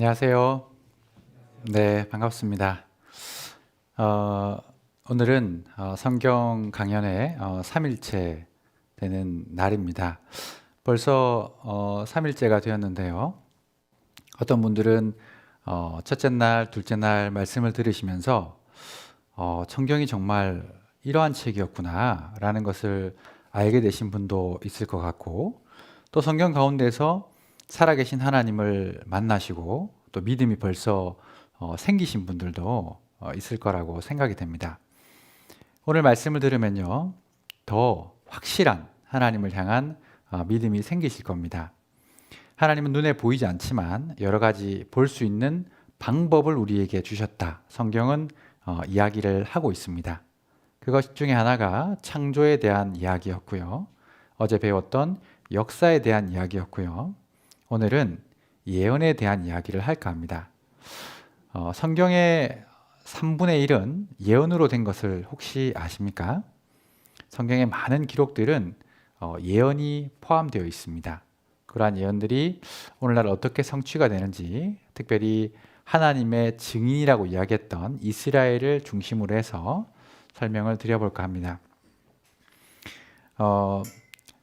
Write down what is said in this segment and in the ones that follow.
안녕하세요. 네, 반갑습니다. 오늘은 성경 강연의 3일째 되는 날입니다. 벌써 3일째가 되었는데요. 어떤 분들은 첫째 날, 둘째 날 말씀을 들으시면서 성경이 정말 이러한 책이었구나 라는 것을 알게 되신 분도 있을 것 같고, 또 성경 가운데서 살아계신 하나님을 만나시고 또 믿음이 벌써 생기신 분들도 있을 거라고 생각이 됩니다. 오늘 말씀을 들으면요, 더 확실한 하나님을 향한 믿음이 생기실 겁니다. 하나님은 눈에 보이지 않지만 여러 가지 볼 수 있는 방법을 우리에게 주셨다. 성경은 이야기를 하고 있습니다. 그것 중에 하나가 창조에 대한 이야기였고요. 어제 배웠던 역사에 대한 이야기였고요. 오늘은 예언에 대한 이야기를 할까 합니다. 성경의 3분의 1은 예언으로 된 것을 혹시 아십니까? 성경의 많은 기록들은 예언이 포함되어 있습니다. 그러한 예언들이 오늘날 어떻게 성취가 되는지, 특별히 하나님의 증인이라고 이야기했던 이스라엘을 중심으로 해서 설명을 드려볼까 합니다.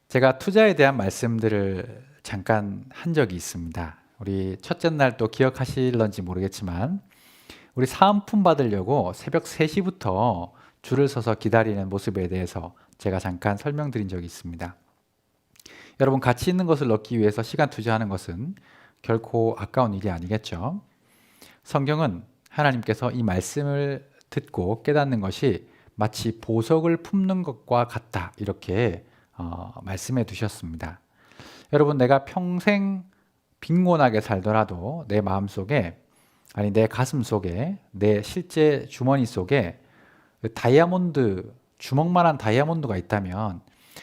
제가 투자에 대한 말씀들을 잠깐 한 적이 있습니다. 우리 첫째 날 또 기억하실런지 모르겠지만, 우리 사은품 받으려고 새벽 3시부터 줄을 서서 기다리는 모습에 대해서 제가 잠깐 설명드린 적이 있습니다. 여러분, 가치 있는 것을 얻기 위해서 시간 투자하는 것은 결코 아까운 일이 아니겠죠. 성경은 하나님께서 이 말씀을 듣고 깨닫는 것이 마치 보석을 품는 것과 같다, 이렇게 말씀해 두셨습니다. 여러분, 내가 평생 빈곤하게 살더라도 내 마음속에, 아니 내 가슴 속에, 내 실제 주머니 속에 다이아몬드, 주먹만한 다이아몬드가 있다면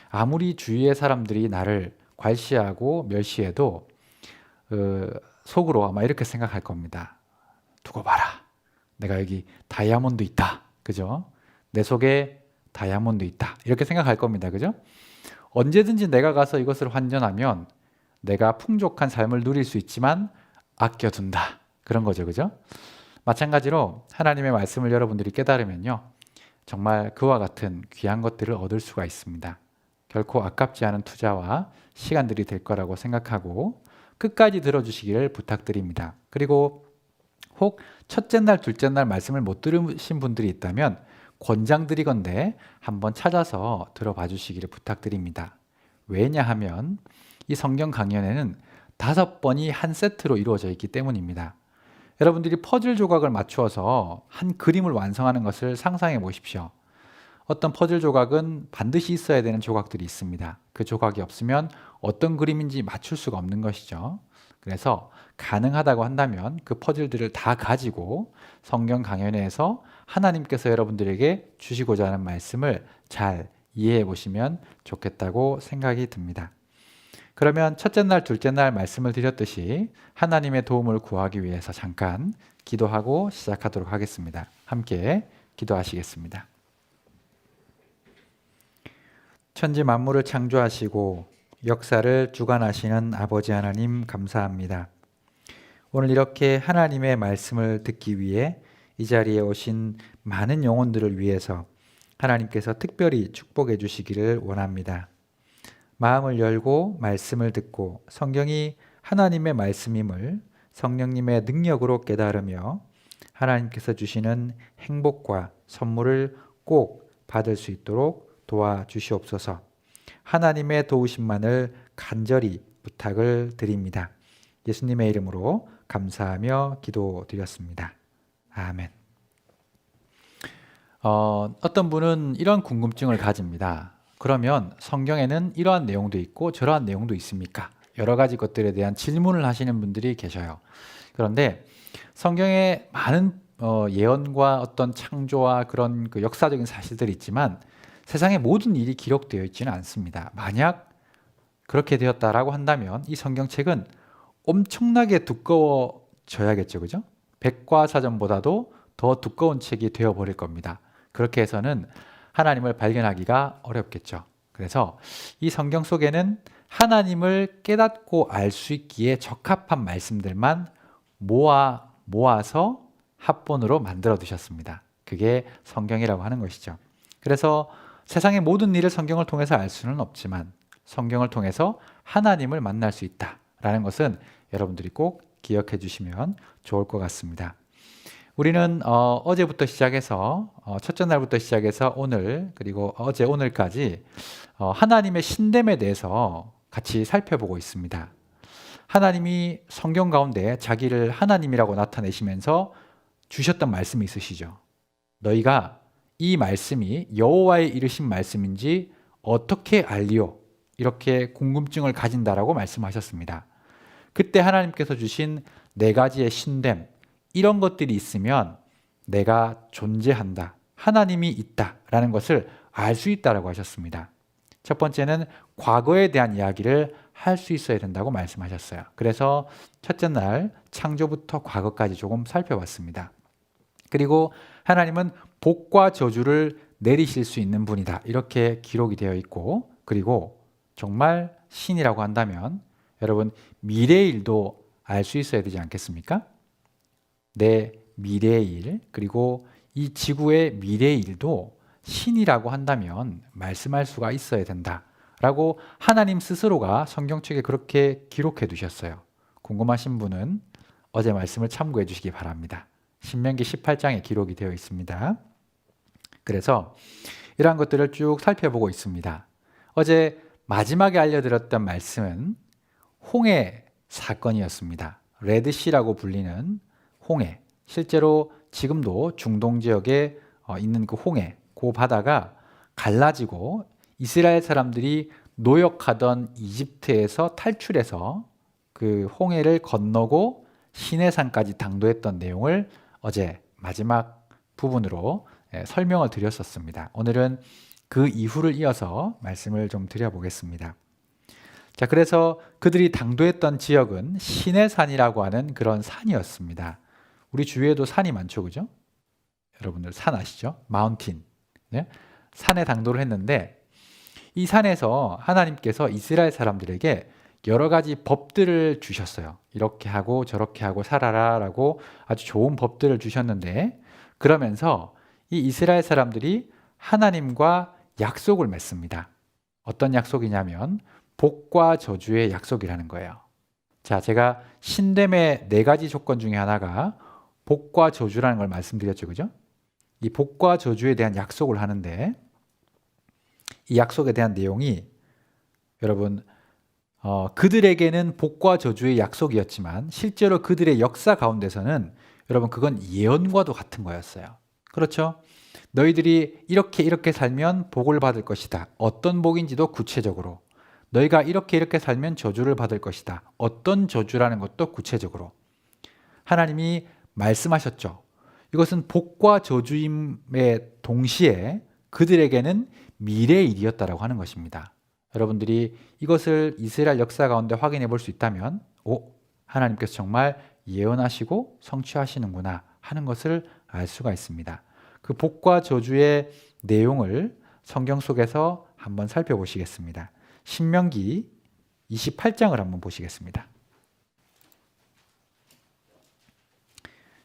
아무리 주위의 사람들이 나를 괄시하고 멸시해도 속으로 아마 이렇게 생각할 겁니다. 두고 봐라, 내가 여기 다이아몬드 있다, 그죠? 내 속에 다이아몬드 있다, 이렇게 생각할 겁니다, 그죠? 언제든지 내가 가서 이것을 환전하면 내가 풍족한 삶을 누릴 수 있지만 아껴둔다, 그런 거죠, 그죠? 마찬가지로 하나님의 말씀을 여러분들이 깨달으면요, 정말 그와 같은 귀한 것들을 얻을 수가 있습니다. 결코 아깝지 않은 투자와 시간들이 될 거라고 생각하고 끝까지 들어주시기를 부탁드립니다. 그리고 혹 첫째 날, 둘째 날 말씀을 못 들으신 분들이 있다면 권장드리건대 한번 찾아서 들어봐 주시기를 부탁드립니다. 왜냐하면 이 성경 강연에는 5번이 한 세트로 이루어져 있기 때문입니다. 여러분들이 퍼즐 조각을 맞추어서 한 그림을 완성하는 것을 상상해 보십시오. 어떤 퍼즐 조각은 반드시 있어야 되는 조각들이 있습니다. 그 조각이 없으면 어떤 그림인지 맞출 수가 없는 것이죠. 그래서 가능하다고 한다면 그 퍼즐들을 다 가지고 성경 강연회에서 하나님께서 여러분들에게 주시고자 하는 말씀을 잘 이해해 보시면 좋겠다고 생각이 듭니다. 그러면 첫째 날, 둘째 날 말씀을 드렸듯이 하나님의 도움을 구하기 위해서 잠깐 기도하고 시작하도록 하겠습니다. 함께 기도하시겠습니다. 천지 만물을 창조하시고 역사를 주관하시는 아버지 하나님, 감사합니다. 오늘 이렇게 하나님의 말씀을 듣기 위해 이 자리에 오신 많은 영혼들을 위해서 하나님께서 특별히 축복해 주시기를 원합니다. 마음을 열고 말씀을 듣고 성경이 하나님의 말씀임을 성령님의 능력으로 깨달으며 하나님께서 주시는 행복과 선물을 꼭 받을 수 있도록 도와주시옵소서. 하나님의 도우심만을 간절히 부탁을 드립니다. 예수님의 이름으로 감사하며 기도드렸습니다. 아멘. 어떤 분은 이런 궁금증을 가집니다. 그러면 성경에는 이러한 내용도 있고 저러한 내용도 있습니까? 여러 가지 것들에 대한 질문을 하시는 분들이 계셔요. 그런데 성경에 많은 예언과 어떤 창조와 그런 그 역사적인 사실들이 있지만 세상의 모든 일이 기록되어 있지는 않습니다. 만약 그렇게 되었다라고 한다면 이 성경책은 엄청나게 두꺼워져야겠죠, 그죠? 백과사전보다도 더 두꺼운 책이 되어버릴 겁니다. 그렇게 해서는 하나님을 발견하기가 어렵겠죠. 그래서 이 성경 속에는 하나님을 깨닫고 알 수 있기에 적합한 말씀들만 모아서 합본으로 만들어 두셨습니다. 그게 성경이라고 하는 것이죠. 그래서 세상의 모든 일을 성경을 통해서 알 수는 없지만 성경을 통해서 하나님을 만날 수 있다라는 것은 여러분들이 꼭 기억해 주시면 좋을 것 같습니다. 우리는 어제부터 시작해서 첫째 날부터 시작해서 오늘 그리고 어제 오늘까지 하나님의 신됨에 대해서 같이 살펴보고 있습니다. 하나님이 성경 가운데 자기를 하나님이라고 나타내시면서 주셨던 말씀이 있으시죠. 너희가 이 말씀이 여호와의 이르신 말씀인지 어떻게 알리오? 이렇게 궁금증을 가진다라고 말씀하셨습니다. 그때 하나님께서 주신 네 가지의 신됨, 이런 것들이 있으면 내가 존재한다, 하나님이 있다라는 것을 알 수 있다라고 하셨습니다. 첫 번째는 과거에 대한 이야기를 할 수 있어야 된다고 말씀하셨어요. 그래서 첫째 날 창조부터 과거까지 조금 살펴봤습니다. 그리고 하나님은 복과 저주를 내리실 수 있는 분이다, 이렇게 기록이 되어 있고, 그리고 정말 신이라고 한다면 여러분 미래의 일도 알 수 있어야 되지 않겠습니까? 내 미래의 일, 그리고 이 지구의 미래의 일도 신이라고 한다면 말씀할 수가 있어야 된다라고 하나님 스스로가 성경책에 그렇게 기록해 두셨어요. 궁금하신 분은 어제 말씀을 참고해 주시기 바랍니다. 신명기 18장에 기록이 되어 있습니다. 그래서 이러한 것들을 쭉 살펴보고 있습니다. 어제 마지막에 알려드렸던 말씀은 홍해 사건이었습니다. 레드시라고 불리는 홍해, 실제로 지금도 중동 지역에 있는 그 홍해, 그 바다가 갈라지고 이스라엘 사람들이 노역하던 이집트에서 탈출해서 그 홍해를 건너고 시내산까지 당도했던 내용을 어제 마지막 부분으로 설명을 드렸었습니다. 오늘은 그 이후를 이어서 말씀을 좀 드려보겠습니다. 자, 그래서 그들이 당도했던 지역은 시내산이라고 하는 그런 산이었습니다. 우리 주위에도 산이 많죠, 그죠? 여러분들 산 아시죠? 마운틴. 네? 산에 당도를 했는데 이 산에서 하나님께서 이스라엘 사람들에게 여러 가지 법들을 주셨어요. 이렇게 하고 저렇게 하고 살아라라고 아주 좋은 법들을 주셨는데, 그러면서 이 이스라엘 사람들이 하나님과 약속을 맺습니다. 어떤 약속이냐면 복과 저주의 약속이라는 거예요. 자, 제가 신됨의 네 가지 조건 중에 하나가 복과 저주라는 걸 말씀드렸죠, 그죠? 이 복과 저주에 대한 약속을 하는데 이 약속에 대한 내용이 여러분 그들에게는 복과 저주의 약속이었지만 실제로 그들의 역사 가운데서는 여러분 그건 예언과도 같은 거였어요. 그렇죠? 너희들이 이렇게 살면 복을 받을 것이다. 어떤 복인지도 구체적으로. 너희가 이렇게 살면 저주를 받을 것이다. 어떤 저주라는 것도 구체적으로. 하나님이 말씀하셨죠. 이것은 복과 저주임의 동시에 그들에게는 미래의 일이었다라고 하는 것입니다. 여러분들이 이것을 이스라엘 역사 가운데 확인해 볼 수 있다면 하나님께서 정말 예언하시고 성취하시는구나 하는 것을 알 수가 있습니다. 그 복과 저주의 내용을 성경 속에서 한번 살펴보시겠습니다. 신명기 28장을 한번 보시겠습니다.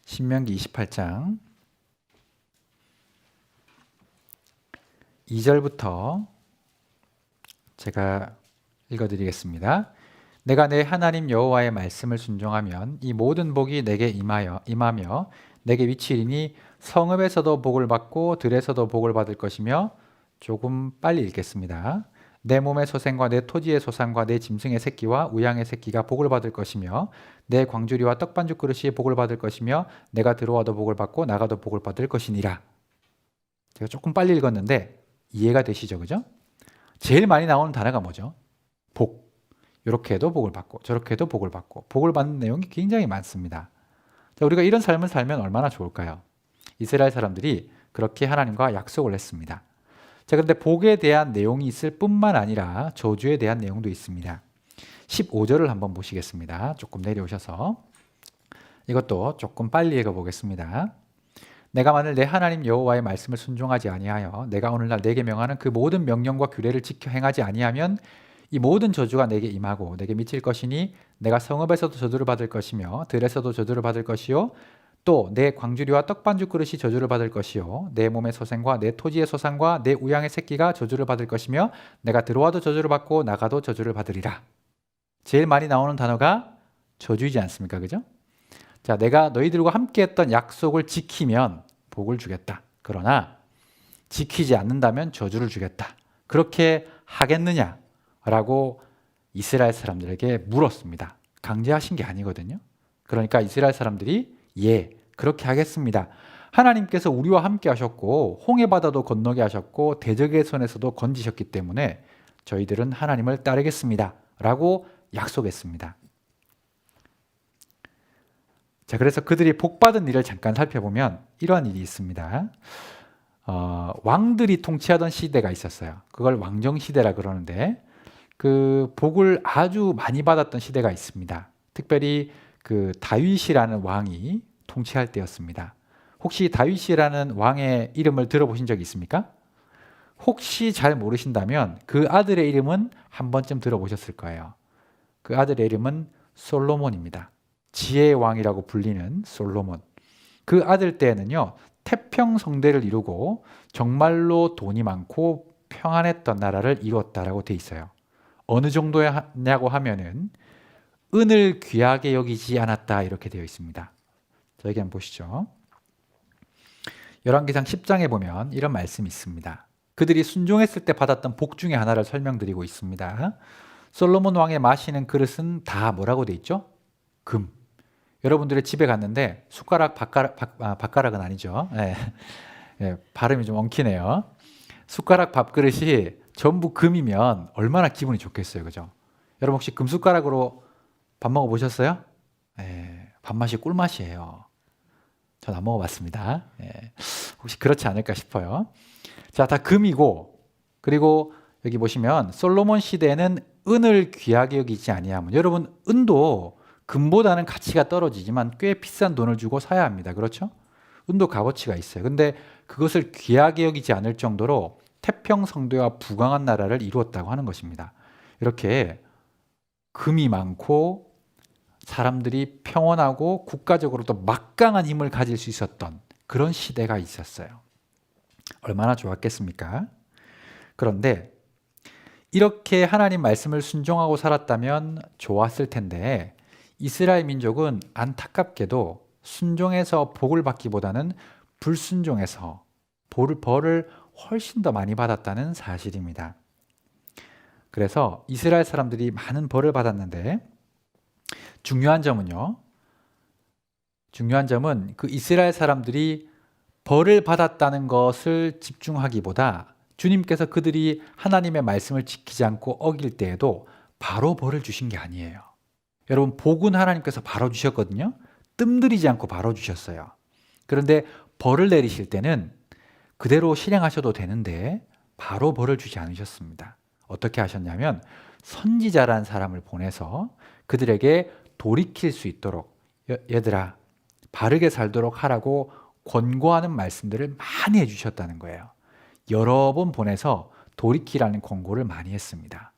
신명기 28장 2절부터 제가 읽어드리겠습니다. 내가 내 하나님 여호와의 말씀을 순종하면 이 모든 복이 내게 임하며 내게 미치리니 성읍에서도 복을 받고 들에서도 복을 받을 것이며, 조금 빨리 읽겠습니다. 내 몸의 소생과 내 토지의 소산과 내 짐승의 새끼와 우양의 새끼가 복을 받을 것이며 내 광주리와 떡반죽 그릇이 복을 받을 것이며 내가 들어와도 복을 받고 나가도 복을 받을 것이니라. 제가 조금 빨리 읽었는데 이해가 되시죠, 그죠? 제일 많이 나오는 단어가 뭐죠? 복. 이렇게 해도 복을 받고 저렇게 해도 복을 받고, 복을 받는 내용이 굉장히 많습니다. 자, 우리가 이런 삶을 살면 얼마나 좋을까요? 이스라엘 사람들이 그렇게 하나님과 약속을 했습니다. 자, 그런데 복에 대한 내용이 있을 뿐만 아니라 저주에 대한 내용도 있습니다. 15절을 한번 보시겠습니다. 조금 내려오셔서 이것도 조금 빨리 읽어보겠습니다. 내가 만일 내 하나님 여호와의 말씀을 순종하지 아니하여 내가 오늘날 내게 명하는 그 모든 명령과 규례를 지켜 행하지 아니하면 이 모든 저주가 내게 임하고 내게 미칠 것이니 내가 성읍에서도 저주를 받을 것이며 들에서도 저주를 받을 것이요 또 내 광주리와 떡반죽 그릇이 저주를 받을 것이요 내 몸의 소생과 내 토지의 소산과 내 우양의 새끼가 저주를 받을 것이며 내가 들어와도 저주를 받고 나가도 저주를 받으리라. 제일 많이 나오는 단어가 저주이지 않습니까? 그죠? 자, 내가 너희들과 함께 했던 약속을 지키면 복을 주겠다. 그러나 지키지 않는다면 저주를 주겠다. 그렇게 하겠느냐? 라고 이스라엘 사람들에게 물었습니다. 강제하신 게 아니거든요. 그러니까 이스라엘 사람들이 예, 그렇게 하겠습니다. 하나님께서 우리와 함께 하셨고 홍해바다도 건너게 하셨고 대적의 손에서도 건지셨기 때문에 저희들은 하나님을 따르겠습니다. 라고 약속했습니다. 자, 그래서 그들이 복받은 일을 잠깐 살펴보면 이러한 일이 있습니다. 왕들이 통치하던 시대가 있었어요. 그걸 왕정시대라 그러는데 그 복을 아주 많이 받았던 시대가 있습니다. 특별히 그 다윗이라는 왕이 통치할 때였습니다. 혹시 다윗이라는 왕의 이름을 들어보신 적이 있습니까? 혹시 잘 모르신다면 그 아들의 이름은 한 번쯤 들어보셨을 거예요. 그 아들의 이름은 솔로몬입니다. 지혜의 왕이라고 불리는 솔로몬. 그 아들 때에는요, 태평성대를 이루고 정말로 돈이 많고 평안했던 나라를 이루었다라고 돼 있어요. 어느 정도냐고 하면은 은을 귀하게 여기지 않았다 이렇게 되어 있습니다. 자, 여기 한번 보시죠. 열왕기상 10장에 보면 이런 말씀이 있습니다. 그들이 순종했을 때 받았던 복 중에 하나를 설명드리고 있습니다. 솔로몬 왕의 마시는 그릇은 다 뭐라고 돼 있죠? 금. 여러분들의 집에 갔는데 숟가락, 밥가락은 아니죠. 네. 네, 발음이 좀 엉키네요. 숟가락 밥그릇이 전부 금이면 얼마나 기분이 좋겠어요. 그죠? 여러분 혹시 금숟가락으로 밥 먹어보셨어요? 네, 밥맛이 꿀맛이에요. 전 안 먹어봤습니다. 네, 혹시 그렇지 않을까 싶어요. 자, 다 금이고 그리고 여기 보시면 솔로몬 시대에는 은을 귀하게 여기지 아니하면 여러분 은도 금보다는 가치가 떨어지지만 꽤 비싼 돈을 주고 사야 합니다. 그렇죠? 은도 값어치가 있어요. 근데 그것을 귀하게 여기지 않을 정도로 태평성대와 부강한 나라를 이루었다고 하는 것입니다. 이렇게 금이 많고 사람들이 평온하고 국가적으로도 막강한 힘을 가질 수 있었던 그런 시대가 있었어요. 얼마나 좋았겠습니까? 그런데 이렇게 하나님 말씀을 순종하고 살았다면 좋았을 텐데 이스라엘 민족은 안타깝게도 순종해서 복을 받기보다는 불순종해서 벌을 훨씬 더 많이 받았다는 사실입니다. 그래서 이스라엘 사람들이 많은 벌을 받았는데 중요한 점은 그 이스라엘 사람들이 벌을 받았다는 것을 집중하기보다 주님께서 그들이 하나님의 말씀을 지키지 않고 어길 때에도 바로 벌을 주신 게 아니에요. 여러분 복은 하나님께서 바로 주셨거든요. 뜸들이지 않고 바로 주셨어요. 그런데 벌을 내리실 때는 그대로 실행하셔도 되는데 바로 벌을 주지 않으셨습니다. 어떻게 하셨냐면 선지자라는 사람을 보내서 그들에게 돌이킬 수 있도록 얘들아 바르게 살도록 하라고 권고하는 말씀들을 많이 해주셨다는 거예요. 여러 번 보내서 돌이키라는 권고를 많이 했습니다.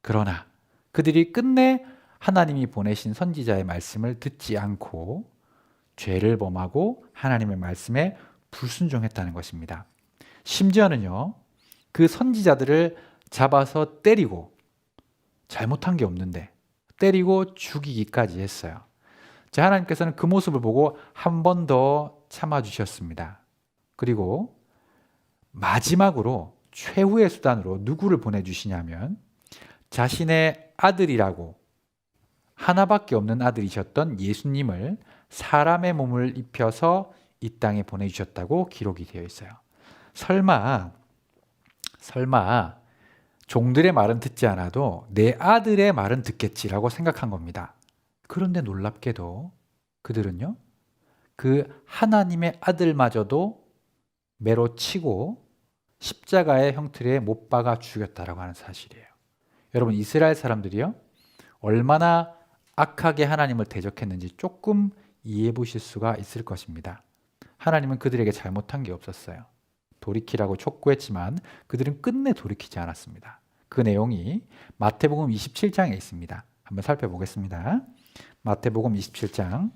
그러나 그들이 끝내 하나님이 보내신 선지자의 말씀을 듣지 않고 죄를 범하고 하나님의 말씀에 불순종했다는 것입니다. 심지어는요, 그 선지자들을 잡아서 때리고 잘못한 게 없는데 때리고 죽이기까지 했어요. 자, 하나님께서는 그 모습을 보고 한 번 더 참아주셨습니다. 그리고 마지막으로 최후의 수단으로 누구를 보내주시냐면 자신의 아들이라고 하나밖에 없는 아들이셨던 예수님을 사람의 몸을 입혀서 이 땅에 보내주셨다고 기록이 되어 있어요. 설마 종들의 말은 듣지 않아도 내 아들의 말은 듣겠지라고 생각한 겁니다. 그런데 놀랍게도 그들은요, 그 하나님의 아들마저도 매로 치고 십자가의 형틀에 못 박아 죽였다라고 하는 사실이에요. 여러분 이스라엘 사람들이요, 얼마나 악하게 하나님을 대적했는지 조금 이해해 보실 수가 있을 것입니다. 하나님은 그들에게 잘못한 게 없었어요. 돌이키라고 촉구했지만 그들은 끝내 돌이키지 않았습니다. 그 내용이 마태복음 27장에 있습니다. 한번 살펴보겠습니다. 마태복음 27장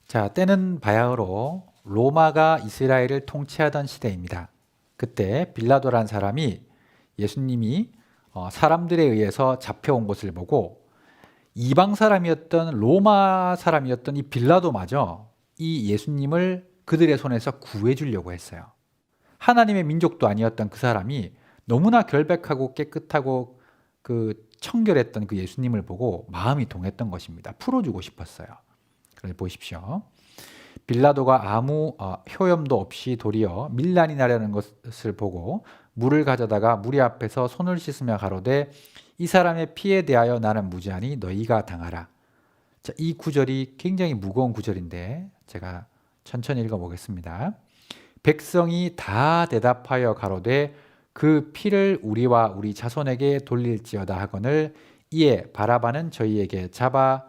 자, 때는 바야흐로 로마가 이스라엘을 통치하던 시대입니다. 그때 빌라도라는 사람이 예수님이 사람들에 의해서 잡혀온 것을 보고 이방 사람이었던 로마 사람이었던 이 빌라도마저 이 예수님을 그들의 손에서 구해주려고 했어요. 하나님의 민족도 아니었던 그 사람이 너무나 결백하고 깨끗하고 그 청결했던 그 예수님을 보고 마음이 동했던 것입니다. 풀어주고 싶었어요. 그래서 보십시오. 빌라도가 아무 효염도 없이 도리어 밀란이 나려는 것을 보고 물을 가져다가 무리 앞에서 손을 씻으며 가로되 이 사람의 피에 대하여 나는 무죄하니 너희가 당하라. 자, 이 구절이 굉장히 무거운 구절인데 제가 천천히 읽어보겠습니다. 백성이 다 대답하여 가로되 그 피를 우리와 우리 자손에게 돌릴지어다 하거늘 이에 바라바는 저희에게 잡아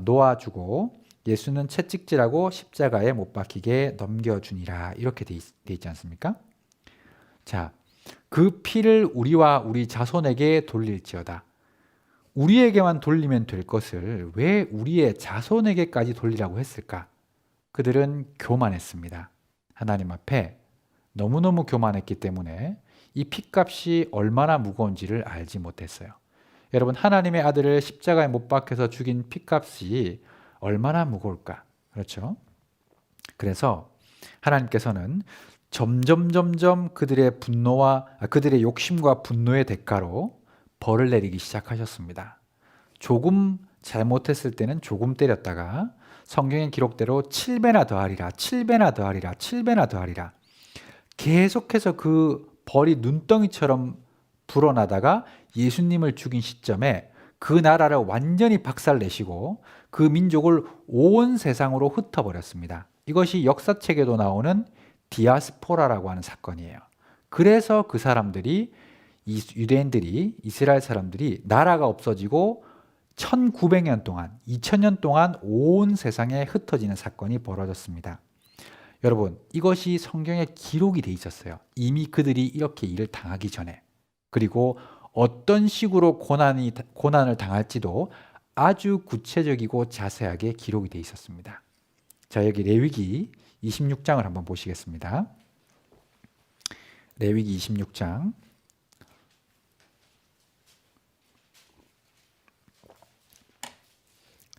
놓아주고 예수는 채찍질하고 십자가에 못 박히게 넘겨주니라. 이렇게 돼 있지 않습니까? 자, 그 피를 우리와 우리 자손에게 돌릴지어다. 우리에게만 돌리면 될 것을 왜 우리의 자손에게까지 돌리라고 했을까? 그들은 교만했습니다. 하나님 앞에 너무너무 교만했기 때문에 이 피값이 얼마나 무거운지를 알지 못했어요. 여러분, 하나님의 아들을 십자가에 못 박혀서 죽인 피값이 얼마나 무거울까? 그렇죠? 그래서 하나님께서는 점점 그들의 분노와 그들의 욕심과 분노의 대가로 벌을 내리기 시작하셨습니다. 조금 잘못했을 때는 조금 때렸다가 성경의 기록대로 7배나 더하리라, 7배나 더하리라, 7배나 더하리라. 계속해서 그 벌이 눈덩이처럼 불어나다가 예수님을 죽인 시점에 그 나라를 완전히 박살내시고 그 민족을 온 세상으로 흩어버렸습니다. 이것이 역사책에도 나오는 디아스포라라고 하는 사건이에요. 그래서 그 사람들이 유대인들이 이스라엘 사람들이 나라가 없어지고 1900년 동안 2000년 동안 온 세상에 흩어지는 사건이 벌어졌습니다. 여러분, 이것이 성경에 기록이 돼 있었어요. 이미 그들이 이렇게 일을 당하기 전에. 그리고 어떤 식으로 고난을 당할지도 아주 구체적이고 자세하게 기록이 돼 있었습니다. 자, 여기 레위기 26장을 한번 보시겠습니다. 레위기 26장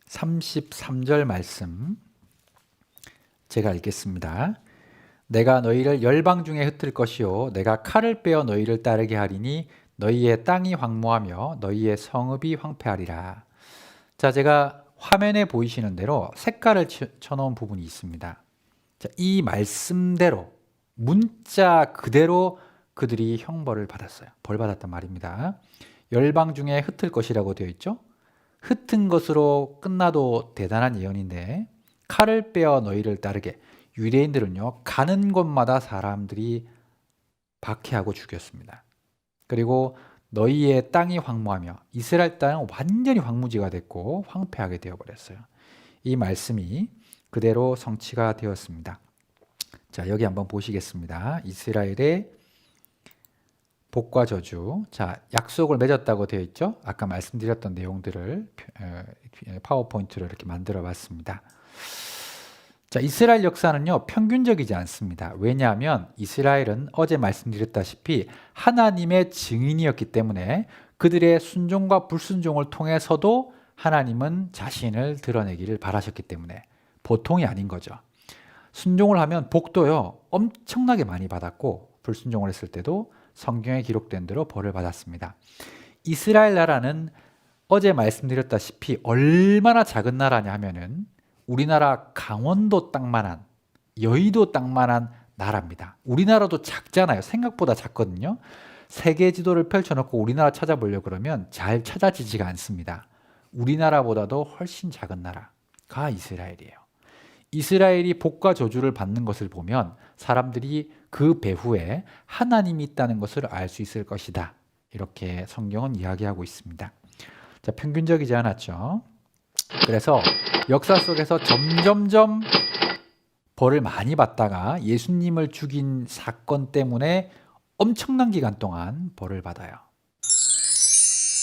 33절 말씀 제가 읽겠습니다. 내가 너희를 열방 중에 흩을 것이요 내가 칼을 빼어 너희를 따르게 하리니 너희의 땅이 황무하며 너희의 성읍이 황폐하리라. 자, 제가 화면에 보이시는 대로 색깔을 쳐놓은 부분이 있습니다. 자, 이 말씀대로 문자 그대로 그들이 형벌을 받았어요. 벌 받았단 말입니다. 열방 중에 흩을 것이라고 되어 있죠. 흩은 것으로 끝나도 대단한 예언인데 칼을 빼어 너희를 따르게. 유대인들은요, 가는 곳마다 사람들이 박해하고 죽였습니다. 그리고 너희의 땅이 황무하며 이스라엘 땅은 완전히 황무지가 됐고 황폐하게 되어버렸어요. 이 말씀이 그대로 성취가 되었습니다. 자, 여기 한번 보시겠습니다. 이스라엘의 복과 저주. 자, 약속을 맺었다고 되어 있죠. 아까 말씀드렸던 내용들을 파워포인트로 이렇게 만들어 봤습니다. 자, 이스라엘 역사는요, 평균적이지 않습니다. 왜냐하면 이스라엘은 어제 말씀드렸다시피 하나님의 증인이었기 때문에 그들의 순종과 불순종을 통해서도 하나님은 자신을 드러내기를 바라셨기 때문에 보통이 아닌 거죠. 순종을 하면 복도요, 엄청나게 많이 받았고 불순종을 했을 때도 성경에 기록된 대로 벌을 받았습니다. 이스라엘 나라는 어제 말씀드렸다시피 얼마나 작은 나라냐 하면은 우리나라 강원도 땅만한, 여의도 땅만한 나라입니다. 우리나라도 작잖아요. 생각보다 작거든요. 세계 지도를 펼쳐놓고 우리나라 찾아보려고 그러면 잘 찾아지지가 않습니다. 우리나라보다도 훨씬 작은 나라가 이스라엘이에요. 이스라엘이 복과 저주를 받는 것을 보면 사람들이 그 배후에 하나님이 있다는 것을 알 수 있을 것이다. 이렇게 성경은 이야기하고 있습니다. 자, 평균적이지 않았죠. 그래서 역사 속에서 점점점 벌을 많이 받다가 예수님을 죽인 사건 때문에 엄청난 기간 동안 벌을 받아요.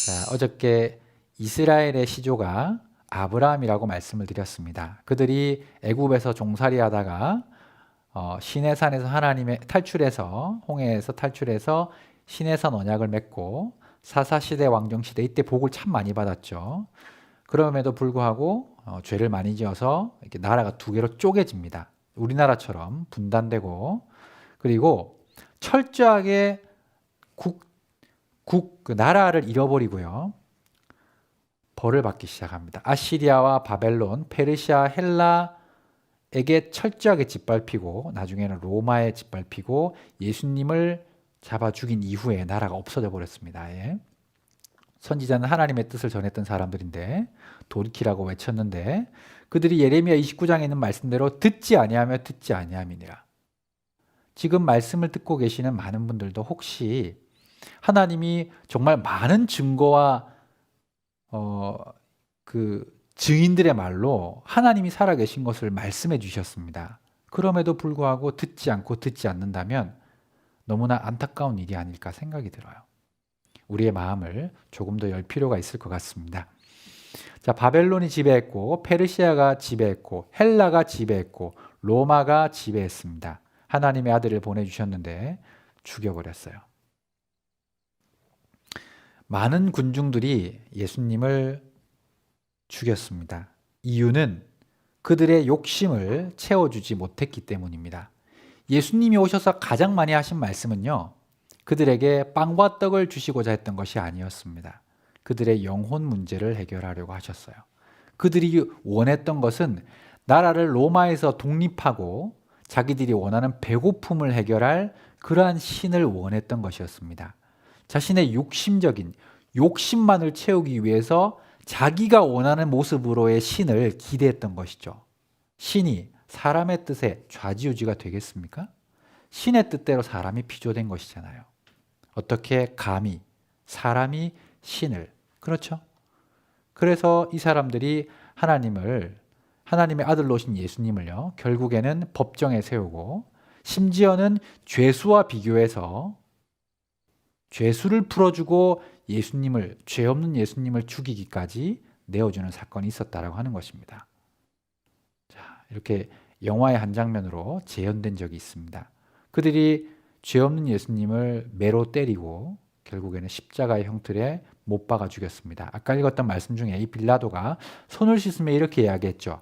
자, 어저께 이스라엘의 시조가 아브라함이라고 말씀을 드렸습니다. 그들이 애굽에서 종살이하다가 시내산에서 하나님의 탈출해서 홍해에서 탈출해서 시내산 언약을 맺고 사사시대 왕정시대 이때 복을 참 많이 받았죠. 그럼에도 불구하고 죄를 많이 지어서 이렇게 나라가 두 개로 쪼개집니다. 우리나라처럼 분단되고, 그리고 철저하게 그 나라를 잃어버리고요. 벌을 받기 시작합니다. 아시리아와 바벨론, 페르시아, 헬라에게 철저하게 짓밟히고 나중에는 로마에 짓밟히고 예수님을 잡아 죽인 이후에 나라가 없어져 버렸습니다. 예. 선지자는 하나님의 뜻을 전했던 사람들인데 돌이키라고 외쳤는데 그들이 예레미야 29장에 있는 말씀대로 듣지 아니하며 듣지 아니함이니라. 지금 말씀을 듣고 계시는 많은 분들도 혹시 하나님이 정말 많은 증거와 그 증인들의 말로 하나님이 살아계신 것을 말씀해 주셨습니다. 그럼에도 불구하고 듣지 않고 듣지 않는다면 너무나 안타까운 일이 아닐까 생각이 들어요. 우리의 마음을 조금 더 열 필요가 있을 것 같습니다. 자, 바벨론이 지배했고 페르시아가 지배했고 헬라가 지배했고 로마가 지배했습니다. 하나님의 아들을 보내주셨는데 죽여버렸어요. 많은 군중들이 예수님을 죽였습니다. 이유는 그들의 욕심을 채워주지 못했기 때문입니다. 예수님이 오셔서 가장 많이 하신 말씀은요, 그들에게 빵과 떡을 주시고자 했던 것이 아니었습니다. 그들의 영혼 문제를 해결하려고 하셨어요. 그들이 원했던 것은 나라를 로마에서 독립하고 자기들이 원하는 배고픔을 해결할 그러한 신을 원했던 것이었습니다. 자신의 욕심적인 욕심만을 채우기 위해서 자기가 원하는 모습으로의 신을 기대했던 것이죠. 신이 사람의 뜻에 좌지우지가 되겠습니까? 신의 뜻대로 사람이 피조된 것이잖아요. 어떻게 감히 사람이 신을, 그렇죠? 그래서 이 사람들이 하나님의 아들로 오신 예수님을요, 결국에는 법정에 세우고 심지어는 죄수와 비교해서 죄수를 풀어주고 죄 없는 예수님을 죽이기까지 내어주는 사건이 있었다라고 하는 것입니다. 자, 이렇게 영화의 한 장면으로 재현된 적이 있습니다. 그들이 죄 없는 예수님을 매로 때리고 결국에는 십자가의 형틀에 못 박아 죽였습니다. 아까 읽었던 말씀 중에 이 빌라도가 손을 씻으며 이렇게 이야기했죠.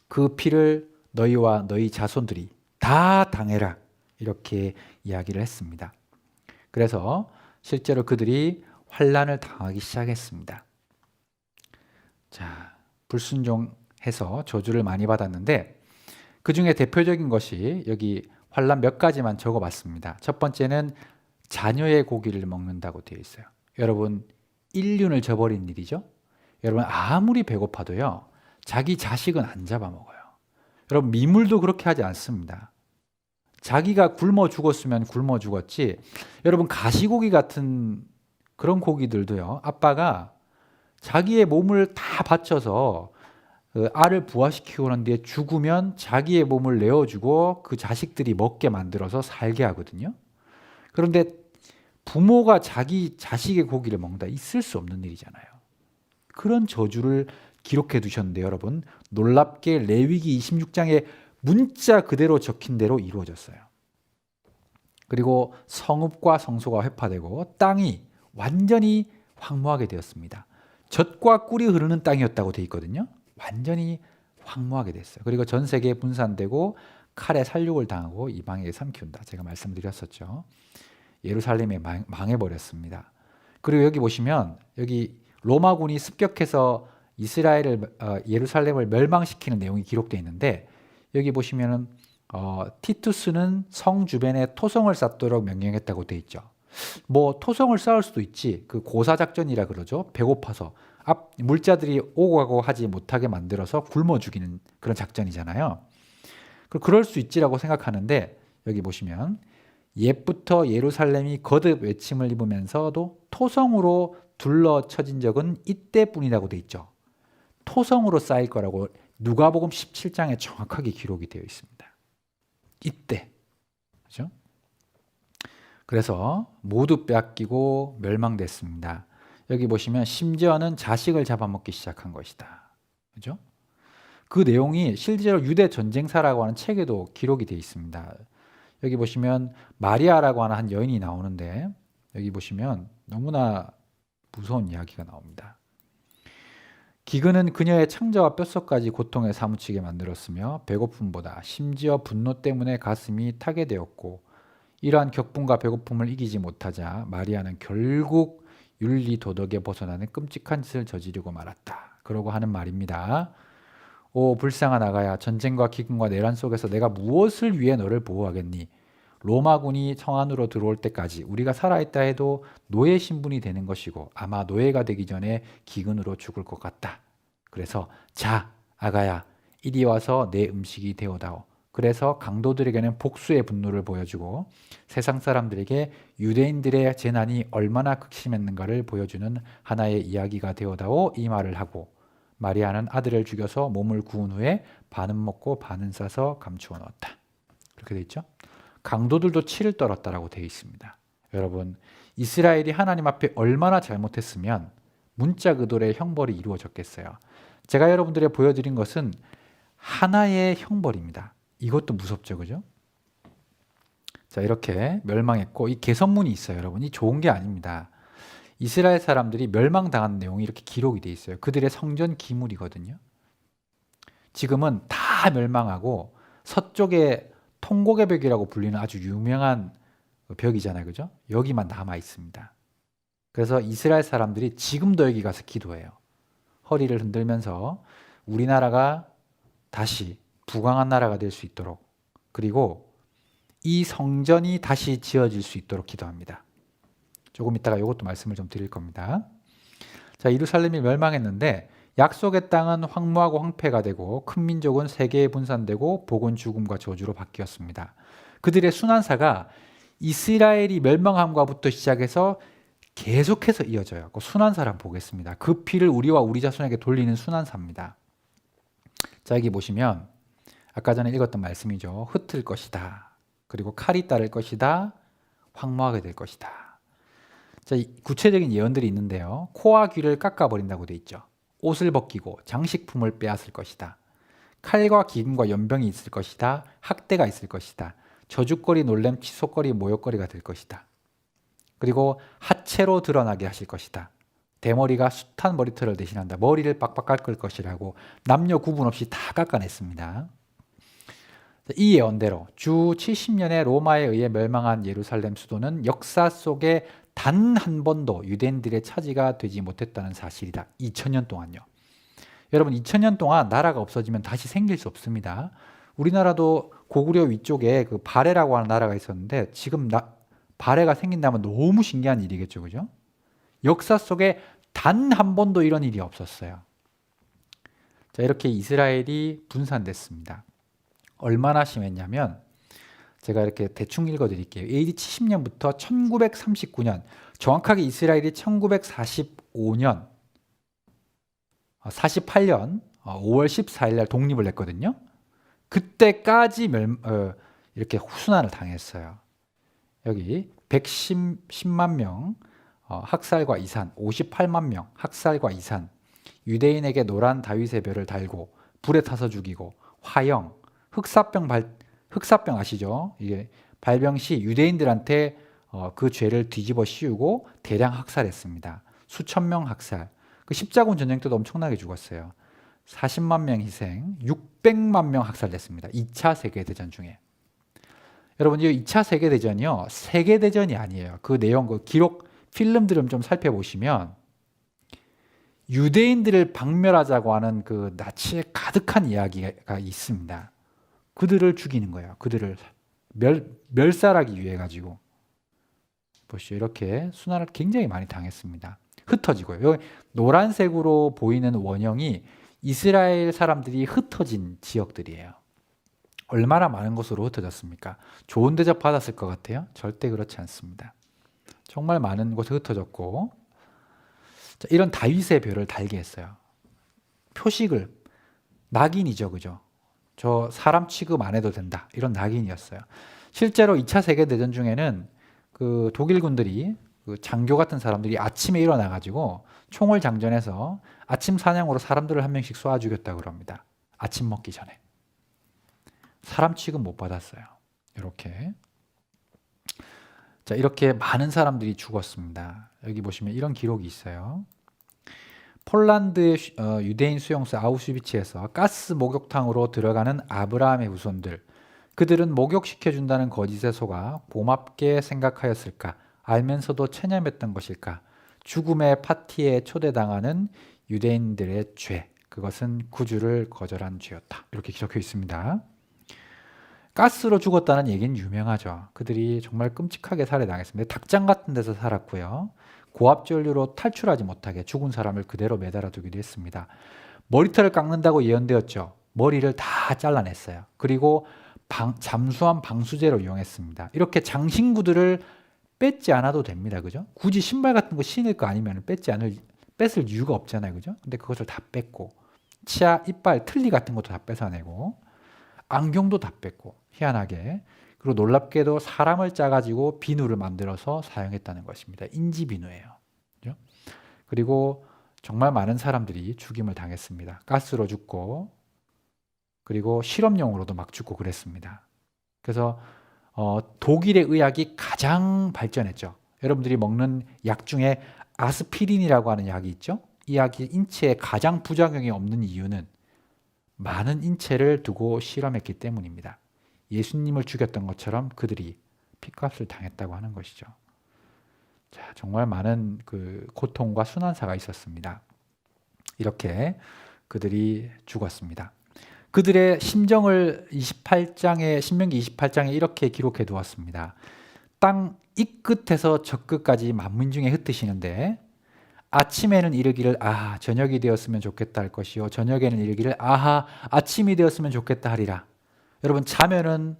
그 피를 너희와 너희 자손들이 다 당해라. 이렇게 이야기를 했습니다. 그래서 실제로 그들이 환난을 당하기 시작했습니다. 자, 불순종해서 저주를 많이 받았는데 그 중에 대표적인 것이 여기 환난 몇 가지만 적어봤습니다. 첫 번째는 자녀의 고기를 먹는다고 되어 있어요. 여러분, 인륜을 저버린 일이죠. 여러분, 아무리 배고파도요, 자기 자식은 안 잡아먹어요. 여러분, 미물도 그렇게 하지 않습니다. 자기가 굶어 죽었으면 굶어 죽었지. 여러분, 가시고기 같은 그런 고기들도요, 아빠가 자기의 몸을 다 바쳐서 알을 부화시키고 난 뒤에 죽으면 자기의 몸을 내어주고 그 자식들이 먹게 만들어서 살게 하거든요. 그런데 부모가 자기 자식의 고기를 먹는다, 있을 수 없는 일이잖아요. 그런 저주를 기록해 두셨는데 여러분, 놀랍게 레위기 26장에 문자 그대로 적힌 대로 이루어졌어요. 그리고 성읍과 성소가 회파되고 땅이 완전히 황무하게 되었습니다. 젖과 꿀이 흐르는 땅이었다고 되어 있거든요. 완전히 황무하게 됐어요. 그리고 전 세계에 분산되고 칼에 살육을 당하고 이방에게 삼키운다. 제가 말씀드렸었죠. 예루살렘이 망해버렸습니다. 그리고 여기 보시면 여기 로마군이 습격해서 예루살렘을 멸망시키는 내용이 기록되어 있는데 여기 보시면은 티투스는 성 주변에 토성을 쌓도록 명령했다고 되어 있죠. 뭐 토성을 쌓을 수도 있지. 그 고사작전이라 그러죠. 배고파서 앞 물자들이 오고 가고 하지 못하게 만들어서 굶어 죽이는 그런 작전이잖아요. 그럴 수 있지라고 생각하는데 여기 보시면 옛부터 예루살렘이 거듭 외침을 입으면서도 토성으로 둘러쳐진 적은 이때뿐이라고 돼 있죠. 토성으로 쌓일 거라고 누가복음 17장에 정확하게 기록이 되어 있습니다. 이때. 그죠? 그래서 모두 빼앗기고 멸망됐습니다. 여기 보시면 심지어는 자식을 잡아먹기 시작한 것이다. 그죠? 그 내용이 실제로 유대 전쟁사라고 하는 책에도 기록이 되어 있습니다. 여기 보시면 마리아라고 하는 한 여인이 나오는데 여기 보시면 너무나 무서운 이야기가 나옵니다. 기근은 그녀의 창자와 뼛속까지 고통에 사무치게 만들었으며 배고픔보다 심지어 분노 때문에 가슴이 타게 되었고 이러한 격분과 배고픔을 이기지 못하자 마리아는 결국 윤리 도덕에 벗어나는 끔찍한 짓을 저지르고 말았다. 그러고 하는 말입니다. 오 불쌍한 아가야, 전쟁과 기근과 내란 속에서 내가 무엇을 위해 너를 보호하겠니? 로마군이 성 안으로 들어올 때까지 우리가 살아있다 해도 노예 신분이 되는 것이고 아마 노예가 되기 전에 기근으로 죽을 것 같다. 그래서 자 아가야, 이리 와서 내 음식이 되어다오. 그래서 강도들에게는 복수의 분노를 보여주고 세상 사람들에게 유대인들의 재난이 얼마나 극심했는가를 보여주는 하나의 이야기가 되어다오, 이 말을 하고 마리아는 아들을 죽여서 몸을 구운 후에 반은 먹고 반은 싸서 감추어 넣었다. 그렇게 돼 있죠. 강도들도 치를 떨었다라고 되어 있습니다. 여러분, 이스라엘이 하나님 앞에 얼마나 잘못했으면 문자그돌의 형벌이 이루어졌겠어요. 제가 여러분들에게 보여드린 것은 하나의 형벌입니다. 이것도 무섭죠, 그죠? 자, 이렇게 멸망했고 이 개선문이 있어요, 여러분. 이 좋은 게 아닙니다. 이스라엘 사람들이 멸망당한 내용이 이렇게 기록이 돼 있어요. 그들의 성전 기물이거든요. 지금은 다 멸망하고 서쪽에 통곡의 벽이라고 불리는 아주 유명한 벽이잖아요, 그죠? 여기만 남아 있습니다. 그래서 이스라엘 사람들이 지금도 여기 가서 기도해요. 허리를 흔들면서 우리나라가 다시 부강한 나라가 될 수 있도록, 그리고 이 성전이 다시 지어질 수 있도록 기도합니다. 조금 이따가 이것도 말씀을 좀 드릴 겁니다. 자, 예루살렘이 멸망했는데 약속의 땅은 황무하고 황폐가 되고 큰 민족은 세계에 분산되고 복은 죽음과 저주로 바뀌었습니다. 그들의 순환사가 이스라엘이 멸망함과부터 시작해서 계속해서 이어져요. 그 순환사를 보겠습니다. 그 피를 우리와 우리 자손에게 돌리는 순환사입니다. 자, 여기 보시면 아까 전에 읽었던 말씀이죠. 흩을 것이다. 그리고 칼이 따를 것이다. 황무하게 될 것이다. 자, 구체적인 예언들이 있는데요. 코와 귀를 깎아버린다고 돼 있죠. 옷을 벗기고 장식품을 빼앗을 것이다. 칼과 기근과 연병이 있을 것이다. 학대가 있을 것이다. 저주거리, 놀램, 치솟거리, 모욕거리가 될 것이다. 그리고 하체로 드러나게 하실 것이다. 대머리가 숱한 머리털을 대신한다. 머리를 빡빡 깎을 것이라고 남녀 구분 없이 다 깎아냈습니다. 이 예언대로 주 70년에 로마에 의해 멸망한 예루살렘 수도는 역사 속에 단 한 번도 유대인들의 차지가 되지 못했다는 사실이다. 2000년 동안요. 여러분, 2000년 동안 나라가 없어지면 다시 생길 수 없습니다. 우리나라도 고구려 위쪽에 그 발해라고 하는 나라가 있었는데 지금 발해가 생긴다면 너무 신기한 일이겠죠, 그죠? 역사 속에 단 한 번도 이런 일이 없었어요. 자, 이렇게 이스라엘이 분산됐습니다. 얼마나 심했냐면 제가 이렇게 대충 읽어드릴게요. AD 70년부터 1939년, 정확하게 이스라엘이 1945년, 48년 5월 14일 날 독립을 했거든요. 그때까지 이렇게 후순환을 당했어요. 여기 110만 명 학살과 이산, 58만 명 학살과 이산, 유대인에게 노란 다윗의 별을 달고 불에 타서 죽이고, 화형, 흑사병 아시죠? 이게 발병 시 유대인들한테 그 죄를 뒤집어 씌우고 대량 학살했습니다. 수천 명 학살. 그 십자군 전쟁 때도 엄청나게 죽었어요. 40만 명 희생, 600만 명 학살됐습니다. 2차 세계대전 중에. 여러분, 이 2차 세계대전이요, 세계대전이 아니에요. 그 내용, 그 기록, 필름들을 좀 살펴보시면 유대인들을 박멸하자고 하는 그 나치의 가득한 이야기가 있습니다. 그들을 죽이는 거예요. 그들을 멸살하기 위해 가지고. 보시죠. 이렇게 순환을 굉장히 많이 당했습니다. 흩어지고요. 여기 노란색으로 보이는 원형이 이스라엘 사람들이 흩어진 지역들이에요. 얼마나 많은 곳으로 흩어졌습니까? 좋은 대접 받았을 것 같아요? 절대 그렇지 않습니다. 정말 많은 곳에 흩어졌고, 자, 이런 다윗의 별을 달게 했어요. 표식을, 낙인이죠, 그죠? 저 사람 취급 안 해도 된다, 이런 낙인이었어요. 실제로 2차 세계대전 중에는 그 독일군들이 그 장교 같은 사람들이 아침에 일어나 가지고 총을 장전해서 아침 사냥으로 사람들을 한 명씩 쏴 죽였다고 그럽니다. 아침 먹기 전에. 사람 취급 못 받았어요. 이렇게. 자, 이렇게 많은 사람들이 죽었습니다. 여기 보시면 이런 기록이 있어요. 폴란드의 유대인 수용소 아우슈비츠에서 가스 목욕탕으로 들어가는 아브라함의 후손들, 그들은 목욕시켜준다는 거짓에 속아 고맙게 생각하였을까? 알면서도 체념했던 것일까? 죽음의 파티에 초대당하는 유대인들의 죄, 그것은 구주를 거절한 죄였다. 이렇게 기록해 있습니다. 가스로 죽었다는 얘기는 유명하죠. 그들이 정말 끔찍하게 살해당했습니다. 닭장 같은 데서 살았고요. 고압전류로 탈출하지 못하게 죽은 사람을 그대로 매달아 두기도 했습니다. 머리털을 깎는다고 예언되었죠. 머리를 다 잘라냈어요. 그리고 잠수함 방수제로 이용했습니다. 이렇게 장신구들을 뺏지 않아도 됩니다. 그죠? 굳이 신발 같은 거 신을 거 아니면 뺏을 이유가 없잖아요. 그죠? 근데 그것을 다 뺐고, 치아, 이빨, 틀니 같은 것도 다 뺏어내고, 안경도 다 뺐고, 희한하게. 그리고 놀랍게도 사람을 짜가지고 비누를 만들어서 사용했다는 것입니다. 인지비누예요. 그죠? 그리고 정말 많은 사람들이 죽임을 당했습니다. 가스로 죽고, 그리고 실험용으로도 막 죽고 그랬습니다. 그래서 독일의 의학이 가장 발전했죠. 여러분들이 먹는 약 중에 아스피린이라고 하는 약이 있죠. 이 약이 인체에 가장 부작용이 없는 이유는 많은 인체를 두고 실험했기 때문입니다. 예수님을 죽였던 것처럼 그들이 핏값을 당했다고 하는 것이죠. 자, 정말 많은 그 고통과 순환사가 있었습니다. 이렇게 그들이 죽었습니다. 그들의 심정을 신명기 28장에 이렇게 기록해 두었습니다. 땅 이 끝에서 저 끝까지 만민중에 흩으시는데 아침에는 이르기를 아하 저녁이 되었으면 좋겠다 할 것이요 저녁에는 이르기를 아하 아침이 되었으면 좋겠다 하리라. 여러분, 자면은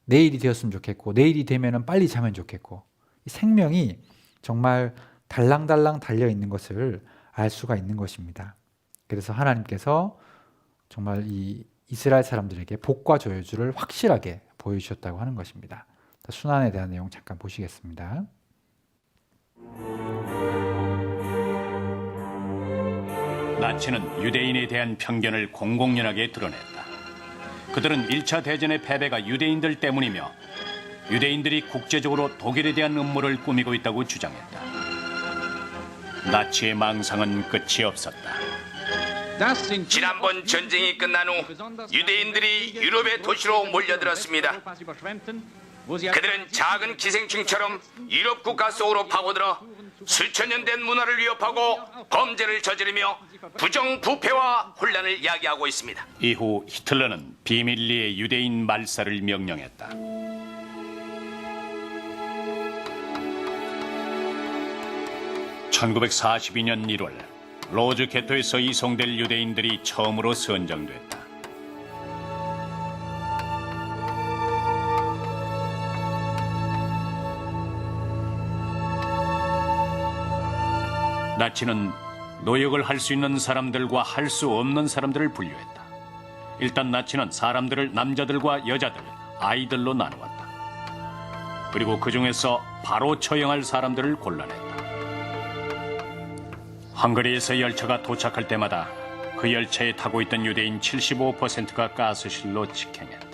내일이 되었으면 좋겠고 내일이 되면은 빨리 자면 좋겠고, 이 생명이 정말 달랑달랑 달려 있는 것을 알 수가 있는 것입니다. 그래서 하나님께서 정말 이 이스라엘 사람들에게 복과 저주를 확실하게 보여주셨다고 하는 것입니다. 순환에 대한 내용 잠깐 보시겠습니다. 나치는 유대인에 대한 편견을 공공연하게 드러냈다. 그들은 1차 대전의 패배가 유대인들 때문이며 유대인들이 국제적으로 독일에 대한 음모를 꾸미고 있다고 주장했다. 나치의 망상은 끝이 없었다. 지난번 전쟁이 끝난 후 유대인들이 유럽의 도시로 몰려들었습니다. 그들은 작은 기생충처럼 유럽 국가 속으로 파고들어 수천 년 된 문화를 위협하고 범죄를 저지르며 부정부패와 혼란을 야기하고 있습니다. 이후 히틀러는 비밀리에 유대인 말살을 명령했다. (1942년 1월) 로즈 게토에서 이송될 유대인들이 처음으로 선정됐다. 나치는 노역을 할 수 있는 사람들과 할 수 없는 사람들을 분류했다. 일단 나치는 사람들을 남자들과 여자들, 아이들로 나누었다. 그리고 그 중에서 바로 처형할 사람들을 골라냈다. 헝가리에서 열차가 도착할 때마다 그 열차에 타고 있던 유대인 75%가 가스실로 직행했다.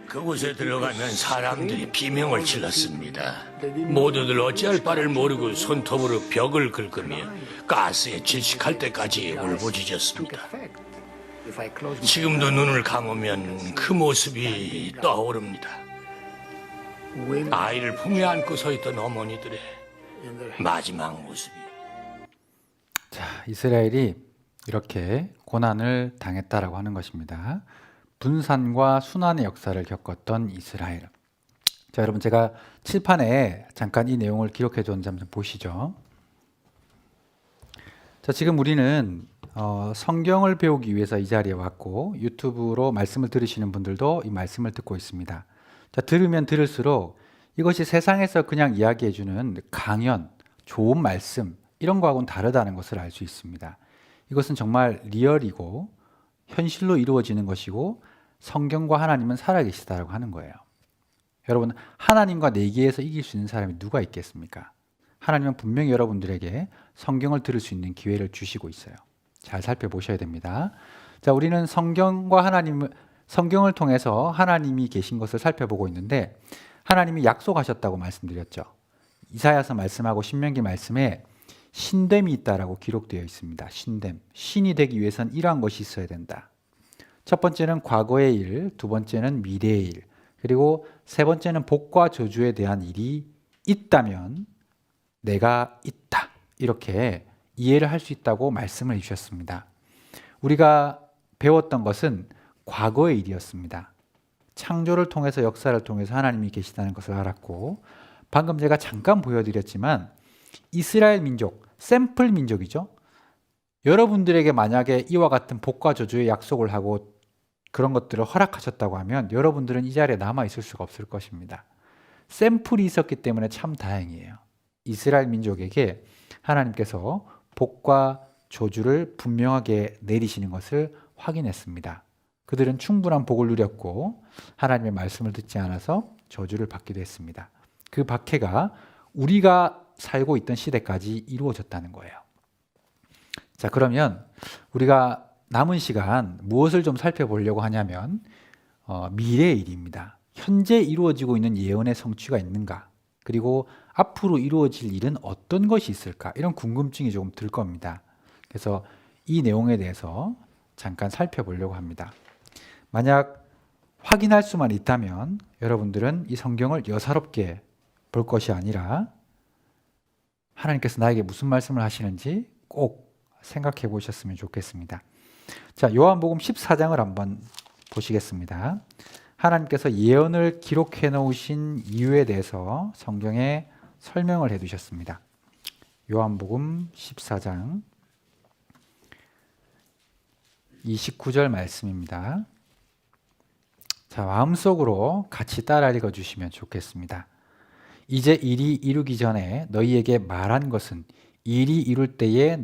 그곳에 들어가면 사람들이 비명을 질렀습니다. 모두들 어찌할 바를 모르고 손톱으로 벽을 긁으며 가스에 질식할 때까지 울부짖었습니다. 지금도 눈을 감으면 그 모습이 떠오릅니다. 아이를 품에 안고 서 있던 어머니들의 마지막 모습이. 자, 이스라엘이 이렇게 고난을 당했다라고 하는 것입니다. 분산과 순환의 역사를 겪었던 이스라엘. 자, 여러분 제가 칠판에 잠깐 이 내용을 기록해 줬는지 한번 보시죠. 자, 지금 우리는 성경을 배우기 위해서 이 자리에 왔고 유튜브로 말씀을 들으시는 분들도 이 말씀을 듣고 있습니다. 자, 들으면 들을수록 이것이 세상에서 그냥 이야기해 주는 강연, 좋은 말씀 이런 거하고는 다르다는 것을 알 수 있습니다. 이것은 정말 리얼이고 현실로 이루어지는 것이고 성경과 하나님은 살아계시다라고 하는 거예요. 여러분, 하나님과 내기에서 이길 수 있는 사람이 누가 있겠습니까? 하나님은 분명히 여러분들에게 성경을 들을 수 있는 기회를 주시고 있어요. 잘 살펴보셔야 됩니다. 자, 우리는 성경을 통해서 하나님이 계신 것을 살펴보고 있는데 하나님이 약속하셨다고 말씀드렸죠. 이사야서 말씀하고 신명기 말씀에 신됨이 있다라고 기록되어 있습니다. 신됨. 신이 되기 위해선 이러한 것이 있어야 된다. 첫 번째는 과거의 일, 두 번째는 미래의 일, 그리고 세 번째는 복과 저주에 대한 일이 있다면 내가 있다. 이렇게 이해를 할 수 있다고 말씀을 해주셨습니다. 우리가 배웠던 것은 과거의 일이었습니다. 창조를 통해서 역사를 통해서 하나님이 계시다는 것을 알았고 방금 제가 잠깐 보여드렸지만 이스라엘 민족, 샘플 민족이죠. 여러분들에게 만약에 이와 같은 복과 저주의 약속을 하고 그런 것들을 허락하셨다고 하면 여러분들은 이 자리에 남아 있을 수가 없을 것입니다. 샘플이 있었기 때문에 참 다행이에요. 이스라엘 민족에게 하나님께서 복과 저주를 분명하게 내리시는 것을 확인했습니다. 그들은 충분한 복을 누렸고 하나님의 말씀을 듣지 않아서 저주를 받기도 했습니다. 그 박해가 우리가 살고 있던 시대까지 이루어졌다는 거예요. 자, 그러면 우리가 남은 시간 무엇을 좀 살펴보려고 하냐면 미래의 일입니다. 현재 이루어지고 있는 예언의 성취가 있는가? 그리고 앞으로 이루어질 일은 어떤 것이 있을까? 이런 궁금증이 조금 들 겁니다. 그래서 이 내용에 대해서 잠깐 살펴보려고 합니다. 만약 확인할 수만 있다면 여러분들은 이 성경을 여사롭게 볼 것이 아니라 하나님께서 나에게 무슨 말씀을 하시는지 꼭 생각해 보셨으면 좋겠습니다. 자, 요한복음 14장을 한번 보시겠습니다. 하나님께서 예언을 기록해 놓으신 이유에 대해서 성경에 설명을 해 두셨습니다. 요한복음 14장 29절 말씀입니다. 자, 마음속으로 같이 따라 읽어 주시면 좋겠습니다. 이제 일이 이루기 전에 너희에게 말한 것은 일이 이룰 때에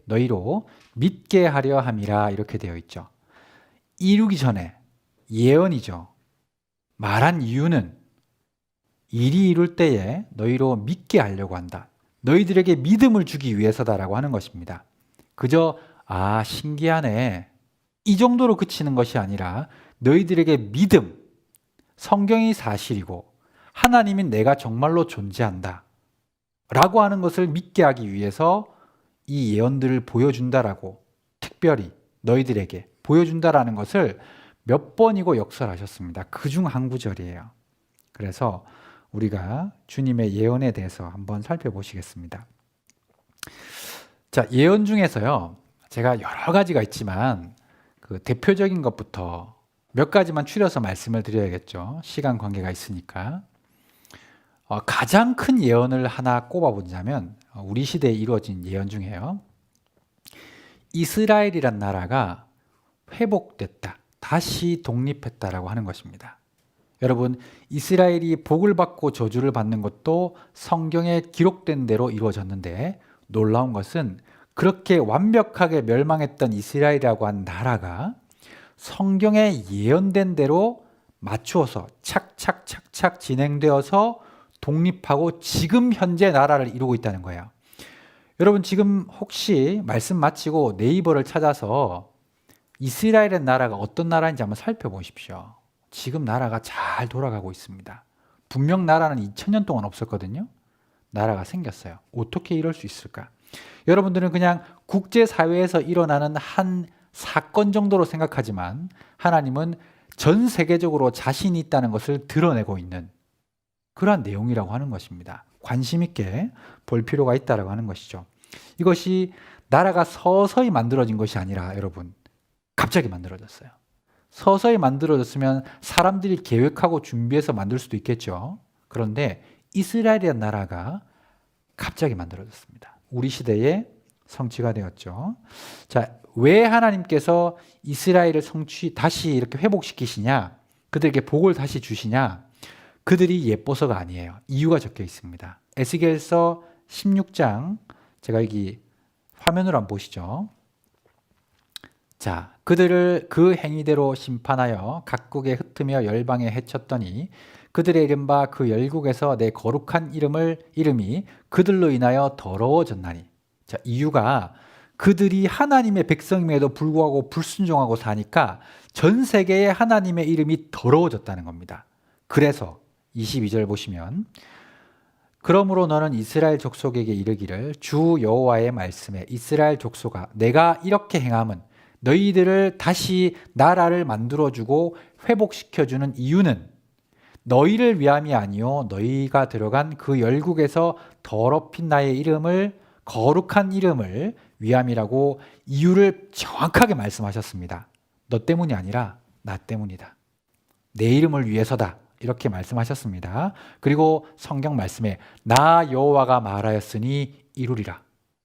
너희로 믿게 하려 함이라. 이렇게 되어 있죠. 이루기 전에 예언이죠. 말한 이유는 일이 이룰 때에 너희로 믿게 하려고 한다. 너희들에게 믿음을 주기 위해서다라고 하는 것입니다. 그저 신기하네, 이 정도로 그치는 것이 아니라 너희들에게 믿음, 성경이 사실이고 하나님인 내가 정말로 존재한다 라고 하는 것을 믿게 하기 위해서 이 예언들을 보여준다라고, 특별히 너희들에게 보여준다라는 것을 몇 번이고 역설하셨습니다. 그중 한 구절이에요. 그래서 우리가 주님의 예언에 대해서 한번 살펴보시겠습니다. 자, 예언 중에서요, 제가 여러 가지가 있지만 그 대표적인 것부터 몇 가지만 추려서 말씀을 드려야겠죠. 시간 관계가 있으니까. 가장 큰 예언을 하나 꼽아보자면 우리 시대에 이루어진 예언 중에요, 이스라엘이란 나라가 회복됐다, 다시 독립했다라고 하는 것입니다. 여러분, 이스라엘이 복을 받고 저주를 받는 것도 성경에 기록된 대로 이루어졌는데 놀라운 것은 그렇게 완벽하게 멸망했던 이스라엘이라고 한 나라가 성경에 예언된 대로 맞추어서 착착착착 진행되어서 독립하고 지금 현재 나라를 이루고 있다는 거예요. 여러분, 지금 혹시 말씀 마치고 네이버를 찾아서 이스라엘의 나라가 어떤 나라인지 한번 살펴보십시오. 지금 나라가 잘 돌아가고 있습니다. 분명 나라는 2000년 동안 없었거든요. 나라가 생겼어요. 어떻게 이럴 수 있을까? 여러분들은 그냥 국제사회에서 일어나는 한 사건 정도로 생각하지만 하나님은 전 세계적으로 자신이 있다는 것을 드러내고 있는 그러한 내용이라고 하는 것입니다. 관심 있게 볼 필요가 있다고 하는 것이죠. 이것이 나라가 서서히 만들어진 것이 아니라 여러분 갑자기 만들어졌어요. 서서히 만들어졌으면 사람들이 계획하고 준비해서 만들 수도 있겠죠. 그런데 이스라엘이라는 나라가 갑자기 만들어졌습니다. 우리 시대에 성취가 되었죠. 자, 왜 하나님께서 이스라엘을 다시 이렇게 회복시키시냐? 그들에게 복을 다시 주시냐? 그들이 예뻐서가 아니에요. 이유가 적혀 있습니다. 에스겔서 16장 제가 여기 화면으로 한번 보시죠. 자, 그들을 그 행위대로 심판하여 각국에 흩으며 열방에 해쳤더니 그들의 이른바 그 열국에서 내 거룩한 이름이 그들로 인하여 더러워졌나니. 자, 이유가 그들이 하나님의 백성임에도 불구하고 불순종하고 사니까 전 세계에 하나님의 이름이 더러워졌다는 겁니다. 그래서 22절 보시면 그러므로 너는 이스라엘 족속에게 이르기를 주 여호와의 말씀에 이스라엘 족속아 내가 이렇게 행함은 너희들을 다시 나라를 만들어주고 회복시켜주는 이유는 너희를 위함이 아니요 너희가 들어간 그 열국에서 더럽힌 나의 이름을 거룩한 이름을 위함이라고 이유를 정확하게 말씀하셨습니다. 너 때문이 아니라 나 때문이다. 내 이름을 위해서다. 이렇게 말씀하셨습니다. 그리고 성경 말씀에 나 여호와가 말하였으니 이루리라.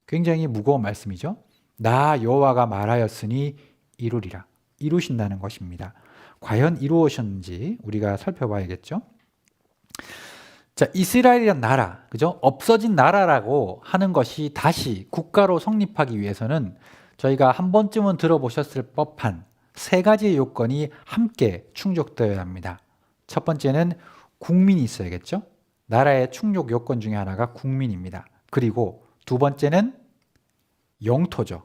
굉장히 무거운 말씀이죠. 나 여호와가 말하였으니 이루리라. 이루신다는 것입니다. 과연 이루어졌는지 우리가 살펴봐야겠죠. 자, 이스라엘이란 나라, 그죠? 없어진 나라라고 하는 것이 다시 국가로 성립하기 위해서는 저희가 한 번쯤은 들어보셨을 법한 세 가지의 요건이 함께 충족되어야 합니다. 첫 번째는 국민이 있어야겠죠? 나라의 충족 요건 중에 하나가 국민입니다. 그리고 두 번째는 영토죠.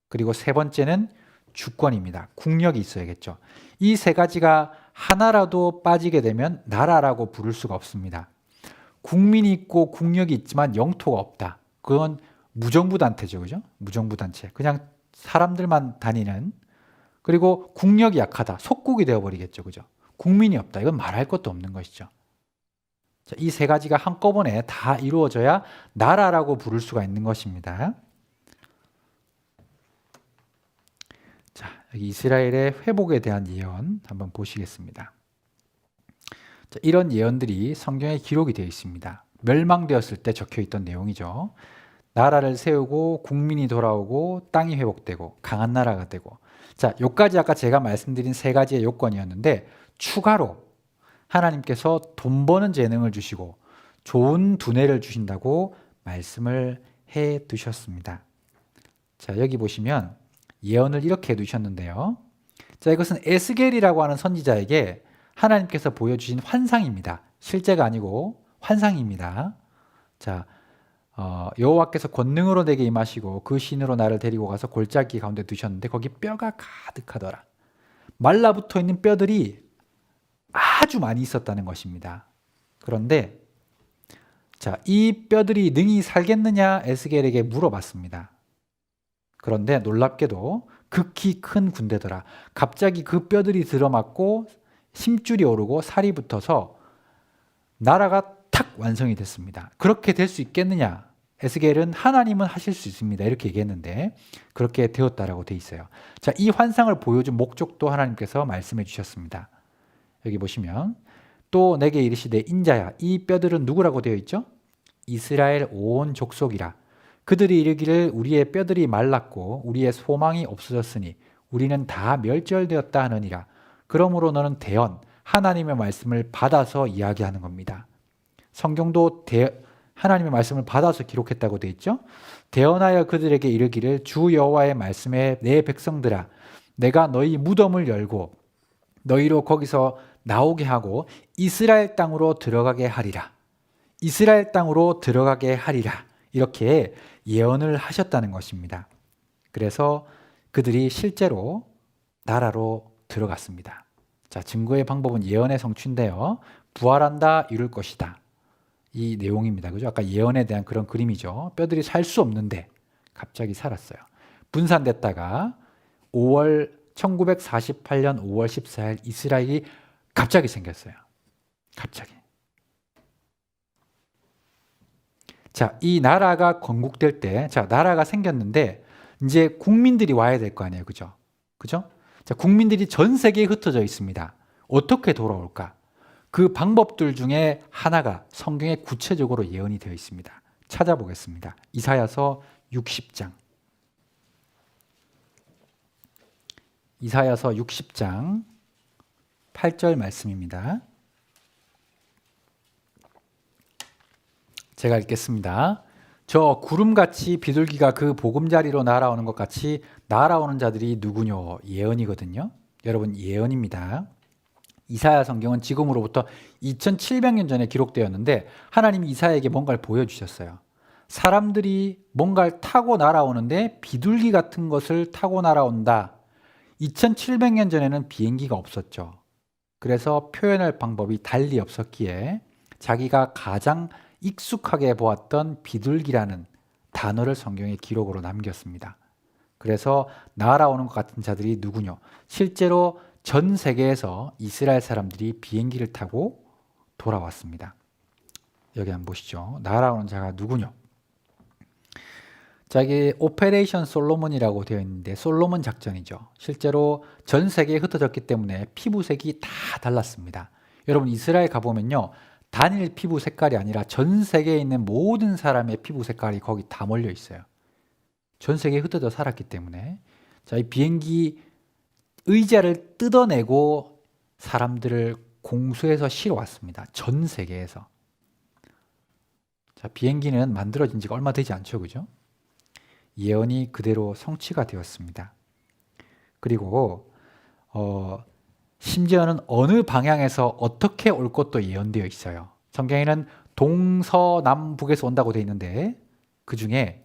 그리고 세 번째는 주권입니다. 국력이 있어야겠죠. 이 세 가지가 하나라도 빠지게 되면 나라라고 부를 수가 없습니다. 국민이 있고 국력이 있지만 영토가 없다. 그건 무정부단체죠. 그죠? 무정부단체. 그냥 사람들만 다니는. 그리고 국력이 약하다. 속국이 되어버리겠죠. 그죠? 국민이 없다. 이건 말할 것도 없는 것이죠. 이 세 가지가 한꺼번에 다 이루어져야 나라라고 부를 수가 있는 것입니다. 자, 여기 이스라엘의 회복에 대한 예언 한번 보시겠습니다. 자, 이런 예언들이 성경에 기록이 되어 있습니다. 멸망되었을 때 적혀 있던 내용이죠. 나라를 세우고 국민이 돌아오고 땅이 회복되고 강한 나라가 되고. 자, 요까지 아까 제가 말씀드린 세 가지의 요건이었는데 추가로 하나님께서 돈 버는 재능을 주시고 좋은 두뇌를 주신다고 말씀을 해 두셨습니다. 자, 여기 보시면 예언을 이렇게 해 두셨는데요. 자, 이것은 에스겔이라고 하는 선지자에게 하나님께서 보여주신 환상입니다. 실제가 아니고 환상입니다. 자, 여호와께서 권능으로 내게 임하시고 그 신으로 나를 데리고 가서 골짜기 가운데 두셨는데 거기 뼈가 가득하더라. 말라붙어 있는 뼈들이 아주 많이 있었다는 것입니다. 그런데 자, 이 뼈들이 능히 살겠느냐 에스겔에게 물어봤습니다. 그런데 놀랍게도 극히 큰 군대더라. 갑자기 그 뼈들이 들어맞고 심줄이 오르고 살이 붙어서 나라가 탁 완성이 됐습니다. 그렇게 될 수 있겠느냐? 에스겔은 하나님은 하실 수 있습니다. 이렇게 얘기했는데 그렇게 되었다라고 돼 있어요. 자, 이 환상을 보여준 목적도 하나님께서 말씀해 주셨습니다. 여기 보시면 또 내게 이르시되 인자야 이 뼈들은 누구라고 되어 있죠? 이스라엘 온 족속이라. 그들이 이르기를 우리의 뼈들이 말랐고 우리의 소망이 없어졌으니 우리는 다 멸절되었다 하느니라. 그러므로 너는 대언 하나님의 말씀을 받아서 이야기하는 겁니다. 성경도 하나님의 말씀을 받아서 기록했다고 되어 있죠. 대언하여 그들에게 이르기를 주 여호와의 말씀에 내 백성들아 내가 너희 무덤을 열고 너희로 거기서 나오게 하고 이스라엘 땅으로 들어가게 하리라. 이스라엘 땅으로 들어가게 하리라. 이렇게 예언을 하셨다는 것입니다. 그래서 그들이 실제로 나라로 들어갔습니다. 자, 증거의 방법은 예언의 성취인데요. 부활한다, 이룰 것이다. 이 내용입니다. 그죠? 아까 예언에 대한 그런 그림이죠. 뼈들이 살 수 없는데 갑자기 살았어요. 분산됐다가 1948년 5월 14일 이스라엘이 갑자기 생겼어요. 갑자기. 자, 이 나라가 건국될 때, 자, 나라가 생겼는데 이제 국민들이 와야 될 거 아니에요. 그죠? 그죠? 자, 국민들이 전 세계에 흩어져 있습니다. 어떻게 돌아올까? 그 방법들 중에 하나가 성경에 구체적으로 예언이 되어 있습니다. 찾아보겠습니다. 이사야서 60장. 이사야서 60장 8절 말씀입니다. 제가 읽겠습니다. 저 구름같이 비둘기가 그 보금자리로 날아오는 것 같이 날아오는 자들이 누구뇨? 예언이거든요. 여러분, 예언입니다. 이사야 성경은 지금으로부터 2700년 전에 기록되었는데 하나님이 이사야에게 뭔가를 보여주셨어요. 사람들이 뭔가를 타고 날아오는데 비둘기 같은 것을 타고 날아온다. 2700년 전에는 비행기가 없었죠. 그래서 표현할 방법이 달리 없었기에 자기가 가장 익숙하게 보았던 비둘기라는 단어를 성경에 기록으로 남겼습니다. 그래서 날아오는 것 같은 자들이 누구뇨? 실제로 전 세계에서 이스라엘 사람들이 비행기를 타고 돌아왔습니다. 여기 한번 보시죠. 날아오는 자가 누구뇨? 자, 이게 오페레이션 솔로몬이라고 되어 있는데 솔로몬 작전이죠. 실제로 전 세계에 흩어졌기 때문에 피부색이 다 달랐습니다. 여러분, 이스라엘 가보면요, 단일 피부 색깔이 아니라 전 세계에 있는 모든 사람의 피부 색깔이 거기 다 몰려 있어요. 전 세계에 흩어져 살았기 때문에. 자, 이 비행기 의자를 뜯어내고 사람들을 공수해서 실어 왔습니다. 전 세계에서. 자, 비행기는 만들어진 지가 얼마 되지 않죠, 그죠? 예언이 그대로 성취가 되었습니다. 그리고 심지어는 어느 방향에서 어떻게 올 것도 예언되어 있어요. 성경에는 동서남북에서 온다고 되어 있는데 그 중에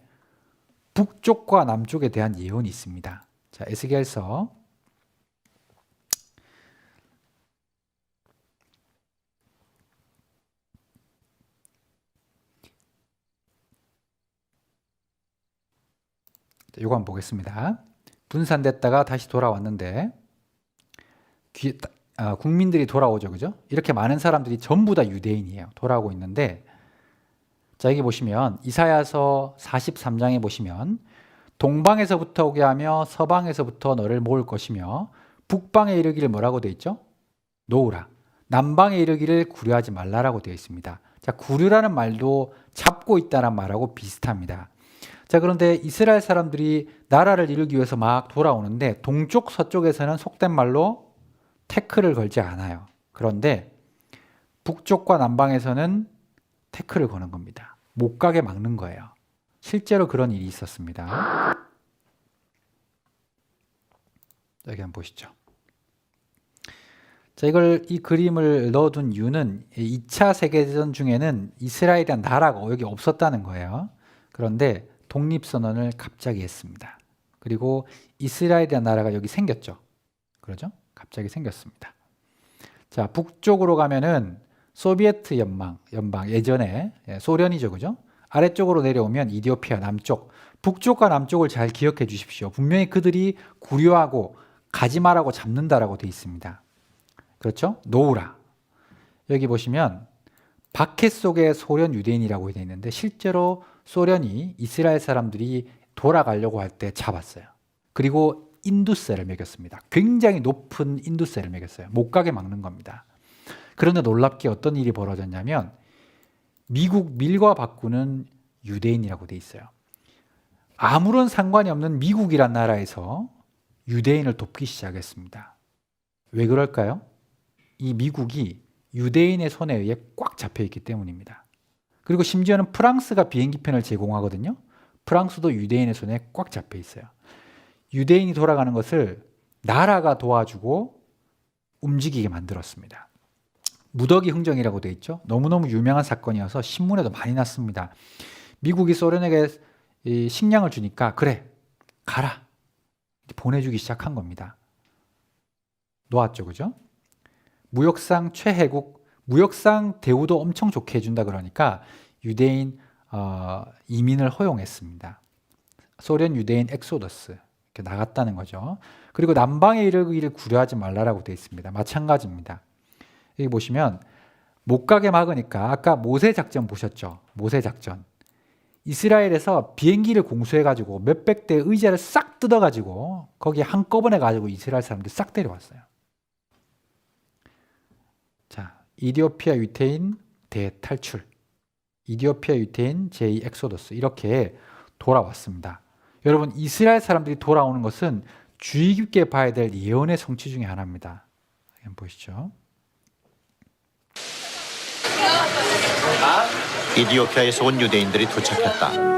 북쪽과 남쪽에 대한 예언이 있습니다. 자, 에스겔서 '이거 한번 보겠습니다. 분산됐다가 다시 돌아왔는데 국민들이 돌아오죠, 그죠? 이렇게 많은 사람들이 전부 다 유대인이에요. 돌아오고 있는데, 자, 여기 보시면 이사야서 43장에 보시면 동방에서부터 오게 하며 서방에서부터 너를 모을 것이며 북방에 이르기를 뭐라고 되어 있죠? 놓으라. 남방에 이르기를 구려하지 말라라고 되어 있습니다. 자, 구류라는 말도 잡고 있다는 말하고 비슷합니다. 자, 그런데 이스라엘 사람들이 나라를 이루기 위해서 막 돌아오는데 동쪽 서쪽에서는 속된 말로 태클을 걸지 않아요. 그런데 북쪽과 남방에서는 태클을 거는 겁니다. 못 가게 막는 거예요. 실제로 그런 일이 있었습니다. 여기 한번 보시죠. 자, 이 그림을 넣어둔 이유는 2차 세계대전 중에는 이스라엘이란 나라가 여기 없었다는 거예요. 그런데 독립선언을 갑자기 했습니다. 그리고 이스라엘이라는 나라가 여기 생겼죠. 그러죠? 갑자기 생겼습니다. 자, 북쪽으로 가면은 소비에트 연방 예전에 소련이죠, 그죠? 아래쪽으로 내려오면 이디오피아 남쪽, 북쪽과 남쪽을 잘 기억해 주십시오. 분명히 그들이 구려하고 가지 말라고 잡는다라고 되어 있습니다. 그렇죠? 놓으라. 여기 보시면 박해 속의 소련 유대인이라고 되어 있는데 실제로 소련이 이스라엘 사람들이 돌아가려고 할 때 잡았어요. 그리고 인두세를 매겼습니다. 굉장히 높은 인두세를 매겼어요. 못 가게 막는 겁니다. 그런데 놀랍게 어떤 일이 벌어졌냐면 미국 밀과 바꾸는 유대인이라고 돼 있어요. 아무런 상관이 없는 미국이란 나라에서 유대인을 돕기 시작했습니다. 왜 그럴까요? 이 미국이 유대인의 손에 의해 꽉 잡혀 있기 때문입니다. 그리고 심지어는 프랑스가 비행기편을 제공하거든요. 프랑스도 유대인의 손에 꽉 잡혀 있어요. 유대인이 돌아가는 것을 나라가 도와주고 움직이게 만들었습니다. 무더기 흥정이라고 돼 있죠. 너무너무 유명한 사건이어서 신문에도 많이 났습니다. 미국이 소련에게 식량을 주니까 그래, 가라. 보내주기 시작한 겁니다. 놓았죠, 그죠? 무역상 최혜국, 무역상 대우도 엄청 좋게 해준다 그러니까 유대인 이민을 허용했습니다. 소련 유대인 엑소더스, 이렇게 나갔다는 거죠. 그리고 남방에 이르기를 구려하지 말라라고 되어 있습니다. 마찬가지입니다. 여기 보시면 못 가게 막으니까 아까 모세 작전 보셨죠? 모세 작전. 이스라엘에서 비행기를 공수해가지고 몇백 대의 의자를 싹 뜯어가지고 거기에 한꺼번에 가지고 이스라엘 사람들이 싹 데려왔어요. 자, 이디오피아 유태인 대탈출, 이디오피아 유태인 제2 엑소더스 이렇게 돌아왔습니다. 여러분 이스라엘 사람들이 돌아오는 것은 주의 깊게 봐야 될 예언의 성취 중에 하나입니다. 한번 보시죠. 이디오피아에서 온 유대인들이 도착했다.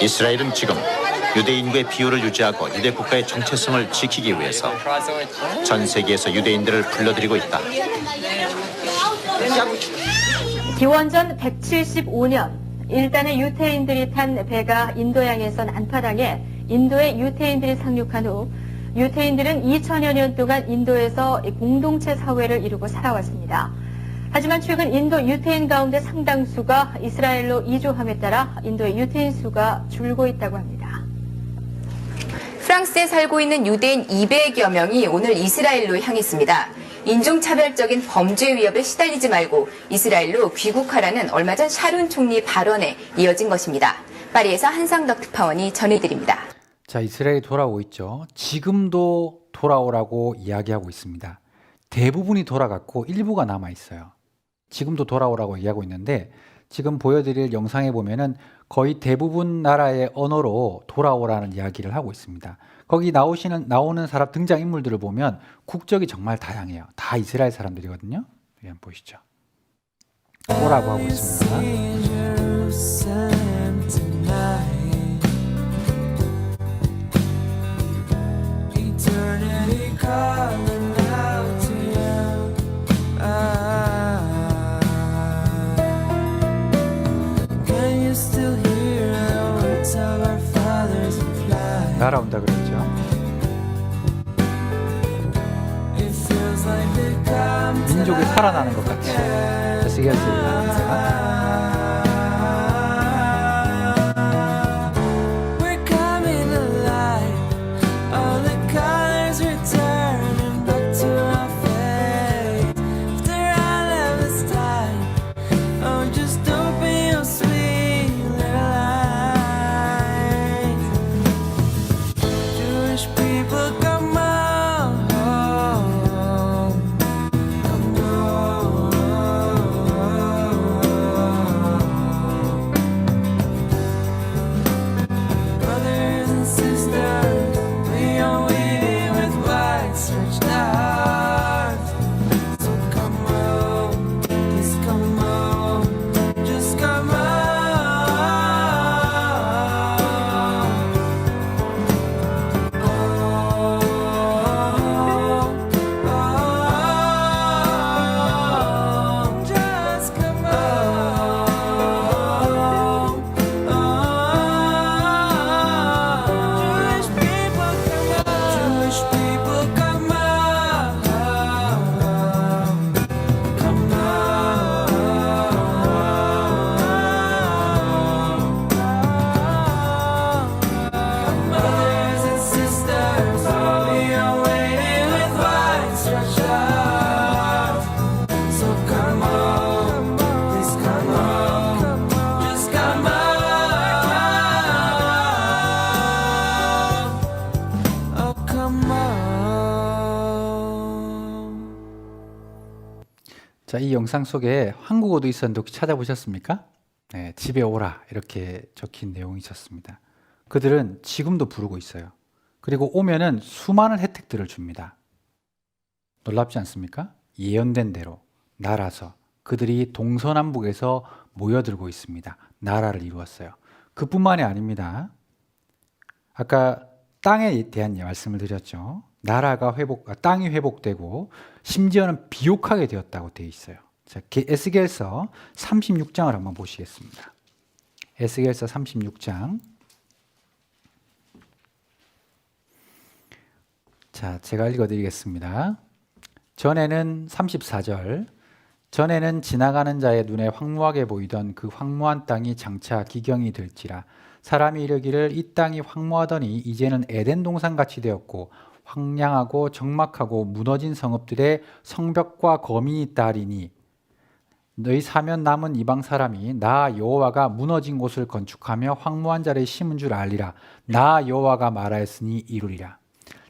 이스라엘은 지금 유대인과의 비율을 유지하고 유대 국가의 정체성을 지키기 위해서 전 세계에서 유대인들을 불러들이고 있다. 기원전 175년 일단의 유태인들이 탄 배가 인도양에서 난파당해 인도의 유태인들이 상륙한 후 유태인들은 2000여 년 동안 인도에서 공동체 사회를 이루고 살아왔습니다. 하지만 최근 인도 유태인 가운데 상당수가 이스라엘로 이주함에 따라 인도의 유태인 수가 줄고 있다고 합니다. 프랑스에 살고 있는 유대인 200여 명이 오늘 이스라엘로 향했습니다. 인종차별적인 범죄 위협에 시달리지 말고 이스라엘로 귀국하라는 얼마 전 샤론 총리 발언에 이어진 것입니다. 파리에서 한상덕 특파원이 전해드립니다. 자, 이스라엘이 돌아오고 있죠. 지금도 돌아오라고 이야기하고 있습니다. 대부분이 돌아갔고 일부가 남아 있어요. 지금도 돌아오라고 이야기하고 있는데 지금 보여드릴 영상에 보면은 거의 대부분 나라의 언어로 돌아오라는 이야기를 하고 있습니다. 거기 나오는 사람 등장인물들을 보면 국적이 정말 다양해요. 다 이스라엘 사람들이거든요. 여기 한번 보시죠. 오라고 하고 있습니다. 날아온다 그랬죠. 민족이 살아나는 것 같이 에스겔서를 나옵니다. 자, 이 영상 속에 한국어도 있었는데 혹시 찾아보셨습니까? 네, 집에 오라 이렇게 적힌 내용이 있었습니다. 그들은 지금도 부르고 있어요. 그리고 오면은 수많은 혜택들을 줍니다. 놀랍지 않습니까? 예언된 대로 날아서 그들이 동서남북에서 모여들고 있습니다. 나라를 이루었어요. 그뿐만이 아닙니다. 아까 땅에 대한 말씀을 드렸죠. 나라가 땅이 회복되고 심지어는 비옥하게 되었다고 되어 있어요. 자, 에스겔서 36장을 한번 보시겠습니다. 에스겔서 36장 자, 제가 읽어드리겠습니다. 전에는 34절 전에는 지나가는 자의 눈에 황무하게 보이던 그 황무한 땅이 장차 기경이 될지라 사람이 이르기를 이 땅이 황무하더니 이제는 에덴 동산같이 되었고 황량하고 적막하고 무너진 성읍들의 성벽과 거민이 있다 하리니 너희 사면 남은 이방 사람이 나 여호와가 무너진 곳을 건축하며 황무한 자를 심은 줄 알리라. 나 여호와가 말하였으니 이루리라.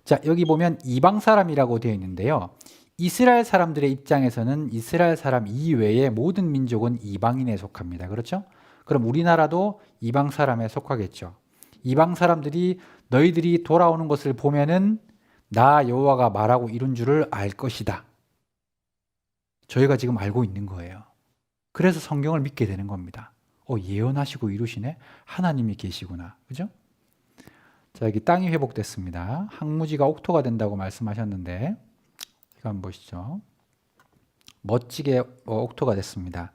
자, 여기 보면 이방 사람이라고 되어 있는데요. 이스라엘 사람들의 입장에서는 이스라엘 사람 이외의 모든 민족은 이방인에 속합니다. 그렇죠? 그럼 우리나라도 이방 사람에 속하겠죠. 이방 사람들이 너희들이 돌아오는 것을 보면은 나 여호와가 말하고 이룬 줄을 알 것이다. 저희가 지금 알고 있는 거예요. 그래서 성경을 믿게 되는 겁니다. 예언하시고 이루시네? 하나님이 계시구나. 그죠? 자, 여기 땅이 회복됐습니다. 항무지가 옥토가 된다고 말씀하셨는데 이거 한번 보시죠. 멋지게 옥토가 됐습니다.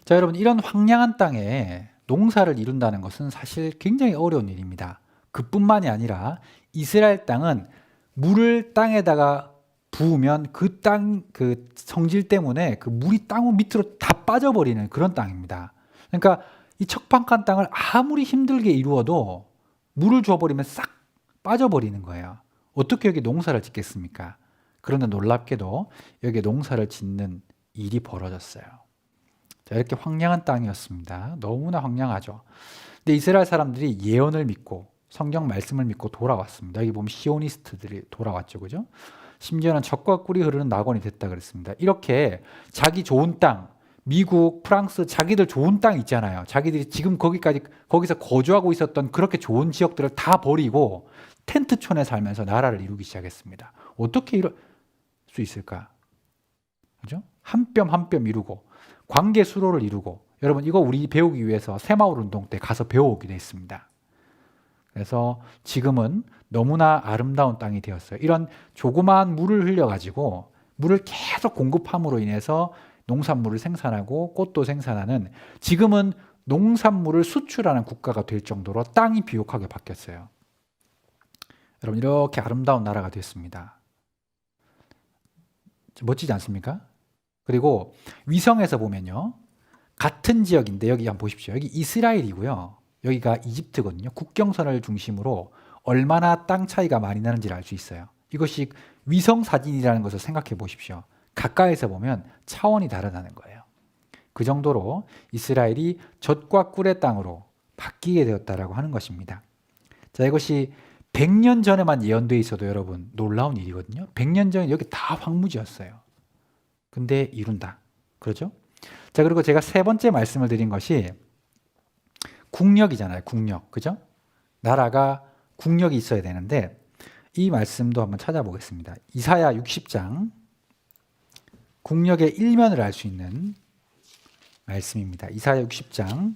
자, 여러분, 이런 황량한 땅에 농사를 이룬다는 것은 사실 굉장히 어려운 일입니다. 그뿐만이 아니라 이스라엘 땅은 물을 땅에다가 부으면 그 땅, 그 성질 때문에 그 물이 땅 밑으로 다 빠져버리는 그런 땅입니다. 그러니까 이 척박한 땅을 아무리 힘들게 이루어도 물을 줘버리면 싹 빠져버리는 거예요. 어떻게 여기 농사를 짓겠습니까? 그런데 놀랍게도 여기 농사를 짓는 일이 벌어졌어요. 자, 이렇게 황량한 땅이었습니다. 너무나 황량하죠. 근데 이스라엘 사람들이 예언을 믿고 성경 말씀을 믿고 돌아왔습니다. 여기 보면 시오니스트들이 돌아왔죠. 그죠? 심지어는 젖과 꿀이 흐르는 낙원이 됐다 그랬습니다. 이렇게 자기 좋은 땅, 미국, 프랑스 자기들 좋은 땅 있잖아요. 자기들이 지금 거기서 거주하고 있었던 그렇게 좋은 지역들을 다 버리고 텐트촌에 살면서 나라를 이루기 시작했습니다. 어떻게 이럴 수 있을까? 그죠? 한 뼘 한 뼘 이루고 관계 수로를 이루고 여러분 이거 우리 배우기 위해서 새마을 운동 때 가서 배워오기도 했습니다. 그래서 지금은 너무나 아름다운 땅이 되었어요. 이런 조그마한 물을 흘려가지고 물을 계속 공급함으로 인해서 농산물을 생산하고 꽃도 생산하는 지금은 농산물을 수출하는 국가가 될 정도로 땅이 비옥하게 바뀌었어요. 여러분 이렇게 아름다운 나라가 됐습니다. 멋지지 않습니까? 그리고 위성에서 보면요. 같은 지역인데 여기 한번 보십시오. 여기 이스라엘이고요. 여기가 이집트거든요. 국경선을 중심으로 얼마나 땅 차이가 많이 나는지를 알 수 있어요. 이것이 위성 사진이라는 것을 생각해 보십시오. 가까이서 보면 차원이 다르다는 거예요. 그 정도로 이스라엘이 젖과 꿀의 땅으로 바뀌게 되었다라고 하는 것입니다. 자, 이것이 100년 전에만 예언되어 있어도 여러분 놀라운 일이거든요. 100년 전에 여기 다 황무지였어요. 근데 이룬다. 그렇죠? 자, 그리고 제가 세 번째 말씀을 드린 것이 국력이잖아요. 국력. 그죠? 나라가 국력이 있어야 되는데 이 말씀도 한번 찾아보겠습니다. 이사야 60장 국력의 일면을 알 수 있는 말씀입니다. 이사야 60장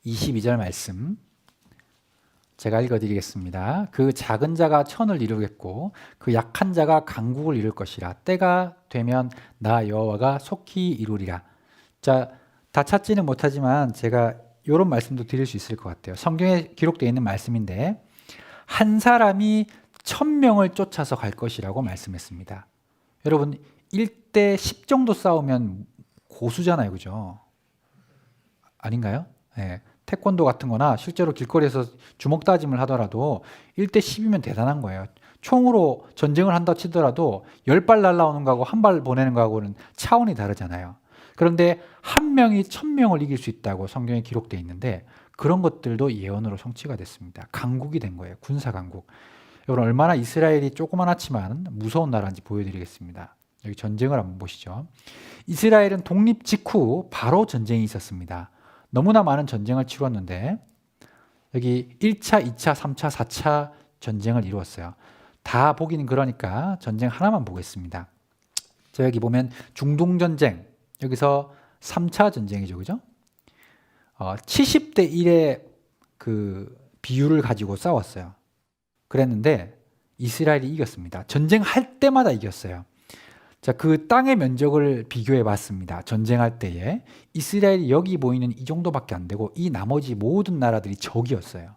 22절 말씀 제가 읽어드리겠습니다. 그 작은 자가 천을 이루겠고 그 약한 자가 강국을 이룰 것이라. 때가 되면 나 여호와가 속히 이루리라. 자, 다 찾지는 못하지만 제가 이런 말씀도 드릴 수 있을 것 같아요. 성경에 기록되어 있는 말씀인데 한 사람이 1000명을 쫓아서 갈 것이라고 말씀했습니다. 여러분 1대 10 정도 싸우면 고수잖아요. 그죠? 아닌가요? 네. 태권도 같은 거나 실제로 길거리에서 주먹 다짐을 하더라도 1대 10이면 대단한 거예요. 총으로 전쟁을 한다 치더라도 10발 날라오는 거하고 한 발 보내는 거하고는 차원이 다르잖아요. 그런데 한 명이 1000명을 이길 수 있다고 성경에 기록되어 있는데 그런 것들도 예언으로 성취가 됐습니다. 강국이 된 거예요. 군사 강국. 여러분 얼마나 이스라엘이 조그만하지만 무서운 나라인지 보여드리겠습니다. 여기 전쟁을 한번 보시죠. 이스라엘은 독립 직후 바로 전쟁이 있었습니다. 너무나 많은 전쟁을 치렀는데 여기 1차, 2차, 3차, 4차 전쟁을 이루었어요. 다 보기는 그러니까 전쟁 하나만 보겠습니다. 자, 여기 보면 중동전쟁, 여기서 3차 전쟁이죠. 그죠? 70대 1의 그 비율을 가지고 싸웠어요. 그랬는데 이스라엘이 이겼습니다. 전쟁할 때마다 이겼어요. 자, 그 땅의 면적을 비교해 봤습니다. 전쟁할 때에 이스라엘이 여기 보이는 이 정도밖에 안 되고 이 나머지 모든 나라들이 적이었어요.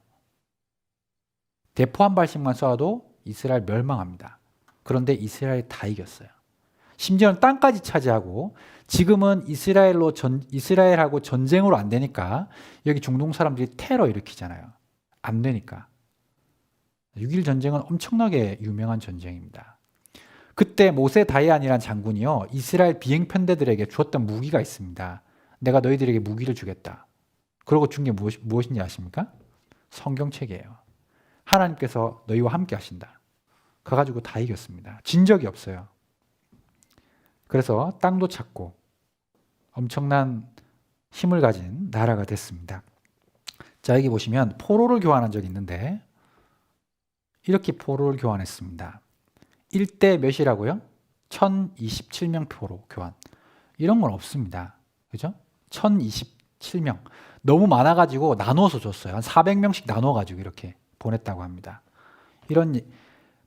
대포 한 발씩만 쏴도 이스라엘 멸망합니다. 그런데 이스라엘이 다 이겼어요. 심지어는 땅까지 차지하고 지금은 이스라엘하고 전쟁으로 안 되니까 여기 중동 사람들이 테러 일으키잖아요. 안 되니까. 6.1 전쟁은 엄청나게 유명한 전쟁입니다. 그때 모세 다이안이라는 장군이요, 이스라엘 비행 편대들에게 주었던 무기가 있습니다. 내가 너희들에게 무기를 주겠다. 그러고 준 게 무엇인지 아십니까? 성경책이에요. 하나님께서 너희와 함께 하신다. 가가지고 다 이겼습니다. 진 적이 없어요. 그래서 땅도 찾고 엄청난 힘을 가진 나라가 됐습니다. 자, 여기 보시면 포로를 교환한 적이 있는데 이렇게 포로를 교환했습니다. 1대 몇이라고요? 1027명 포로 교환. 이런 건 없습니다. 그죠? 1027명. 너무 많아가지고 나눠서 줬어요. 한 400명씩 나눠가지고 이렇게 보냈다고 합니다. 이런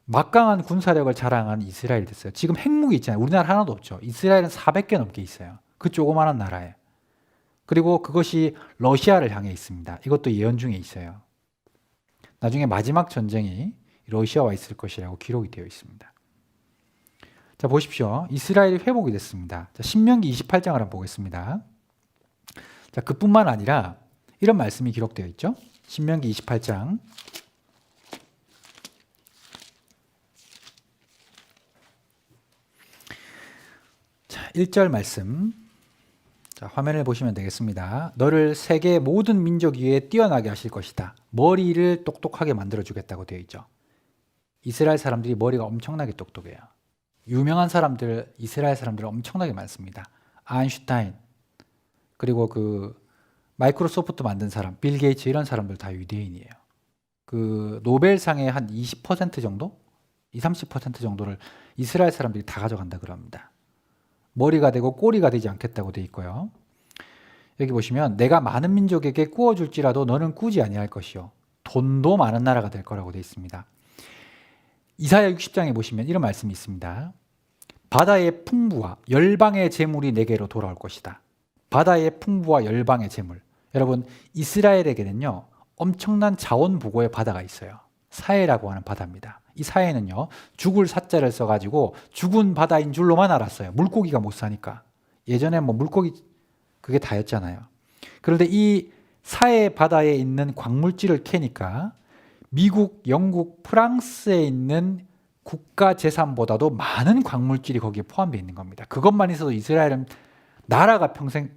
막강한 군사력을 자랑한 이스라엘이 됐어요. 지금 핵무기 있잖아요. 우리나라 하나도 없죠. 이스라엘은 400개 넘게 있어요. 그 조그마한 나라에. 그리고 그것이 러시아를 향해 있습니다. 이것도 예언 중에 있어요. 나중에 마지막 전쟁이 러시아와 있을 것이라고 기록이 되어 있습니다. 자, 보십시오. 이스라엘이 회복이 됐습니다. 자, 신명기 28장을 한번 보겠습니다. 자, 그뿐만 아니라 이런 말씀이 기록되어 있죠. 신명기 28장. 자, 1절 말씀. 자, 화면을 보시면 되겠습니다. 너를 세계 모든 민족 위에 뛰어나게 하실 것이다. 머리를 똑똑하게 만들어 주겠다고 되어 있죠. 이스라엘 사람들이 머리가 엄청나게 똑똑해요. 유명한 사람들, 이스라엘 사람들 엄청나게 많습니다. 아인슈타인, 그리고 그 마이크로소프트 만든 사람, 빌 게이츠, 이런 사람들 다 유대인이에요. 그 노벨상의 한 20% 정도? 20, 30% 정도를 이스라엘 사람들이 다 가져간다 그럽니다. 머리가 되고 꼬리가 되지 않겠다고 돼 있고요. 여기 보시면 내가 많은 민족에게 꾸어줄지라도 너는 꾸지 아니할 것이요. 돈도 많은 나라가 될 거라고 돼 있습니다. 이사야 60장에 보시면 이런 말씀이 있습니다. 바다의 풍부와 열방의 재물이 내게로 돌아올 것이다. 바다의 풍부와 열방의 재물. 여러분, 이스라엘에게는요, 엄청난 자원 보고의 바다가 있어요. 사해라고 하는 바다입니다. 이 사해는요, 죽을 사자를 써가지고 죽은 바다인 줄로만 알았어요. 물고기가 못 사니까. 예전에 뭐 물고기 그게 다였잖아요. 그런데 이 사해 바다에 있는 광물질을 캐니까 미국, 영국, 프랑스에 있는 국가 재산보다도 많은 광물질이 거기에 포함되어 있는 겁니다. 그것만 있어도 이스라엘은 나라가 평생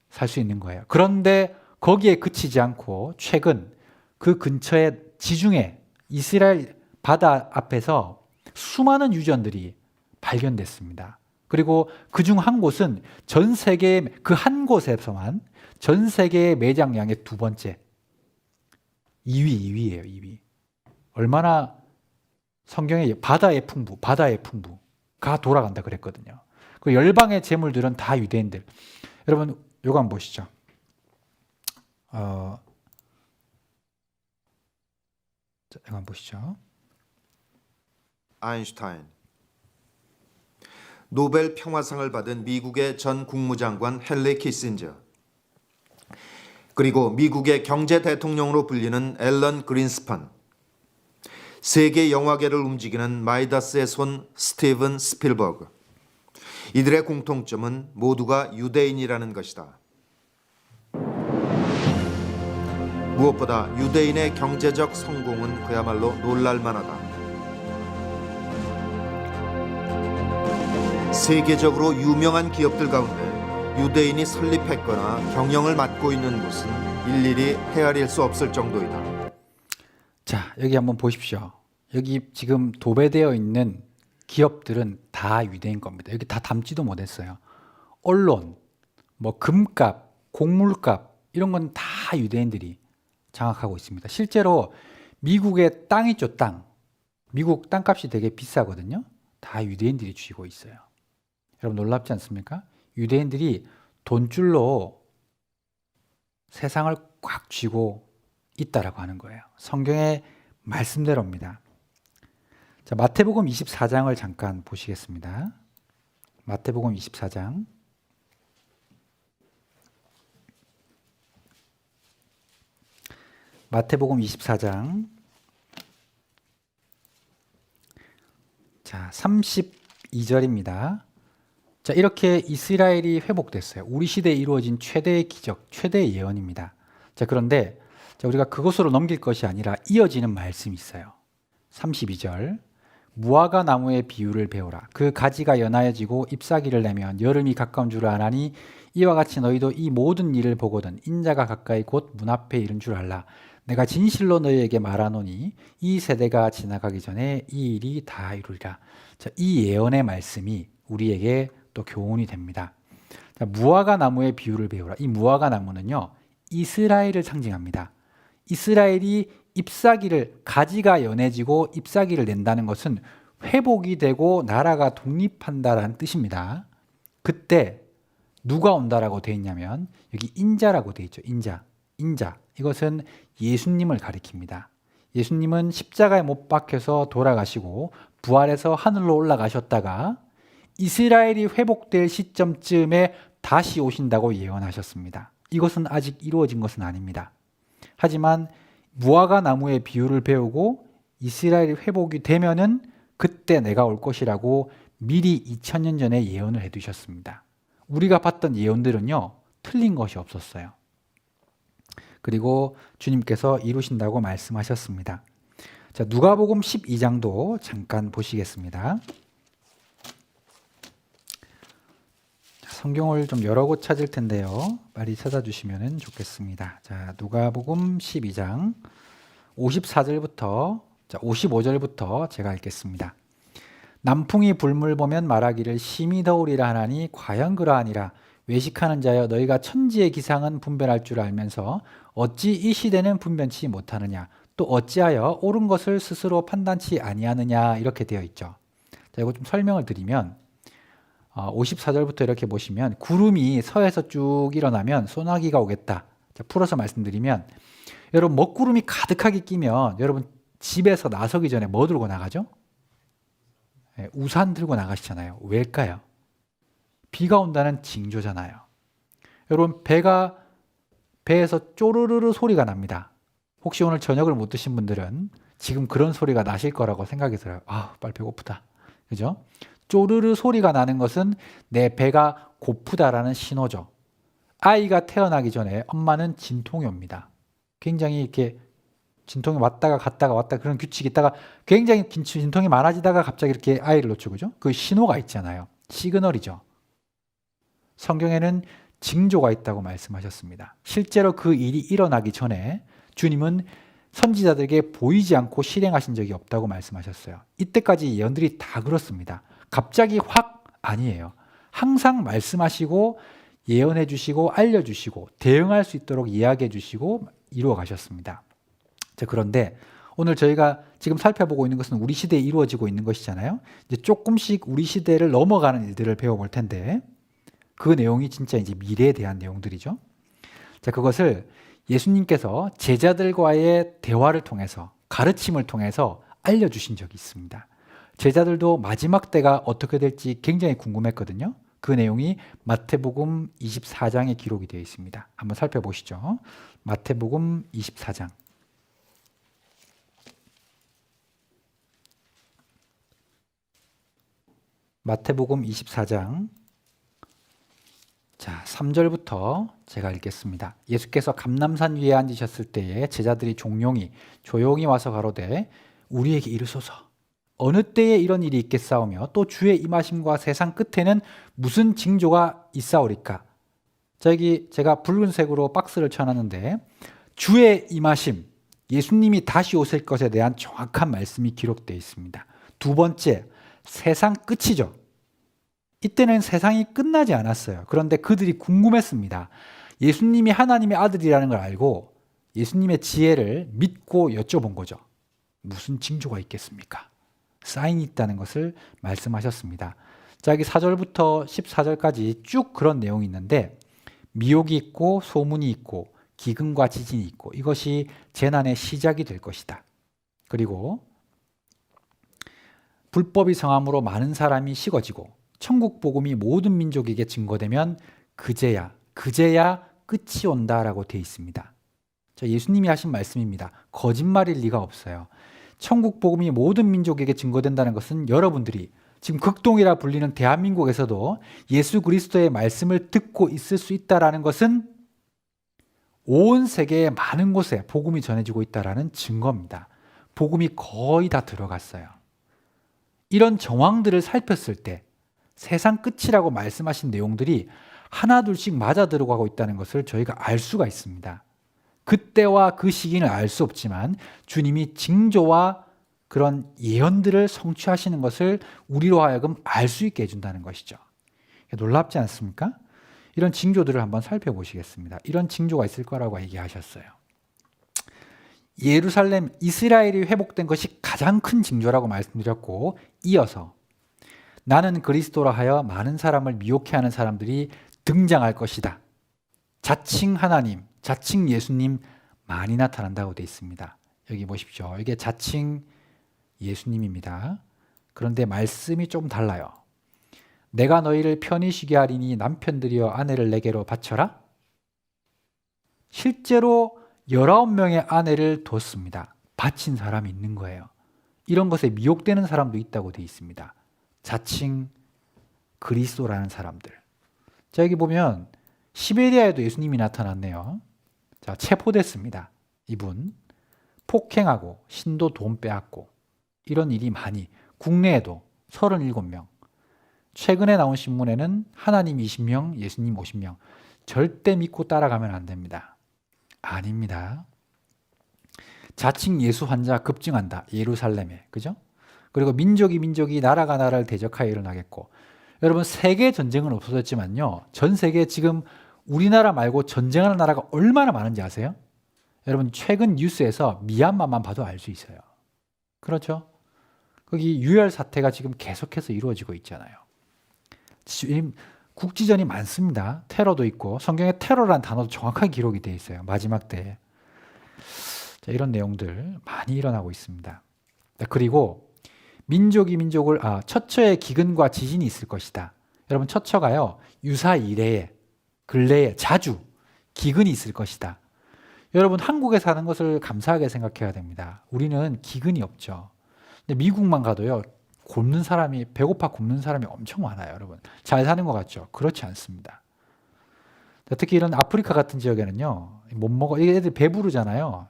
살 수 있는 거예요. 그런데 거기에 그치지 않고 최근 그 근처에 지중해 이스라엘 바다 앞에서 수많은 유전들이 발견됐습니다. 그리고 그중 한 곳은 전 세계 그 한 곳에서만 전 세계의 매장량의 2번째 2위예요. 2위. 얼마나 성경에 바다의 풍부가 돌아간다 그랬거든요. 그 열방의 재물들은 다 유대인들. 여러분, 요거 한번 보시죠. 이거 한번 보시죠. 아인슈타인. 노벨 평화상을 받은 미국의 전 국무장관 헨리 키신저. 그리고 미국의 경제 대통령으로 불리는 앨런 그린스판. 세계 영화계를 움직이는 마이다스의 손 스티븐 스필버그. 이들의 공통점은 모두가 유대인이라는 것이다. 무엇보다 유대인의 경제적 성공은 그야말로 놀랄만하다. 세계적으로 유명한 기업들 가운데 유대인이 설립했거나 경영을 맡고 있는 곳은 일일이 헤아릴 수 없을 정도이다. 자, 여기 한번 보십시오. 여기 지금 도배되어 있는 기업들은 다 유대인 겁니다. 여기 다 담지도 못했어요. 언론, 뭐 금값, 곡물값 이런 건 다 유대인들이 장악하고 있습니다. 실제로 미국의 땅 있죠, 땅. 미국 땅값이 되게 비싸거든요. 다 유대인들이 쥐고 있어요. 여러분 놀랍지 않습니까? 유대인들이 돈줄로 세상을 꽉 쥐고 있다라고 하는 거예요. 성경의 말씀대로입니다. 자, 마태복음 24장을 잠깐 보시겠습니다. 마태복음 24장. 마태복음 24장 자, 32절입니다. 자, 이렇게 이스라엘이 회복됐어요. 우리 시대에 이루어진 최대의 기적, 최대의 예언입니다. 자, 그런데 자, 우리가 그것으로 넘길 것이 아니라 이어지는 말씀이 있어요. 32절. 무화과 나무의 비유를 배우라. 그 가지가 연하여지고 잎사귀를 내면 여름이 가까운 줄 아나니 이와 같이 너희도 이 모든 일을 보거든 인자가 가까이 곧 문 앞에 이른 줄 알라. 내가 진실로 너희에게 말하노니 이 세대가 지나가기 전에 이 일이 다 이루리라. 자, 이 예언의 말씀이 우리에게 또 교훈이 됩니다. 자, 무화과 나무의 비유를 배우라. 이 무화과 나무는요, 이스라엘을 상징합니다. 이스라엘이 잎사귀를, 가지가 연해지고 잎사귀를 낸다는 것은 회복이 되고 나라가 독립한다라는 뜻입니다. 그때 누가 온다라고 되어 있냐면 여기 인자라고 되어 있죠. 인자. 이것은 예수님을 가리킵니다. 예수님은 십자가에 못 박혀서 돌아가시고 부활해서 하늘로 올라가셨다가 이스라엘이 회복될 시점쯤에 다시 오신다고 예언하셨습니다. 이것은 아직 이루어진 것은 아닙니다. 하지만 무화과 나무의 비유를 배우고 이스라엘이 회복이 되면은 그때 내가 올 것이라고 미리 2000년 전에 예언을 해두셨습니다. 우리가 봤던 예언들은요, 틀린 것이 없었어요. 그리고 주님께서 이루신다고 말씀하셨습니다. 자, 누가복음 12장도 잠깐 보시겠습니다. 성경을 좀 여러 곳 찾을 텐데요. 빨리 찾아주시면 좋겠습니다. 자, 누가복음 12장 54절부터 55절부터 제가 읽겠습니다. 남풍이 불물 보면 말하기를 심히 더우리라 하나니 과연 그러하니라. 외식하는 자여 너희가 천지의 기상은 분별할 줄 알면서 어찌 이 시대는 분변치 못하느냐. 또 어찌하여 옳은 것을 스스로 판단치 아니하느냐. 이렇게 되어 있죠. 자, 이거 좀 설명을 드리면 54절부터 이렇게 보시면 구름이 서에서 쭉 일어나면 소나기가 오겠다. 자, 풀어서 말씀드리면 여러분 먹구름이 가득하게 끼면 여러분 집에서 나서기 전에 뭐 들고 나가죠? 네, 우산 들고 나가시잖아요. 왜일까요? 비가 온다는 징조잖아요. 여러분 배에서 쪼르르르 소리가 납니다. 혹시 오늘 저녁을 못 드신 분들은 지금 그런 소리가 나실 거라고 생각이 들어요. 아, 빨리 배고프다. 그죠? 쪼르르 소리가 나는 것은 내 배가 고프다라는 신호죠. 아이가 태어나기 전에 엄마는 진통이 옵니다. 굉장히 이렇게 진통이 왔다가 갔다가 왔다 그런 규칙이 있다가 굉장히 진통이 많아지다가 갑자기 이렇게 아이를 놓죠. 그죠? 그 신호가 있잖아요. 시그널이죠. 성경에는 징조가 있다고 말씀하셨습니다. 실제로 그 일이 일어나기 전에 주님은 선지자들에게 보이지 않고 실행하신 적이 없다고 말씀하셨어요. 이때까지 예언들이 다 그렇습니다. 갑자기 확 아니에요. 항상 말씀하시고 예언해 주시고 알려주시고 대응할 수 있도록 이야기해 주시고 이루어 가셨습니다. 자, 그런데 오늘 저희가 지금 살펴보고 있는 것은 우리 시대에 이루어지고 있는 것이잖아요. 이제 조금씩 우리 시대를 넘어가는 일들을 배워볼 텐데 그 내용이 진짜 이제 미래에 대한 내용들이죠. 자, 그것을 예수님께서 제자들과의 대화를 통해서 가르침을 통해서 알려주신 적이 있습니다. 제자들도 마지막 때가 어떻게 될지 굉장히 궁금했거든요. 그 내용이 마태복음 24장에 기록이 되어 있습니다. 한번 살펴보시죠. 마태복음 24장. 마태복음 24장. 자, 3절부터 제가 읽겠습니다. 예수께서 감람산 위에 앉으셨을 때에 제자들이 조용히 와서 가로되 우리에게 이르소서 어느 때에 이런 일이 있겠사오며 또 주의 임하심과 세상 끝에는 무슨 징조가 있사오리까? 자, 여기 제가 붉은색으로 박스를 쳐놨는데 주의 임하심, 예수님이 다시 오실 것에 대한 정확한 말씀이 기록되어 있습니다. 두 번째, 세상 끝이죠. 이때는 세상이 끝나지 않았어요. 그런데 그들이 궁금했습니다. 예수님이 하나님의 아들이라는 걸 알고 예수님의 지혜를 믿고 여쭤본 거죠. 무슨 징조가 있겠습니까? 사인이 있다는 것을 말씀하셨습니다. 자, 여기 4절부터 14절까지 쭉 그런 내용이 있는데 미혹이 있고 소문이 있고 기근과 지진이 있고 이것이 재난의 시작이 될 것이다. 그리고 불법이 성함으로 많은 사람이 식어지고 천국 복음이 모든 민족에게 증거되면 그제야 끝이 온다라고 되어 있습니다. 자, 예수님이 하신 말씀입니다. 거짓말일 리가 없어요. 천국 복음이 모든 민족에게 증거된다는 것은 여러분들이 지금 극동이라 불리는 대한민국에서도 예수 그리스도의 말씀을 듣고 있을 수 있다는 것은 온 세계의 많은 곳에 복음이 전해지고 있다는 증거입니다. 복음이 거의 다 들어갔어요. 이런 정황들을 살폈을 때 세상 끝이라고 말씀하신 내용들이 하나둘씩 맞아 들어가고 있다는 것을 저희가 알 수가 있습니다. 그때와 그 시기는 알 수 없지만 주님이 징조와 그런 예언들을 성취하시는 것을 우리로 하여금 알 수 있게 해준다는 것이죠. 놀랍지 않습니까? 이런 징조들을 한번 살펴보시겠습니다. 이런 징조가 있을 거라고 얘기하셨어요. 예루살렘, 이스라엘이 회복된 것이 가장 큰 징조라고 말씀드렸고, 이어서 나는 그리스도라 하여 많은 사람을 미혹해 하는 사람들이 등장할 것이다. 자칭 하나님, 자칭 예수님 많이 나타난다고 되어 있습니다. 여기 보십시오. 이게 자칭 예수님입니다. 그런데 말씀이 좀 달라요. 내가 너희를 편히 쉬게 하리니 남편들이여 아내를 내게로 바쳐라. 실제로 19명의 아내를 뒀습니다. 바친 사람이 있는 거예요. 이런 것에 미혹되는 사람도 있다고 되어 있습니다. 자칭 그리스도라는 사람들. 자, 여기 보면 시베리아에도 예수님이 나타났네요. 자, 체포됐습니다. 이분 폭행하고 신도 돈 빼앗고 이런 일이 많이, 국내에도 37명. 최근에 나온 신문에는 하나님 20명, 예수님 50명. 절대 믿고 따라가면 안 됩니다. 아닙니다. 자칭 예수 환자 급증한다. 예루살렘에. 그죠? 그리고 민족이 나라가 나라를 대적하여 일어나겠고, 여러분 세계 전쟁은 없어졌지만요, 전 세계에 지금 우리나라 말고 전쟁하는 나라가 얼마나 많은지 아세요? 여러분 최근 뉴스에서 미얀마만 봐도 알 수 있어요. 그렇죠? 거기 유혈 사태가 지금 계속해서 이루어지고 있잖아요. 지금 국지전이 많습니다. 테러도 있고, 성경에 테러라는 단어도 정확하게 기록이 되어 있어요. 마지막 때에. 자, 이런 내용들 많이 일어나고 있습니다. 그리고 민족을 처처의 기근과 지진이 있을 것이다. 여러분 처처가요, 유사 이래에 근래에 자주 기근이 있을 것이다. 여러분 한국에 사는 것을 감사하게 생각해야 됩니다. 우리는 기근이 없죠. 근데 미국만 가도요, 배고파 굶는 사람이 엄청 많아요. 여러분 잘 사는 것 같죠? 그렇지 않습니다. 특히 이런 아프리카 같은 지역에는요, 못 먹어, 이게 애들 배부르잖아요.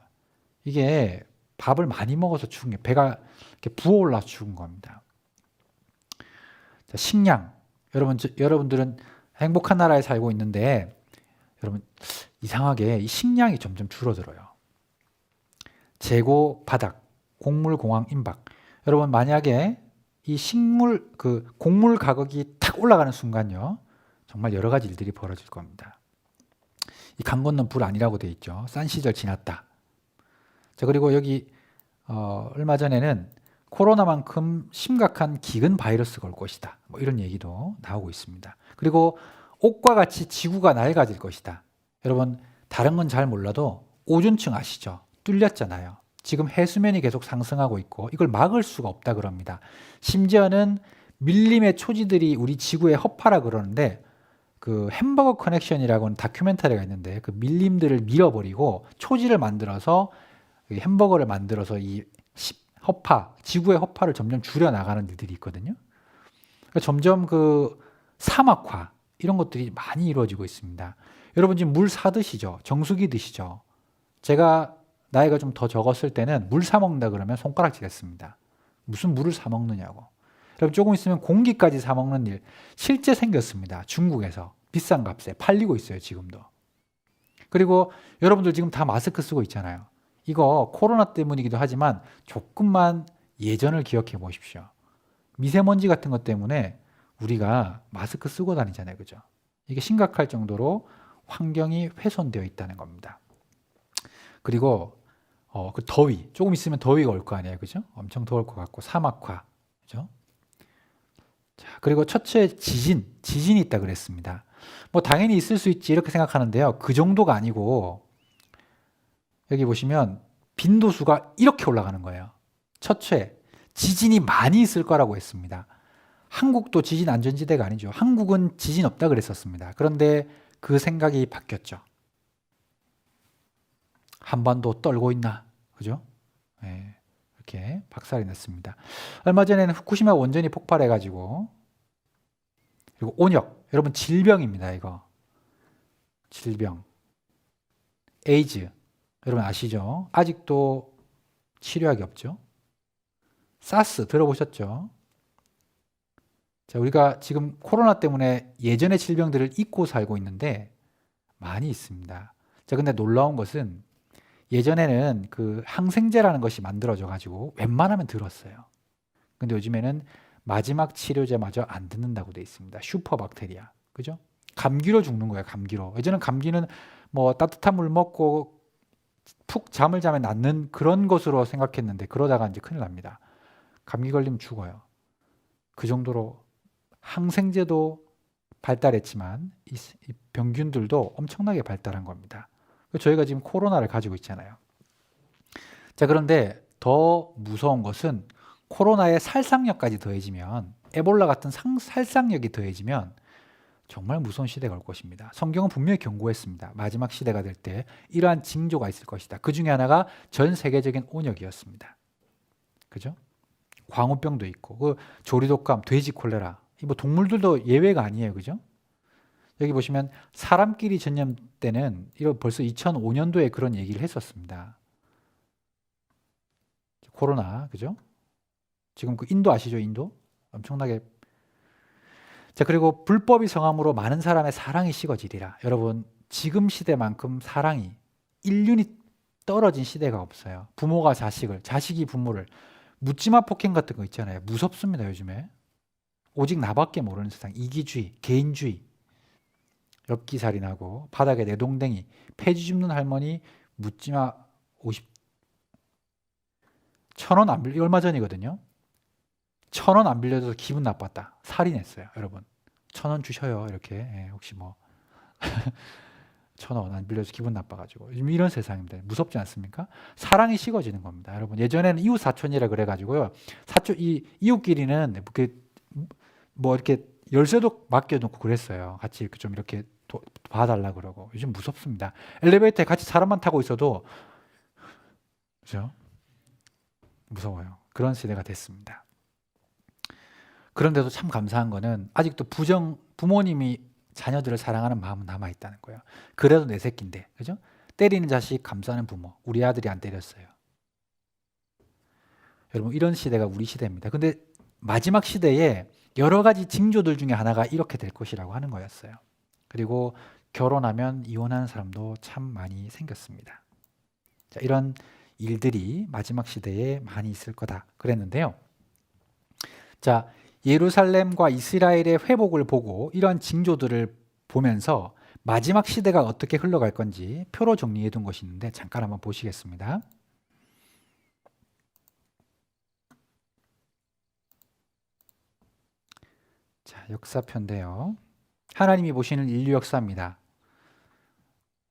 이게 밥을 많이 먹어서 죽은 게, 배가 이렇게 부어올라서 죽은 겁니다. 자, 식량. 여러분들은 행복한 나라에 살고 있는데, 여러분 이상하게 이 식량이 점점 줄어들어요. 재고 바닥, 곡물 공황 임박. 여러분 만약에 이 곡물 가격이 탁 올라가는 순간요, 정말 여러 가지 일들이 벌어질 겁니다. 이 강 건넌 불 아니라고 돼 있죠. 싼 시절 지났다. 자, 그리고 여기 얼마 전에는 코로나만큼 심각한 기근 바이러스가 올 것이다. 뭐 이런 얘기도 나오고 있습니다. 그리고 옷과 같이 지구가 낡아질 것이다. 여러분 다른 건 잘 몰라도 오존층 아시죠? 뚫렸잖아요. 지금 해수면이 계속 상승하고 있고 이걸 막을 수가 없다 그럽니다. 심지어는 밀림의 초지들이 우리 지구의 허파라 그러는데, 그 햄버거 커넥션이라고 하는 다큐멘터리가 있는데, 그 밀림들을 밀어버리고 초지를 만들어서 햄버거를 만들어서 이 지구의 허파를 점점 줄여나가는 일들이 있거든요. 그러니까 점점 그 사막화 이런 것들이 많이 이루어지고 있습니다. 여러분 지금 물 사 드시죠? 정수기 드시죠? 제가 나이가 좀 더 적었을 때는 물 사 먹는다 그러면 손가락질했습니다. 무슨 물을 사 먹느냐고. 여러분 조금 있으면 공기까지 사 먹는 일 실제 생겼습니다. 중국에서 비싼 값에 팔리고 있어요. 지금도. 그리고 여러분들 지금 다 마스크 쓰고 있잖아요. 이거 코로나 때문이기도 하지만 조금만 예전을 기억해 보십시오. 미세먼지 같은 것 때문에 우리가 마스크 쓰고 다니잖아요. 그죠? 이게 심각할 정도로 환경이 훼손되어 있다는 겁니다. 그리고 그 더위, 조금 있으면 더위가 올 거 아니에요. 그죠? 엄청 더울 것 같고, 사막화. 그죠? 자, 그리고 첫째 지진이 있다 그랬습니다. 뭐 당연히 있을 수 있지 이렇게 생각하는데요. 그 정도가 아니고, 여기 보시면 빈도수가 이렇게 올라가는 거예요. 첫째, 지진이 많이 있을 거라고 했습니다. 한국도 지진 안전지대가 아니죠. 한국은 지진 없다 그랬었습니다. 그런데 그 생각이 바뀌었죠. 한반도 떨고 있나? 그죠? 네. 이렇게 박살이 났습니다. 얼마 전에는 후쿠시마 원전이 폭발해가지고, 그리고 온역, 여러분 질병입니다. 이거 질병, 에이즈, 여러분 아시죠? 아직도 치료약이 없죠. 사스 들어보셨죠? 자, 우리가 지금 코로나 때문에 예전의 질병들을 잊고 살고 있는데 많이 있습니다. 자, 근데 놀라운 것은 예전에는 그 항생제라는 것이 만들어져 가지고 웬만하면 들었어요. 근데 요즘에는 마지막 치료제마저 안 듣는다고 돼 있습니다. 슈퍼박테리아. 그죠? 감기로 죽는 거예요, 감기로. 예전엔 감기는 뭐 따뜻한 물 먹고 푹 잠을 자면 낫는 그런 것으로 생각했는데 그러다가 이제 큰일 납니다. 감기 걸리면 죽어요. 그 정도로 항생제도 발달했지만 이 병균들도 엄청나게 발달한 겁니다. 저희가 지금 코로나를 가지고 있잖아요. 자, 그런데 더 무서운 것은 코로나의 살상력까지 더해지면, 에볼라 같은 살상력이 더해지면 정말 무서운 시대가 올 것입니다. 성경은 분명히 경고했습니다. 마지막 시대가 될 때 이러한 징조가 있을 것이다. 그 중에 하나가 전 세계적인 온역이었습니다. 그죠? 광우병도 있고, 그 조리독감, 돼지 콜레라, 뭐 동물들도 예외가 아니에요. 그죠? 여기 보시면 사람끼리 전염 때는 이거 벌써 2005년도에 그런 얘기를 했었습니다. 코로나, 그죠? 지금 그 인도 아시죠? 인도? 엄청나게. 자, 그리고 불법이 성함으로 많은 사람의 사랑이 식어지리라. 여러분, 지금 시대만큼 사랑이, 인륜이 떨어진 시대가 없어요. 부모가 자식을, 자식이 부모를, 묻지마 폭행 같은 거 있잖아요. 무섭습니다, 요즘에. 오직 나밖에 모르는 세상, 이기주의, 개인주의, 엽기살인하고 바닥에 내동댕이, 폐지 줍는 할머니, 묻지마 1,000원 안 빌려, 얼마 전이거든요. 1,000원 안 빌려줘서 기분 나빴다. 살인했어요, 여러분. 1,000원 주셔요, 이렇게. 예, 혹시 뭐 1,000원 안 빌려줘서 기분 나빠가지고. 요즘 이런 세상입니다. 무섭지 않습니까? 사랑이 식어지는 겁니다, 여러분. 예전에는 이웃 사촌이라 그래가지고요. 이웃끼리는 뭐 이렇게 열쇠도 맡겨놓고 그랬어요. 같이 이렇게 좀 이렇게 봐달라 그러고. 요즘 무섭습니다. 엘리베이터에 같이 사람만 타고 있어도, 그죠? 무서워요. 그런 시대가 됐습니다. 그런데도 참 감사한 거는 아직도 부모님이 자녀들을 사랑하는 마음은 남아있다는 거예요. 그래도 내 새끼인데, 그죠? 때리는 자식 감싸는 부모. 우리 아들이 안 때렸어요. 여러분, 이런 시대가 우리 시대입니다. 근데 마지막 시대에 여러 가지 징조들 중에 하나가 이렇게 될 것이라고 하는 거였어요. 그리고 결혼하면 이혼하는 사람도 참 많이 생겼습니다. 자, 이런 일들이 마지막 시대에 많이 있을 거다 그랬는데요. 자, 예루살렘과 이스라엘의 회복을 보고 이러한 징조들을 보면서 마지막 시대가 어떻게 흘러갈 건지 표로 정리해 둔 것이 있는데 잠깐 한번 보시겠습니다. 자, 역사표인데요. 하나님이 보시는 인류 역사입니다.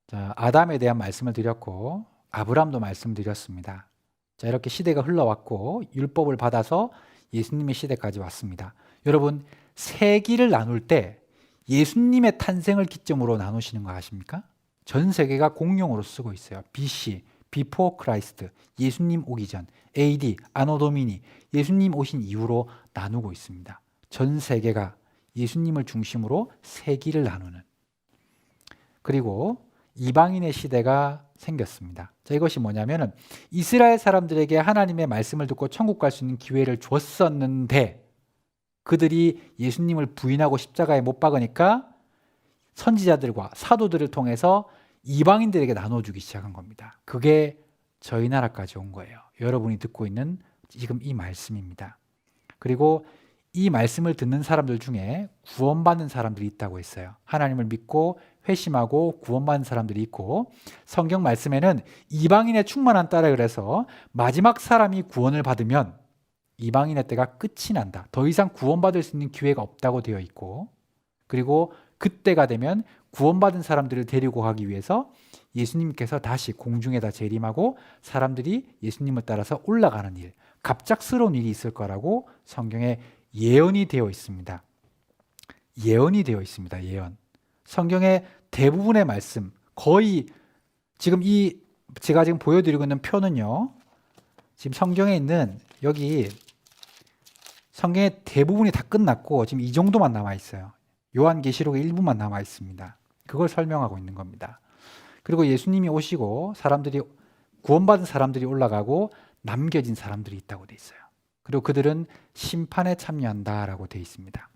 자, 아담에 대한 말씀을 드렸고 아브람도 말씀드렸습니다. 자, 이렇게 시대가 흘러왔고 율법을 받아서 예수님의 시대까지 왔습니다. 여러분, 세기를 나눌 때 예수님의 탄생을 기점으로 나누시는 거 아십니까? 전 세계가 공용어로 쓰고 있어요. BC, Before Christ, 예수님 오기 전, AD, Anno Domini, 예수님 오신 이후로 나누고 있습니다. 전 세계가 예수님을 중심으로 세기를 나누는. 그리고 이방인의 시대가 생겼습니다. 자, 이것이 뭐냐면은 이스라엘 사람들에게 하나님의 말씀을 듣고 천국 갈 수 있는 기회를 줬었는데 그들이 예수님을 부인하고 십자가에 못 박으니까 선지자들과 사도들을 통해서 이방인들에게 나눠주기 시작한 겁니다. 그게 저희 나라까지 온 거예요. 여러분이 듣고 있는 지금 이 말씀입니다. 그리고 이 말씀을 듣는 사람들 중에 구원받는 사람들이 있다고 했어요. 하나님을 믿고 회심하고 구원받는 사람들이 있고 성경 말씀에는 이방인의 충만한 때라 그래서 마지막 사람이 구원을 받으면 이방인의 때가 끝이 난다. 더 이상 구원받을 수 있는 기회가 없다고 되어 있고 그리고 그때가 되면 구원받은 사람들을 데리고 가기 위해서 예수님께서 다시 공중에다 재림하고 사람들이 예수님을 따라서 올라가는 일, 갑작스러운 일이 있을 거라고 성경에 예언이 되어 있습니다. 예언이 되어 있습니다. 예언. 성경의 대부분의 말씀, 거의 지금 제가 지금 보여드리고 있는 표는요. 지금 성경에 있는 여기 성경의 대부분이 다 끝났고 지금 이 정도만 남아 있어요. 요한계시록의 일부만 남아 있습니다. 그걸 설명하고 있는 겁니다. 그리고 예수님이 오시고 사람들이 구원받은 사람들이 올라가고 남겨진 사람들이 있다고 돼 있어요. 그리고 그들은 심판에 참여한다라고 돼 있습니다.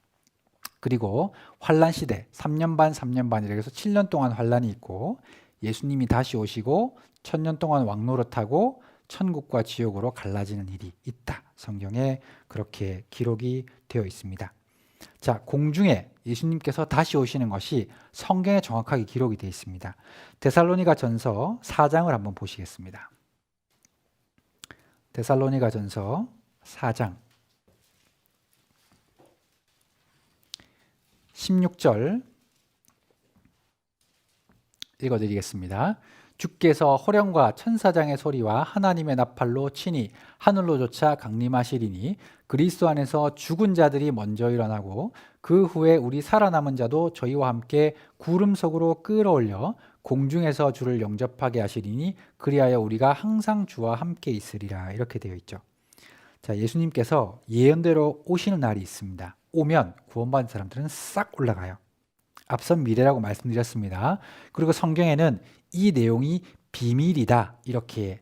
그리고 환란 시대 3년 반 3년 반이라고 해서 7년 동안 환란이 있고 예수님이 다시 오시고 1000년 동안 왕노릇하고 천국과 지옥으로 갈라지는 일이 있다. 성경에 그렇게 기록이 되어 있습니다. 자, 공중에 예수님께서 다시 오시는 것이 성경에 정확하게 기록이 되어 있습니다. 데살로니가 전서 4장을 한번 보시겠습니다. 데살로니가 전서 4장 16절 읽어드리겠습니다. 주께서 호령과 천사장의 소리와 하나님의 나팔로 친히 하늘로 쫓아 강림하시리니 그리스도 안에서 죽은 자들이 먼저 일어나고 그 후에 우리 살아남은 자도 저희와 함께 구름 속으로 끌어올려 공중에서 주를 영접하게 하시리니 그리하여 우리가 항상 주와 함께 있으리라. 이렇게 되어 있죠. 자, 예수님께서 예언대로 오시는 날이 있습니다. 오면 구원받은 사람들은 싹 올라가요. 앞선 미래라고 말씀드렸습니다. 그리고 성경에는 이 내용이 비밀이다 이렇게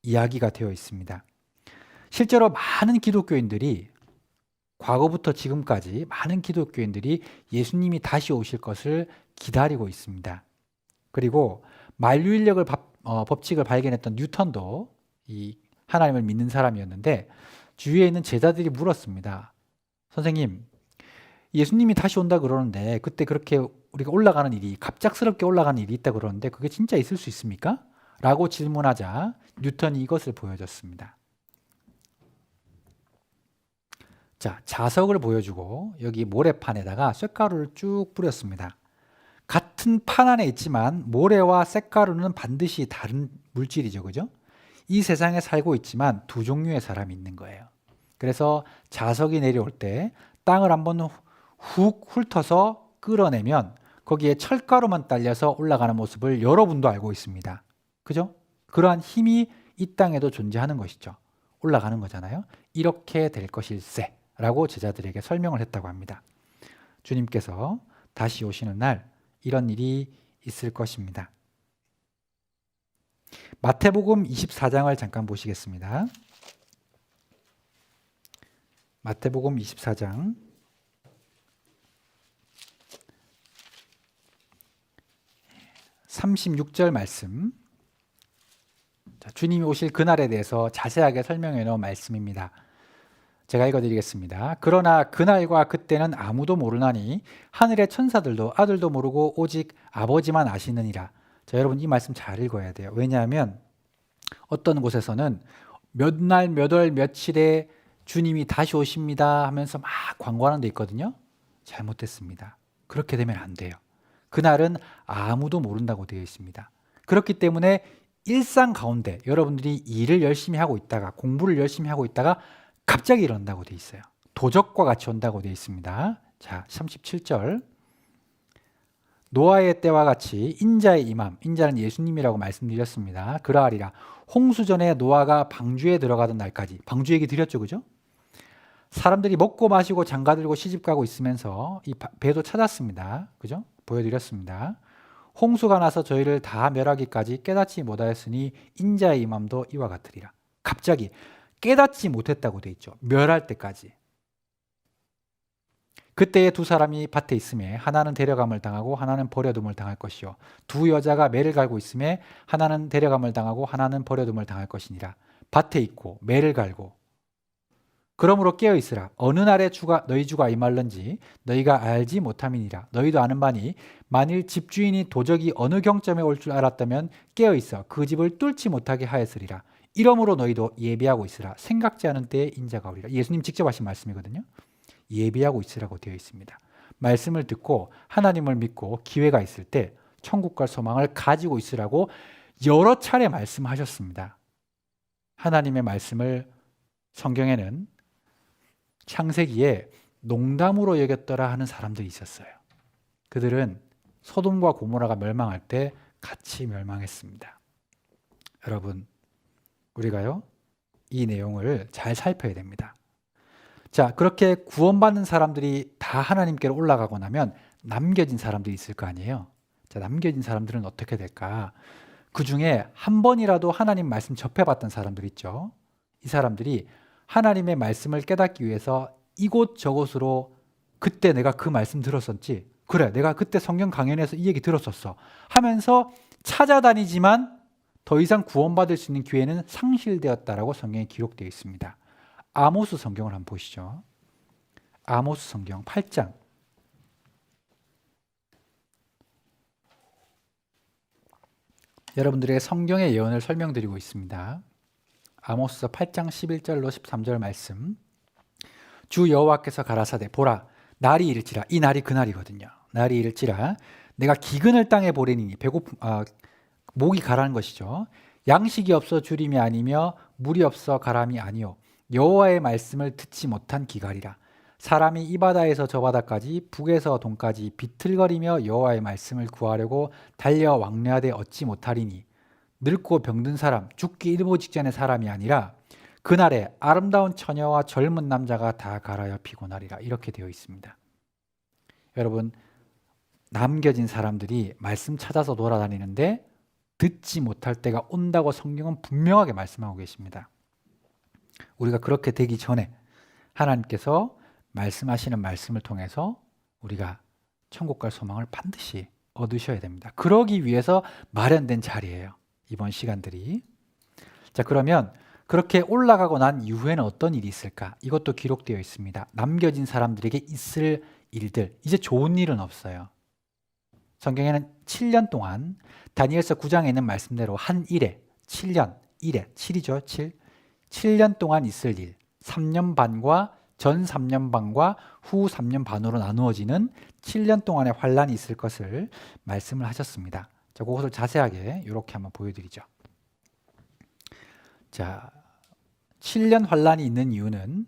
이야기가 되어 있습니다. 실제로 많은 기독교인들이 과거부터 지금까지 많은 기독교인들이 예수님이 다시 오실 것을 기다리고 있습니다. 그리고 만유인력을 법칙을 발견했던 뉴턴도 이 하나님을 믿는 사람이었는데 주위에 있는 제자들이 물었습니다. 선생님, 예수님이 다시 온다 그러는데 그때 그렇게 우리가 올라가는 일이 갑작스럽게 올라가는 일이 있다 그러는데 그게 진짜 있을 수 있습니까? 라고 질문하자 뉴턴이 이것을 보여줬습니다. 자, 자석을 보여주고 여기 모래판에다가 쇳가루를 쭉 뿌렸습니다. 같은 판 안에 있지만 모래와 쇳가루는 반드시 다른 물질이죠. 그죠? 이 세상에 살고 있지만 두 종류의 사람이 있는 거예요. 그래서 자석이 내려올 때 땅을 한번 훅 훑어서 끌어내면 거기에 철가루만 딸려서 올라가는 모습을 여러분도 알고 있습니다. 그죠? 그러한 힘이 이 땅에도 존재하는 것이죠. 올라가는 거잖아요. 이렇게 될 것일세 라고 제자들에게 설명을 했다고 합니다. 주님께서 다시 오시는 날 이런 일이 있을 것입니다. 마태복음 24장을 잠깐 보시겠습니다. 마태복음 24장 36절 말씀. 자, 주님이 오실 그날에 대해서 자세하게 설명해 놓은 말씀입니다. 제가 읽어드리겠습니다. 그러나 그날과 그때는 아무도 모르나니 하늘의 천사들도 아들도 모르고 오직 아버지만 아시느니라. 자, 여러분 이 말씀 잘 읽어야 돼요. 왜냐하면 어떤 곳에서는 몇 날, 몇 월, 며칠에 주님이 다시 오십니다 하면서 막 광고하는 데 있거든요. 잘못됐습니다. 그렇게 되면 안 돼요. 그날은 아무도 모른다고 되어 있습니다. 그렇기 때문에 일상 가운데 여러분들이 일을 열심히 하고 있다가 공부를 열심히 하고 있다가 갑자기 일어난다고 되어 있어요. 도적과 같이 온다고 되어 있습니다. 자, 37절. 노아의 때와 같이 인자의 임함, 인자는 예수님이라고 말씀드렸습니다. 그러하리라. 홍수전에 노아가 방주에 들어가던 날까지, 방주 얘기 드렸죠, 그죠? 사람들이 먹고 마시고 장가들고 시집가고 있으면서 이 배도 찾았습니다. 그죠? 보여드렸습니다. 홍수가 나서 저희를 다 멸하기까지 깨닫지 못하였으니 인자의 임함도 이와 같으리라. 갑자기 깨닫지 못했다고 돼 있죠. 멸할 때까지. 그때에 두 사람이 밭에 있음에 하나는 데려감을 당하고 하나는 버려둠을 당할 것이요 두 여자가 매를 갈고 있음에 하나는 데려감을 당하고 하나는 버려둠을 당할 것이니라. 밭에 있고 매를 갈고 그러므로 깨어 있으라. 어느 날에 너희 주가 임할런지 너희가 알지 못함이니라. 너희도 아는 바니 만일 집주인이 도적이 어느 경점에 올 줄 알았다면 깨어 있어 그 집을 뚫지 못하게 하였으리라. 이러므로 너희도 예비하고 있으라. 생각지 않은 때에 인자가 오리라. 예수님 직접 하신 말씀이거든요. 예비하고 있으라고 되어 있습니다. 말씀을 듣고 하나님을 믿고 기회가 있을 때 천국 갈 소망을 가지고 있으라고 여러 차례 말씀하셨습니다. 하나님의 말씀을 성경에는 창세기에 농담으로 여겼더라 하는 사람들이 있었어요. 그들은 소돔과 고모라가 멸망할 때 같이 멸망했습니다. 여러분, 우리가요 이 내용을 잘 살펴야 됩니다. 자, 그렇게 구원받는 사람들이 다 하나님께로 올라가고 나면 남겨진 사람들이 있을 거 아니에요. 자, 남겨진 사람들은 어떻게 될까? 그 중에 한 번이라도 하나님 말씀 접해봤던 사람들 있죠. 이 사람들이 하나님의 말씀을 깨닫기 위해서 이곳저곳으로 그때 내가 그 말씀 들었었지, 그래 내가 그때 성경 강연에서 이 얘기 들었었어 하면서 찾아다니지만 더 이상 구원받을 수 있는 기회는 상실되었다라고 성경에 기록되어 있습니다. 아모스 성경을 한번 보시죠. 아모스 성경 8장. 여러분들에게 성경의 예언을 설명드리고 있습니다. 아모스 8장 11절로 13절 말씀. 주 여호와께서 가라사대 보라 날이 이를지라. 이 날이 그 날이거든요. 날이 이를지라 내가 기근을 땅에 보내니 목이 가라는 것이죠. 양식이 없어 주림이 아니며 물이 없어 가람이 아니요 여호와의 말씀을 듣지 못한 기갈이라. 사람이 이 바다에서 저 바다까지 북에서 동까지 비틀거리며 여호와의 말씀을 구하려고 달려 왕래하되 얻지 못하리니 늙고 병든 사람 죽기 일보 직전의 사람이 아니라 그날에 아름다운 처녀와 젊은 남자가 다 갈아여 피곤하리라. 이렇게 되어 있습니다. 여러분, 남겨진 사람들이 말씀 찾아서 돌아다니는데 듣지 못할 때가 온다고 성경은 분명하게 말씀하고 계십니다. 우리가 그렇게 되기 전에 하나님께서 말씀하시는 말씀을 통해서 우리가 천국 갈 소망을 반드시 얻으셔야 됩니다. 그러기 위해서 마련된 자리예요. 이번 시간들이. 자, 그러면 그렇게 올라가고 난 이후에는 어떤 일이 있을까? 이것도 기록되어 있습니다. 남겨진 사람들에게 있을 일들. 이제 좋은 일은 없어요. 성경에는 7년 동안 다니엘서 9장에 있는 말씀대로 한 일에 7년, 1에 7이죠. 7년 동안 있을 일. 3년 반과 전 3년 반과 후 3년 반으로 나누어지는 7년 동안의 환란이 있을 것을 말씀을 하셨습니다. 자, 그것을 자세하게 이렇게 한번 보여드리죠. 자, 7년 환란이 있는 이유는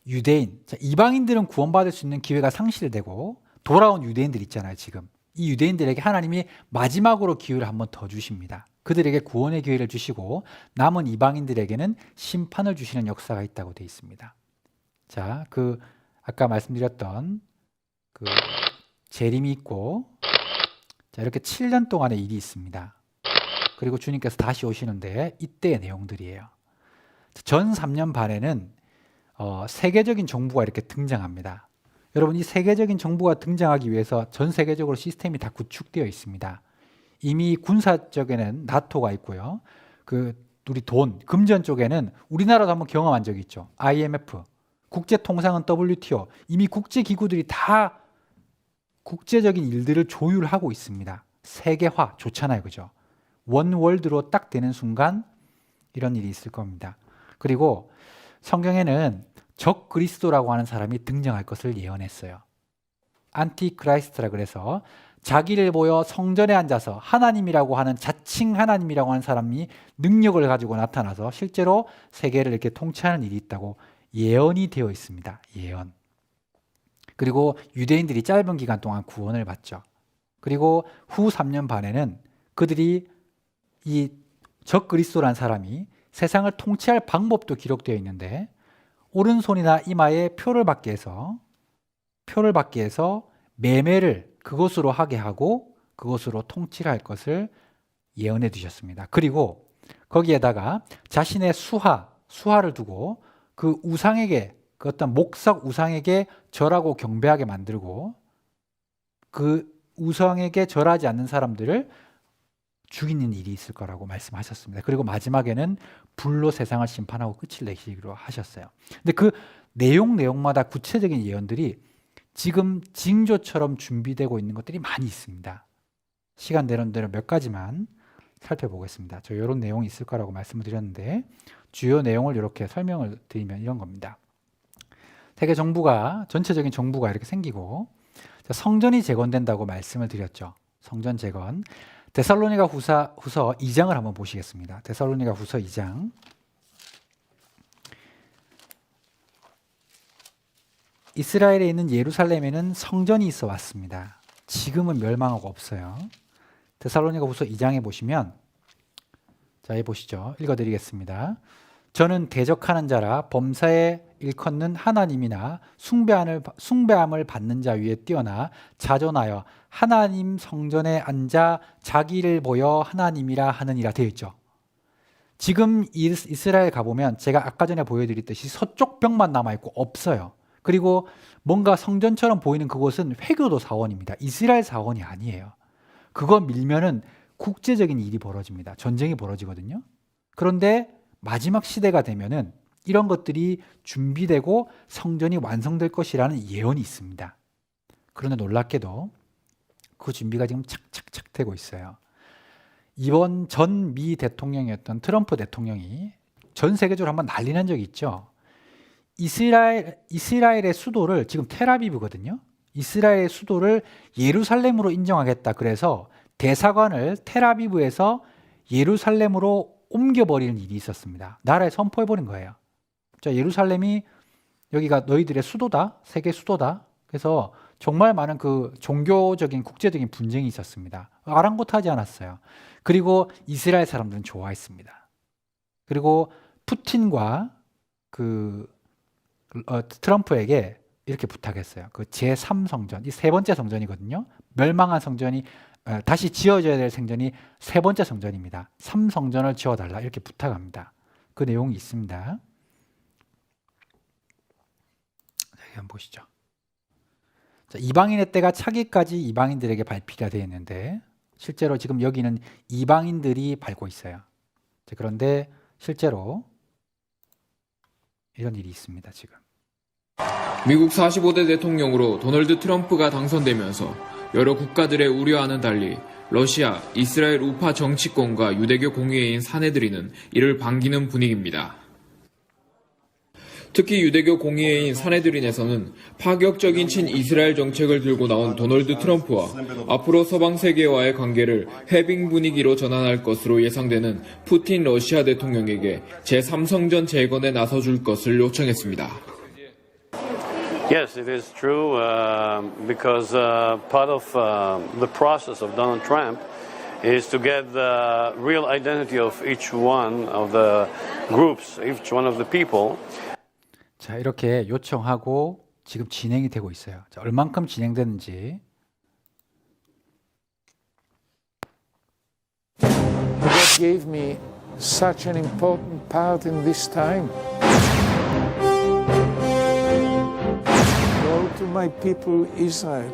유대인, 자, 이방인들은 구원받을 수 있는 기회가 상실되고 돌아온 유대인들 있잖아요. 지금 이 유대인들에게 하나님이 마지막으로 기회를 한번 더 주십니다. 그들에게 구원의 기회를 주시고 남은 이방인들에게는 심판을 주시는 역사가 있다고 되어 있습니다. 자, 아까 말씀드렸던 재림이 있고, 자, 이렇게 7년 동안의 일이 있습니다. 그리고 주님께서 다시 오시는데 이때의 내용들이에요. 전 3년 반에는 세계적인 정부가 이렇게 등장합니다. 여러분, 이 세계적인 정부가 등장하기 위해서 전 세계적으로 시스템이 다 구축되어 있습니다. 이미 군사적에는 나토가 있고요. 우리 금전 쪽에는 우리나라도 한번 경험한 적이 있죠. IMF, 국제통상은 WTO, 이미 국제기구들이 다 국제적인 일들을 조율하고 있습니다. 세계화 좋잖아요, 그죠? 원월드로 딱 되는 순간 이런 일이 있을 겁니다. 그리고 성경에는 적 그리스도라고 하는 사람이 등장할 것을 예언했어요. 안티크라이스트라 그래서 자기를 보여 성전에 앉아서 하나님이라고 하는 자칭 하나님이라고 하는 사람이 능력을 가지고 나타나서 실제로 세계를 이렇게 통치하는 일이 있다고 예언이 되어 있습니다. 예언. 그리고 유대인들이 짧은 기간 동안 구원을 받죠. 그리고 후 3년 반에는 그들이 이 적 그리스도라는 사람이 세상을 통치할 방법도 기록되어 있는데 오른손이나 이마에 표를 받게 해서 매매를 그것으로 하게 하고 그것으로 통치를 할 것을 예언해 두셨습니다. 그리고 거기에다가 자신의 수하를 두고 그 우상에게, 그 어떤 목석 우상에게 절하고 경배하게 만들고 그 우상에게 절하지 않는 사람들을 죽이는 일이 있을 거라고 말씀하셨습니다. 그리고 마지막에는 불로 세상을 심판하고 끝을 내시기로 하셨어요. 근데 그 내용마다 구체적인 예언들이 지금 징조처럼 준비되고 있는 것들이 많이 있습니다. 시간 되는 대로 몇 가지만 살펴보겠습니다. 저 이런 내용이 있을 거라고 말씀을 드렸는데 주요 내용을 이렇게 설명을 드리면 이런 겁니다. 세계 정부가, 전체적인 정부가 이렇게 생기고 성전이 재건된다고 말씀을 드렸죠. 성전 재건. 데살로니가 후서 2장을 한번 보시겠습니다. 데살로니가 후서 2장. 이스라엘에 있는 예루살렘에는 성전이 있어 왔습니다. 지금은 멸망하고 없어요. 데살로니가 후서 2장에 보시면, 자, 여기 보시죠. 읽어드리겠습니다. 저는 대적하는 자라 범사에 일컫는 하나님이나 숭배함을 받는 자 위에 뛰어나 자존하여 하나님 성전에 앉아 자기를 보여 하나님이라 하느니라 되어 있죠. 지금 이스라엘 가보면 제가 아까 전에 보여드렸듯이 서쪽 벽만 남아있고 없어요. 그리고 뭔가 성전처럼 보이는 그곳은 회교도 사원입니다. 이스라엘 사원이 아니에요. 그거 밀면은 국제적인 일이 벌어집니다. 전쟁이 벌어지거든요. 그런데 마지막 시대가 되면은 이런 것들이 준비되고 성전이 완성될 것이라는 예언이 있습니다. 그런데 놀랍게도 그 준비가 지금 착착착 되고 있어요. 이번 전 미 대통령이었던 트럼프 대통령이 전 세계적으로 한번 난리 난 적이 있죠. 이스라엘의 수도를 지금 텔아비브거든요. 이스라엘의 수도를 예루살렘으로 인정하겠다. 그래서 대사관을 텔아비브에서 예루살렘으로 옮겨버리는 일이 있었습니다. 나라에 선포해버린 거예요. 자, 예루살렘이 여기가 너희들의 수도다, 세계 수도다. 그래서 정말 많은 그 종교적인 국제적인 분쟁이 있었습니다. 아랑곳하지 않았어요. 그리고 이스라엘 사람들은 좋아했습니다. 그리고 푸틴과 트럼프에게 이렇게 부탁했어요. 그 제3성전, 이 세 번째 성전이거든요. 멸망한 성전이 다시 지어져야 될 성전이 세 번째 성전입니다. 3성전을 지어달라 이렇게 부탁합니다. 그 내용이 있습니다. 자, 한번 보시죠. 자, 이방인의 때가 차기까지 이방인들에게 발피가 되어 있는데 실제로 지금 여기는 이방인들이 밟고 있어요. 자, 그런데 실제로 이런 일이 있습니다. 지금. 미국 45대 대통령으로 도널드 트럼프가 당선되면서 여러 국가들의 우려와는 달리 러시아, 이스라엘 우파 정치권과 유대교 공의회인 사내들이는 이를 반기는 분위기입니다. 특히 유대교 공의회인 사내들인에서는 파격적인 친이스라엘 정책을 들고 나온 도널드 트럼프와 앞으로 서방 세계와의 관계를 해빙 분위기로 전환할 것으로 예상되는 푸틴 러시아 대통령에게 제3성전 재건에 나서줄 것을 요청했습니다. Yes, it is true because part of the process of Donald Trump is to get the real identity of each one of the groups, each one of the people. 자, 이렇게 요청하고 지금 진행이 되고 있어요. 자, 얼만큼 진행되는지. God gave me such an important part in this time. Go to my people Israel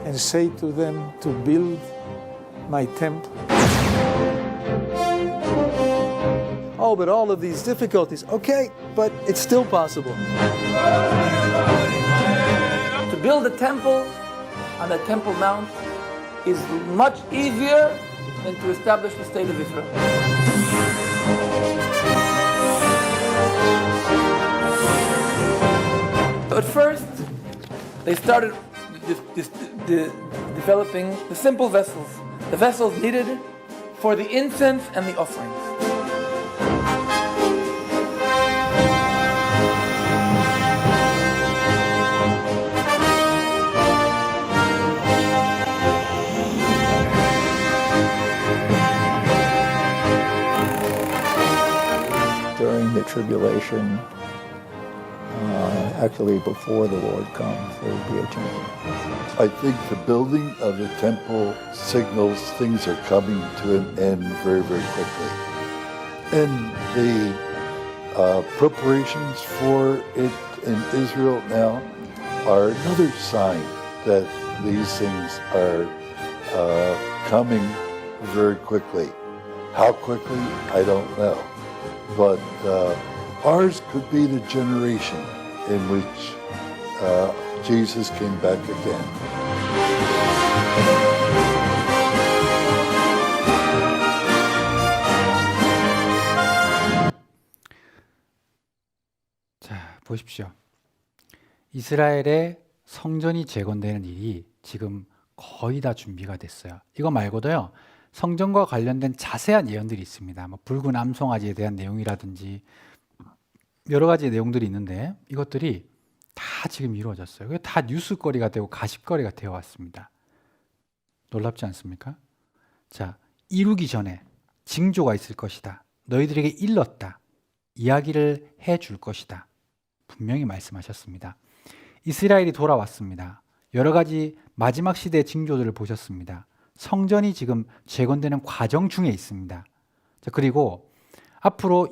and say to them to build my temple. Oh, but all of these difficulties. Okay, but it's still possible. To build a temple on the Temple Mount is much easier than to establish the state of Israel. So at first, they started developing the simple vessels, the vessels needed for the incense and the offerings. During the tribulation, actually before the Lord comes, there will be a change. I think the building of the temple signals things are coming to an end very, very quickly. And the preparations for it in Israel now are another sign that these things are coming very quickly. How quickly, I don't know. But ours could be the generation in which Jesus came back again. 자, 보십시오. 이스라엘의 성전이 재건되는 일이 지금 거의 다 준비가 됐어요. 이거 말고도요. 성전과 관련된 자세한 예언들이 있습니다. 뭐 붉은 암송아지에 대한 내용이라든지 여러 가지 내용들이 있는데 이것들이 다 지금 이루어졌어요. 그게 다 뉴스거리가 되고 가십거리가 되어 왔습니다. 놀랍지 않습니까? 자, 이루기 전에 징조가 있을 것이다. 너희들에게 일렀다. 이야기를 해줄 것이다. 분명히 말씀하셨습니다. 이스라엘이 돌아왔습니다. 여러 가지 마지막 시대의 징조들을 보셨습니다. 성전이 지금 재건되는 과정 중에 있습니다. 자, 그리고 앞으로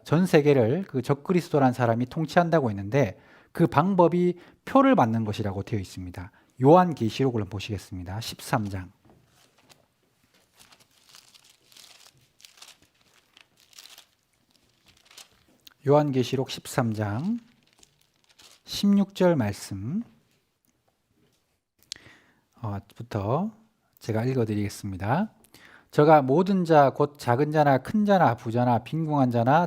전 세계를 그 적그리스도라는 사람이 통치한다고 했는데 그 방법이 표를 받는 것이라고 되어 있습니다. 요한계시록을 보시겠습니다. 13장. 요한계시록 13장 16절 말씀 부터 제가 읽어드리겠습니다. 저가 모든 자 곧 작은 자나 큰 자나 부자나 빈궁한 자나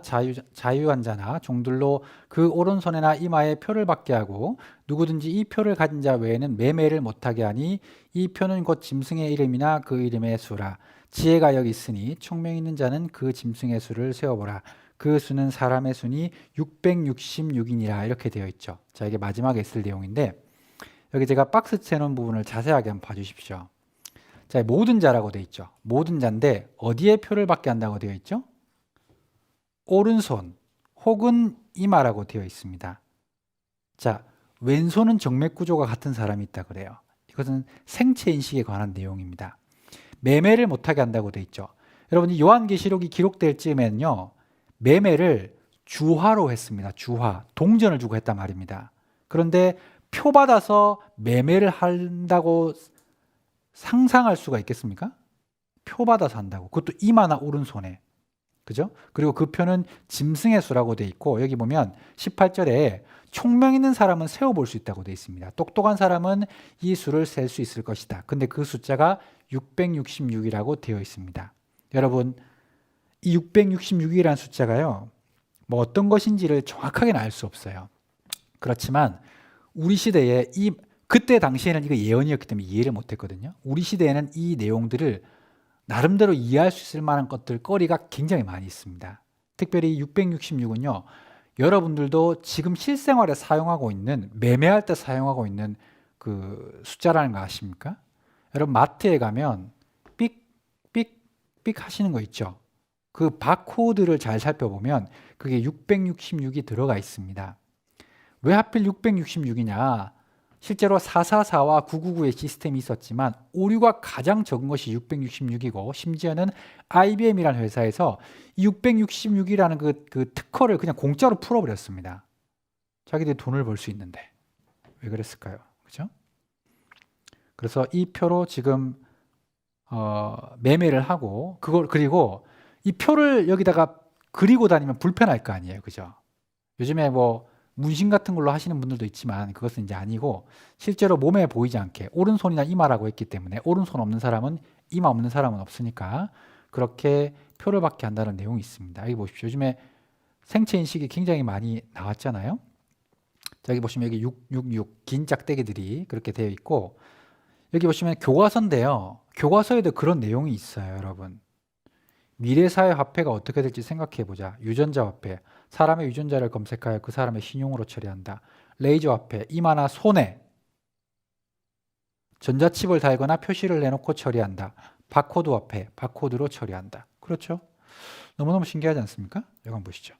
자유한 자나 종들로 그 오른손에나 이마에 표를 받게 하고 누구든지 이 표를 가진 자 외에는 매매를 못하게 하니 이 표는 곧 짐승의 이름이나 그 이름의 수라. 지혜가 여기 있으니 총명 있는 자는 그 짐승의 수를 세어보라. 그 수는 사람의 수니 666이니라 이렇게 되어 있죠. 자, 이게 마지막에 있을 내용인데 여기 제가 박스 채놓은 부분을 자세하게 한번 봐주십시오. 자, 모든 자라고 되어 있죠. 모든 자인데 어디에 표를 받게 한다고 되어 있죠? 오른손 혹은 이마라고 되어 있습니다. 자, 왼손은 정맥 구조가 같은 사람이 있다 그래요. 이것은 생체 인식에 관한 내용입니다. 매매를 못하게 한다고 되어 있죠. 여러분, 이 요한계시록이 기록될 즈음에는요, 매매를 주화로 했습니다. 주화, 동전을 주고 했단 말입니다. 그런데 표 받아서 매매를 한다고 상상할 수가 있겠습니까? 표 받아서 한다고. 그것도 이마나 오른손에. 그죠? 그리고 그 표는 짐승의 수라고 돼 있고 여기 보면 18절에 총명 있는 사람은 세어볼 수 있다고 돼 있습니다. 똑똑한 사람은 이 수를 셀 수 있을 것이다. 근데 그 숫자가 666이라고 되어 있습니다. 여러분, 이 666이라는 숫자가요, 뭐 어떤 것인지를 정확하게는 알 수 없어요. 그렇지만 우리 시대에 그때 당시에는 이거 예언이었기 때문에 이해를 못했거든요. 우리 시대에는 이 내용들을 나름대로 이해할 수 있을 만한 거리가 굉장히 많이 있습니다. 특별히 666은요, 여러분들도 지금 실생활에 사용하고 있는, 매매할 때 사용하고 있는 그 숫자라는 거 아십니까? 여러분, 마트에 가면 삑 하시는 거 있죠? 그 바코드를 잘 살펴보면 그게 666이 들어가 있습니다. 왜 하필 666이냐? 실제로 444와 999의 시스템이 있었지만 오류가 가장 적은 것이 666이고 심지어는 IBM이라는 회사에서 666이라는 그 특허를 그냥 공짜로 풀어버렸습니다. 자기들이 돈을 벌 수 있는데 왜 그랬을까요? 그죠? 그래서 이 표로 지금 매매를 하고 그리고 이 표를 여기다가 그리고 다니면 불편할 거 아니에요, 그죠? 요즘에 뭐 문신 같은 걸로 하시는 분들도 있지만 그것은 이제 아니고 실제로 몸에 보이지 않게 오른손이나 이마라고 했기 때문에 오른손 없는 사람은 이마 없는 사람은 없으니까 그렇게 표를 받게 한다는 내용이 있습니다. 여기 보십시오. 요즘에 생체 인식이 굉장히 많이 나왔잖아요. 자, 여기 보시면 여기 666 긴 짝대기들이 그렇게 되어 있고 여기 보시면 교과서인데요. 교과서에도 그런 내용이 있어요, 여러분. 미래사회 화폐가 어떻게 될지 생각해 보자. 유전자 화폐. 사람의 유전자를 검색하여 그 사람의 신용으로 처리한다. 레이저 화폐. 이마나 손에 전자칩을 달거나 표시를 내놓고 처리한다. 바코드 화폐. 바코드로 처리한다. 그렇죠? 너무너무 신기하지 않습니까? 이거 한번 보시죠.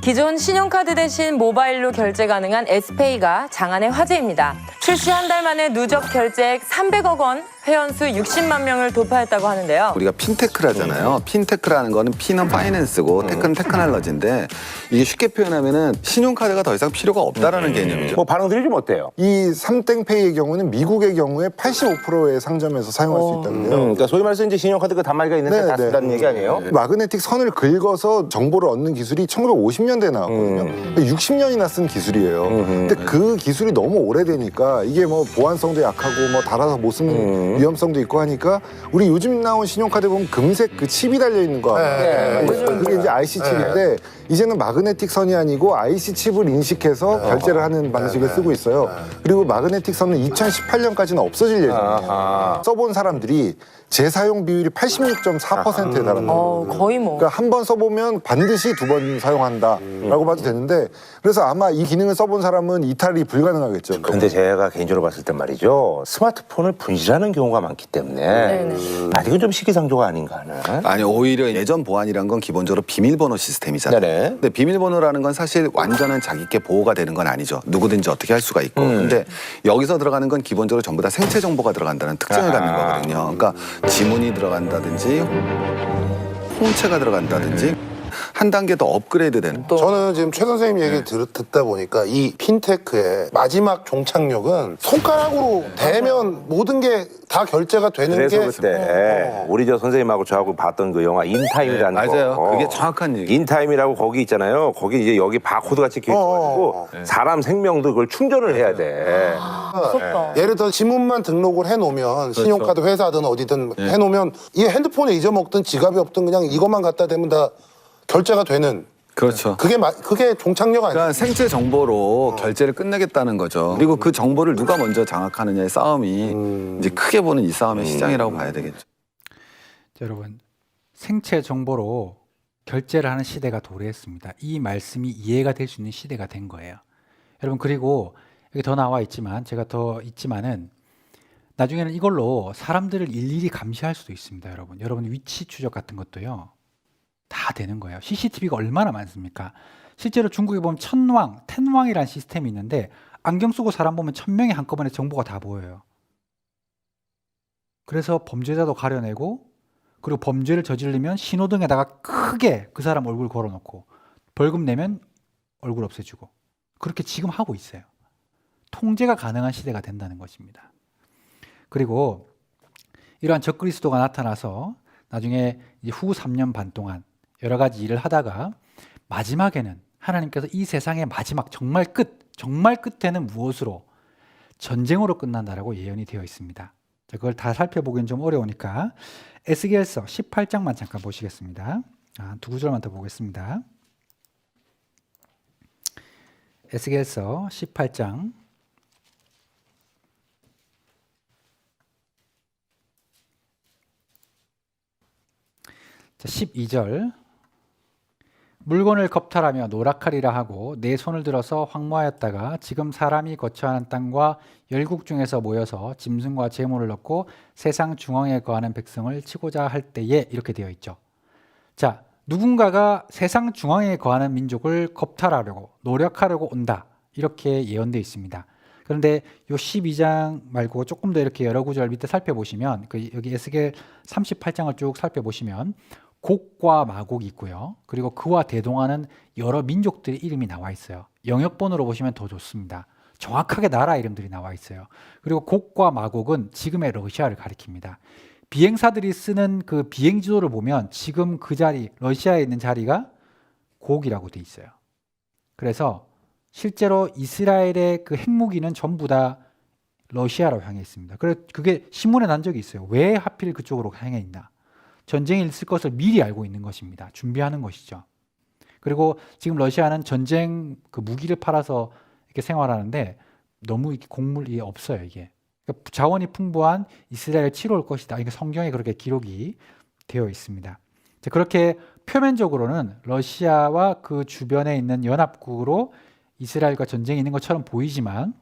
기존 신용카드 대신 모바일로 결제 가능한 에스페이가 장안의 화제입니다. 출시 한 달 만에 누적 결제액 300억 원, 회원수 60만 명을 돌파했다고 하는데요. 우리가 핀테크라잖아요. 핀테크라는 거는 피는 파이낸스고 테크는 테크놀로지인데 이게 쉽게 표현하면은 신용카드가 더 이상 필요가 없다라는 개념이죠. 뭐 반응들이 좀 어때요? 이 삼땡페이의 경우는 미국의 경우에 85%의 상점에서 사용할 수 있다고요. 그러니까 소위 말해서 이제 신용카드가 단말기가 있는데 다 쓴다는 얘기 아니에요? 마그네틱 선을 긁어서 정보를 얻는 기술이 1950년대에 나왔거든요. 60년이나 쓴 기술이에요. 근데 그 기술이 너무 오래되니까 이게 뭐 보안성도 약하고 뭐 달아서 못 쓰는 위험성도 있고 하니까 우리 요즘 나온 신용카드 보면 금색 그 칩이 달려 있는 거. 그게 이제 IC 칩인데 이제는 마그네틱 선이 아니고 IC 칩을 인식해서 결제를 하는 방식을 쓰고 있어요. 그리고 마그네틱 선은 2018년까지는 없어질 예정이에요. 써본 사람들이 재사용 비율이 86.4%에 달합니다. 거의 뭐. 그러니까 한 번 써보면 반드시 2번 사용한다라고 봐도 되는데, 그래서 아마 이 기능을 써본 사람은 이탈이 불가능하겠죠. 근데 제가 개인적으로 봤을 때 말이죠, 스마트폰을 분실하는 경우가 많기 때문에 아직은 좀 시기상조가 아닌가 하는. 아니, 오히려 예전 보안이란 건 기본적으로 비밀번호 시스템이잖아요. 네네. 근데 비밀번호라는 건 사실 완전한 자기께 보호가 되는 건 아니죠. 누구든지 어떻게 할 수가 있고. 근데 여기서 들어가는 건 기본적으로 전부 다 생체 정보가 들어간다는 특징을 갖는 거거든요. 그러니까 지문이 들어간다든지 홍채가 들어간다든지 한 단계 더 업그레이드 되는. 저는 지금 최 선생님 얘기 듣다 보니까 이 핀테크의 마지막 종착역은 손가락으로 대면 모든 게 다 결제가 되는 그래서 게 그때 우리 저 선생님하고 저하고 봤던 그 영화 인타임이라는 거. 맞아요. 그게 정확한 얘기. 인타임이라고 거기 있잖아요. 거기 이제 여기 바코드가 찍혀 있어가지고 사람 생명도 그걸 충전을 해야 돼. 예를 들어 지문만 등록을 해놓으면 신용카드 회사든 어디든 해놓으면 이 핸드폰에 잊어먹든 지갑이 없든 그냥 이것만 갖다 대면 다 결제가 되는. 그렇죠. 그게 종착역 아니에요? 그러니까 생체 정보로 결제를 끝내겠다는 거죠. 그리고 그 정보를 누가 먼저 장악하느냐의 싸움이 이제 크게 보는 이 싸움의 시장이라고 봐야 되겠죠. 자, 여러분, 생체 정보로 결제를 하는 시대가 도래했습니다. 이 말씀이 이해가 될 수 있는 시대가 된 거예요. 여러분, 그리고 여기 더 나와 있지만, 제가 더 있지만은 나중에는 이걸로 사람들을 일일이 감시할 수도 있습니다. 여러분 위치 추적 같은 것도요 다 되는 거예요. CCTV가 얼마나 많습니까? 실제로 중국에 보면 텐왕이라는 시스템이 있는데, 안경 쓰고 사람 보면 1000명이 한꺼번에 정보가 다 보여요. 그래서 범죄자도 가려내고, 그리고 범죄를 저지르면 신호등에다가 크게 그 사람 얼굴 걸어놓고 벌금 내면 얼굴 없애주고, 그렇게 지금 하고 있어요. 통제가 가능한 시대가 된다는 것입니다. 그리고 이러한 적그리스도가 나타나서 나중에 이제 후 3년 반 동안 여러 가지 일을 하다가 마지막에는 하나님께서 이 세상의 마지막 정말 끝에는 무엇으로? 전쟁으로 끝난다라고 예언이 되어 있습니다. 자, 그걸 다 살펴보기는 좀 어려우니까 에스겔서 18장만 잠깐 보시겠습니다. 두 구절만 더 보겠습니다. 에스겔서 18장 12절. 물건을 겁탈하며 노락하리라 하고 내 손을 들어서 황무하였다가 지금 사람이 거처하는 땅과 열국 중에서 모여서 짐승과 재물을 넣고 세상 중앙에 거하는 백성을 치고자 할 때에, 이렇게 되어 있죠. 자, 누군가가 세상 중앙에 거하는 민족을 겁탈하려고 노력하려고 온다, 이렇게 예언되어 있습니다. 그런데 요 12장 말고 조금 더 이렇게 여러 구절 밑에 살펴보시면, 여기 에스겔 38장을 쭉 살펴보시면 곡과 마곡이 있고요. 그리고 그와 대동하는 여러 민족들의 이름이 나와 있어요. 영역번호로 보시면 더 좋습니다. 정확하게 나라 이름들이 나와 있어요. 그리고 곡과 마곡은 지금의 러시아를 가리킵니다. 비행사들이 쓰는 그 비행 지도를 보면 지금 그 자리, 러시아에 있는 자리가 곡이라고 돼 있어요. 그래서 실제로 이스라엘의 그 핵무기는 전부 다 러시아로 향해 있습니다. 그래서 그게 신문에 난 적이 있어요. 왜 하필 그쪽으로 향해 있나? 전쟁이 있을 것을 미리 알고 있는 것입니다. 준비하는 것이죠. 그리고 지금 러시아는 전쟁 그 무기를 팔아서 이렇게 생활하는데 너무 이렇게 곡물이 없어요. 이게 그러니까 자원이 풍부한 이스라엘을 치러올 것이다. 이게 성경에 그렇게 기록이 되어 있습니다. 그렇게 표면적으로는 러시아와 그 주변에 있는 연합국으로 이스라엘과 전쟁이 있는 것처럼 보이지만,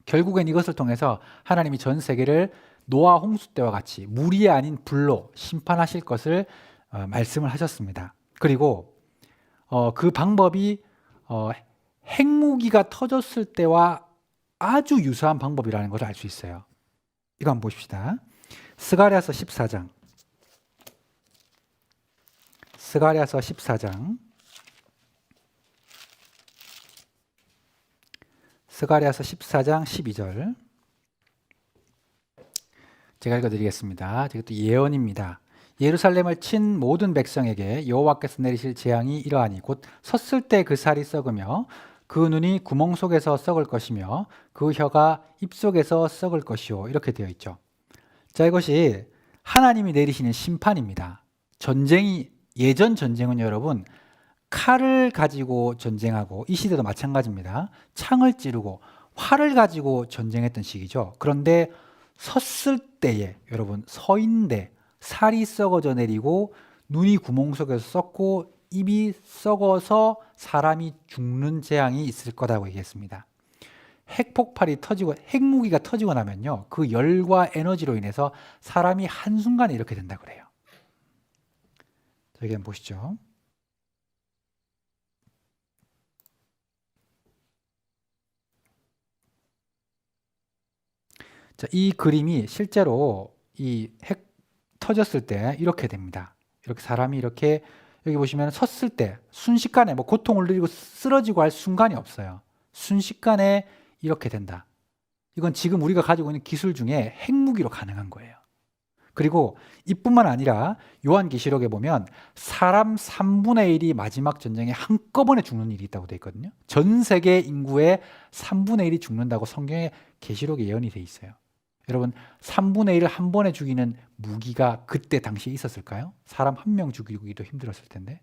결국엔 이것을 통해서 하나님이 전 세계를 노아 홍수 때와 같이 물이 아닌 불로 심판하실 것을 말씀을 하셨습니다. 그리고 그 방법이 핵무기가 터졌을 때와 아주 유사한 방법이라는 것을 알 수 있어요. 이거 한번 보십시다. 스가랴서 14장. 스가랴서 14장. 스가랴서 14장 12절. 제가 읽어드리겠습니다. 이것도 예언입니다. 예루살렘을 친 모든 백성에게 여호와께서 내리실 재앙이 이러하니 곧 섰을 때 그 살이 썩으며 그 눈이 구멍 속에서 썩을 것이며 그 혀가 입 속에서 썩을 것이요, 이렇게 되어 있죠. 자, 이것이 하나님이 내리시는 심판입니다. 예전 전쟁은 여러분 칼을 가지고 전쟁하고 이 시대도 마찬가지입니다. 창을 찌르고 활을 가지고 전쟁했던 시기죠. 그런데 섰을 때에 여러분 서인데 살이 썩어져 내리고 눈이 구멍 속에서 썩고 입이 썩어서 사람이 죽는 재앙이 있을 거라고 얘기했습니다. 핵폭발이 터지고 핵무기가 터지고 나면요. 그 열과 에너지로 인해서 사람이 한순간에 이렇게 된다 그래요. 여기 한번 보시죠. 자, 이 그림이 실제로 이 핵 터졌을 때 이렇게 됩니다. 이렇게 사람이 이렇게 여기 보시면 섰을 때 순식간에 뭐 고통을 누리고 쓰러지고 할 순간이 없어요. 순식간에 이렇게 된다. 이건 지금 우리가 가지고 있는 기술 중에 핵무기로 가능한 거예요. 그리고 이뿐만 아니라 요한계시록에 보면 사람 3분의 1이 마지막 전쟁에 한꺼번에 죽는 일이 있다고 되어 있거든요. 전 세계 인구의 3분의 1이 죽는다고 성경에 계시록에 예언이 돼 있어요. 여러분 3분의 1을 한 번에 죽이는 무기가 그때 당시에 있었을까요? 사람 한 명 죽이기도 힘들었을 텐데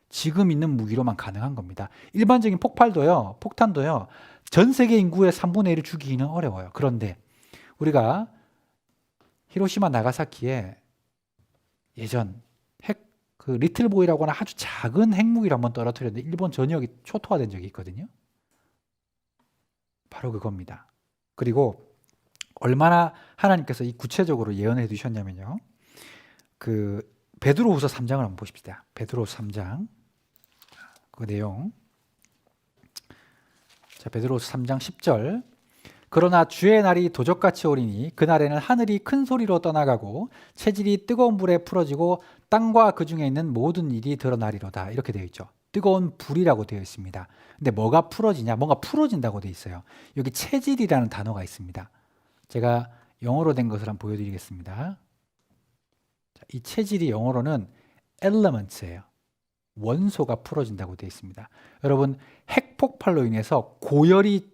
지금 있는 무기로만 가능한 겁니다. 일반적인 폭탄도요. 전 세계 인구의 3분의 1을 죽이기는 어려워요. 그런데 우리가 히로시마 나가사키에 예전 그 리틀보이라고 하는 아주 작은 핵무기를 한번 떨어뜨렸는데 일본 전역이 초토화된 적이 있거든요. 바로 그겁니다. 그리고 얼마나 하나님께서 이 구체적으로 예언해 주셨냐면요. 그 베드로후서 3장을 한번 보십시다. 베드로후서 3장 그 내용. 자, 베드로후서 3장 10절. 그러나 주의 날이 도적같이 오리니 그날에는 하늘이 큰 소리로 떠나가고 체질이 뜨거운 불에 풀어지고 땅과 그 중에 있는 모든 일이 드러나리로다. 이렇게 되어 있죠. 뜨거운 불이라고 되어 있습니다. 근데 뭐가 풀어지냐? 뭔가 풀어진다고 되어 있어요. 여기 체질이라는 단어가 있습니다. 제가 영어로 된 것을 한번 보여드리겠습니다. 자, 이 체질이 영어로는 elements예요. 원소가 풀어진다고 되어 있습니다. 여러분 핵폭발로 인해서 고열이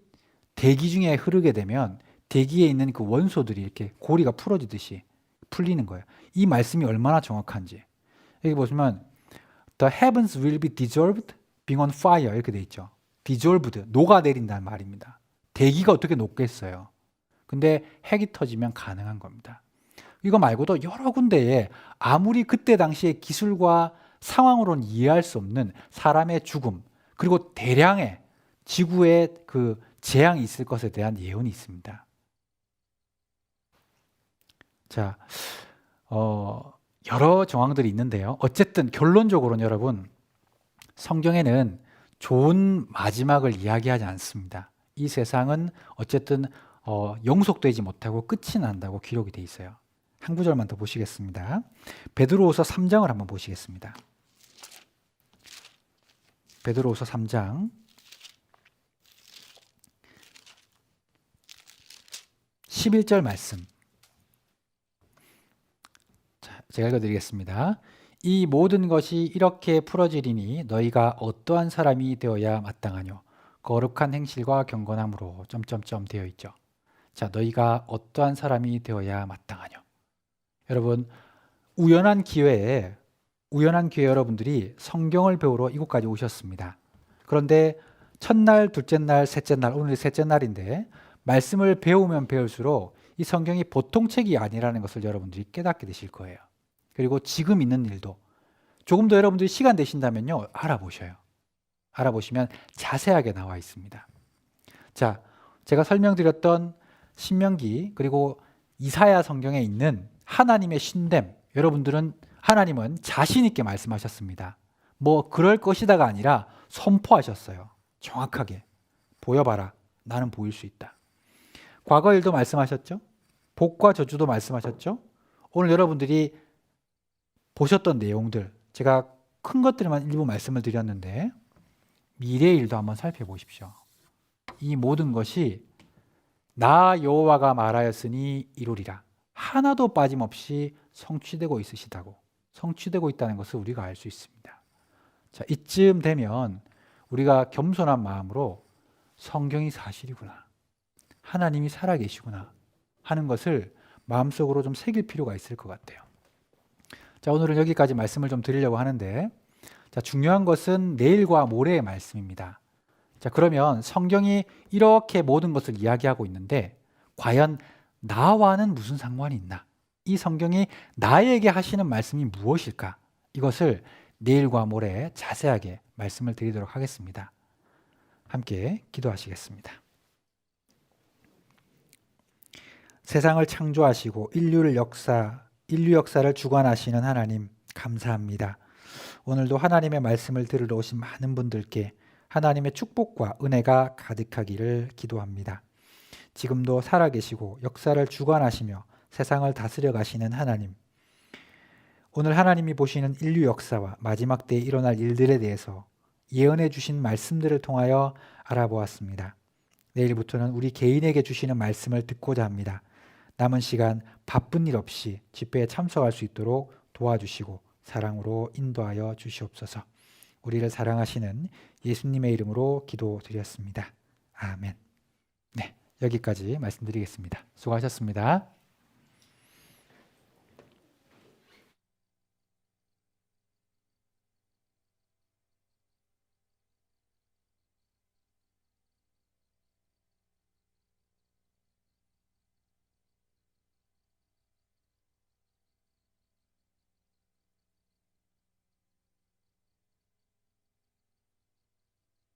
대기 중에 흐르게 되면 대기에 있는 그 원소들이 이렇게 고리가 풀어지듯이 풀리는 거예요. 이 말씀이 얼마나 정확한지. 여기 보시면 The heavens will be dissolved, being on fire 이렇게 돼 있죠. dissolved, 녹아내린다는 말입니다. 대기가 어떻게 녹겠어요. 근데 핵이 터지면 가능한 겁니다. 이거 말고도 여러 군데에 아무리 그때 당시의 기술과 상황으로는 이해할 수 없는 사람의 죽음 그리고 대량의 지구의 그 재앙이 있을 것에 대한 예언이 있습니다. 자, 여러 정황들이 있는데요. 어쨌든 결론적으로는 여러분 성경에는 좋은 마지막을 이야기하지 않습니다. 이 세상은 어쨌든 영속되지 못하고 끝이 난다고 기록이 돼 있어요. 한 구절만 더 보시겠습니다. 베드로후서 3장을 한번 보시겠습니다. 베드로후서 3장 11절 말씀. 자, 제가 읽어드리겠습니다. 이 모든 것이 이렇게 풀어지리니 너희가 어떠한 사람이 되어야 마땅하뇨. 거룩한 행실과 경건함으로 점점점 되어 있죠. 자, 너희가 어떠한 사람이 되어야 마땅하뇨. 여러분 우연한 기회에 여러분들이 성경을 배우러 이곳까지 오셨습니다. 그런데 첫날, 둘째 날, 셋째 날, 오늘이 셋째 날인데 말씀을 배우면 배울수록 이 성경이 보통 책이 아니라는 것을 여러분들이 깨닫게 되실 거예요. 그리고 지금 있는 일도 조금 더 여러분들이 시간 되신다면요. 알아보셔요. 알아보시면 자세하게 나와 있습니다. 자, 제가 설명드렸던 신명기 그리고 이사야 성경에 있는 하나님의 신됨, 여러분들은 하나님은 자신 있게 말씀하셨습니다. 뭐 그럴 것이다가 아니라 선포하셨어요. 정확하게 보여봐라. 나는 보일 수 있다. 과거 일도 말씀하셨죠. 복과 저주도 말씀하셨죠. 오늘 여러분들이 보셨던 내용들 제가 큰 것들만 일부 말씀을 드렸는데 미래의 일도 한번 살펴보십시오. 이 모든 것이 나 여호와가 말하였으니 이루리라. 하나도 빠짐없이 성취되고 있으시다고. 성취되고 있다는 것을 우리가 알 수 있습니다. 자, 이쯤 되면 우리가 겸손한 마음으로 성경이 사실이구나. 하나님이 살아계시구나 하는 것을 마음속으로 좀 새길 필요가 있을 것 같아요. 자, 오늘은 여기까지 말씀을 좀 드리려고 하는데 자, 중요한 것은 내일과 모레의 말씀입니다. 자, 그러면 성경이 이렇게 모든 것을 이야기하고 있는데 과연 나와는 무슨 상관이 있나? 이 성경이 나에게 하시는 말씀이 무엇일까? 이것을 내일과 모레 자세하게 말씀을 드리도록 하겠습니다. 함께 기도하시겠습니다. 세상을 창조하시고 인류 역사를 주관하시는 하나님 감사합니다. 오늘도 하나님의 말씀을 들으러 오신 많은 분들께 하나님의 축복과 은혜가 가득하기를 기도합니다. 지금도 살아계시고 역사를 주관하시며 세상을 다스려 가시는 하나님, 오늘 하나님이 보시는 인류 역사와 마지막 때에 일어날 일들에 대해서 예언해 주신 말씀들을 통하여 알아보았습니다. 내일부터는 우리 개인에게 주시는 말씀을 듣고자 합니다. 남은 시간 바쁜 일 없이 집회에 참석할 수 있도록 도와주시고 사랑으로 인도하여 주시옵소서. 우리를 사랑하시는 예수님의 이름으로 기도드렸습니다. 아멘. 네, 여기까지 말씀드리겠습니다. 수고하셨습니다.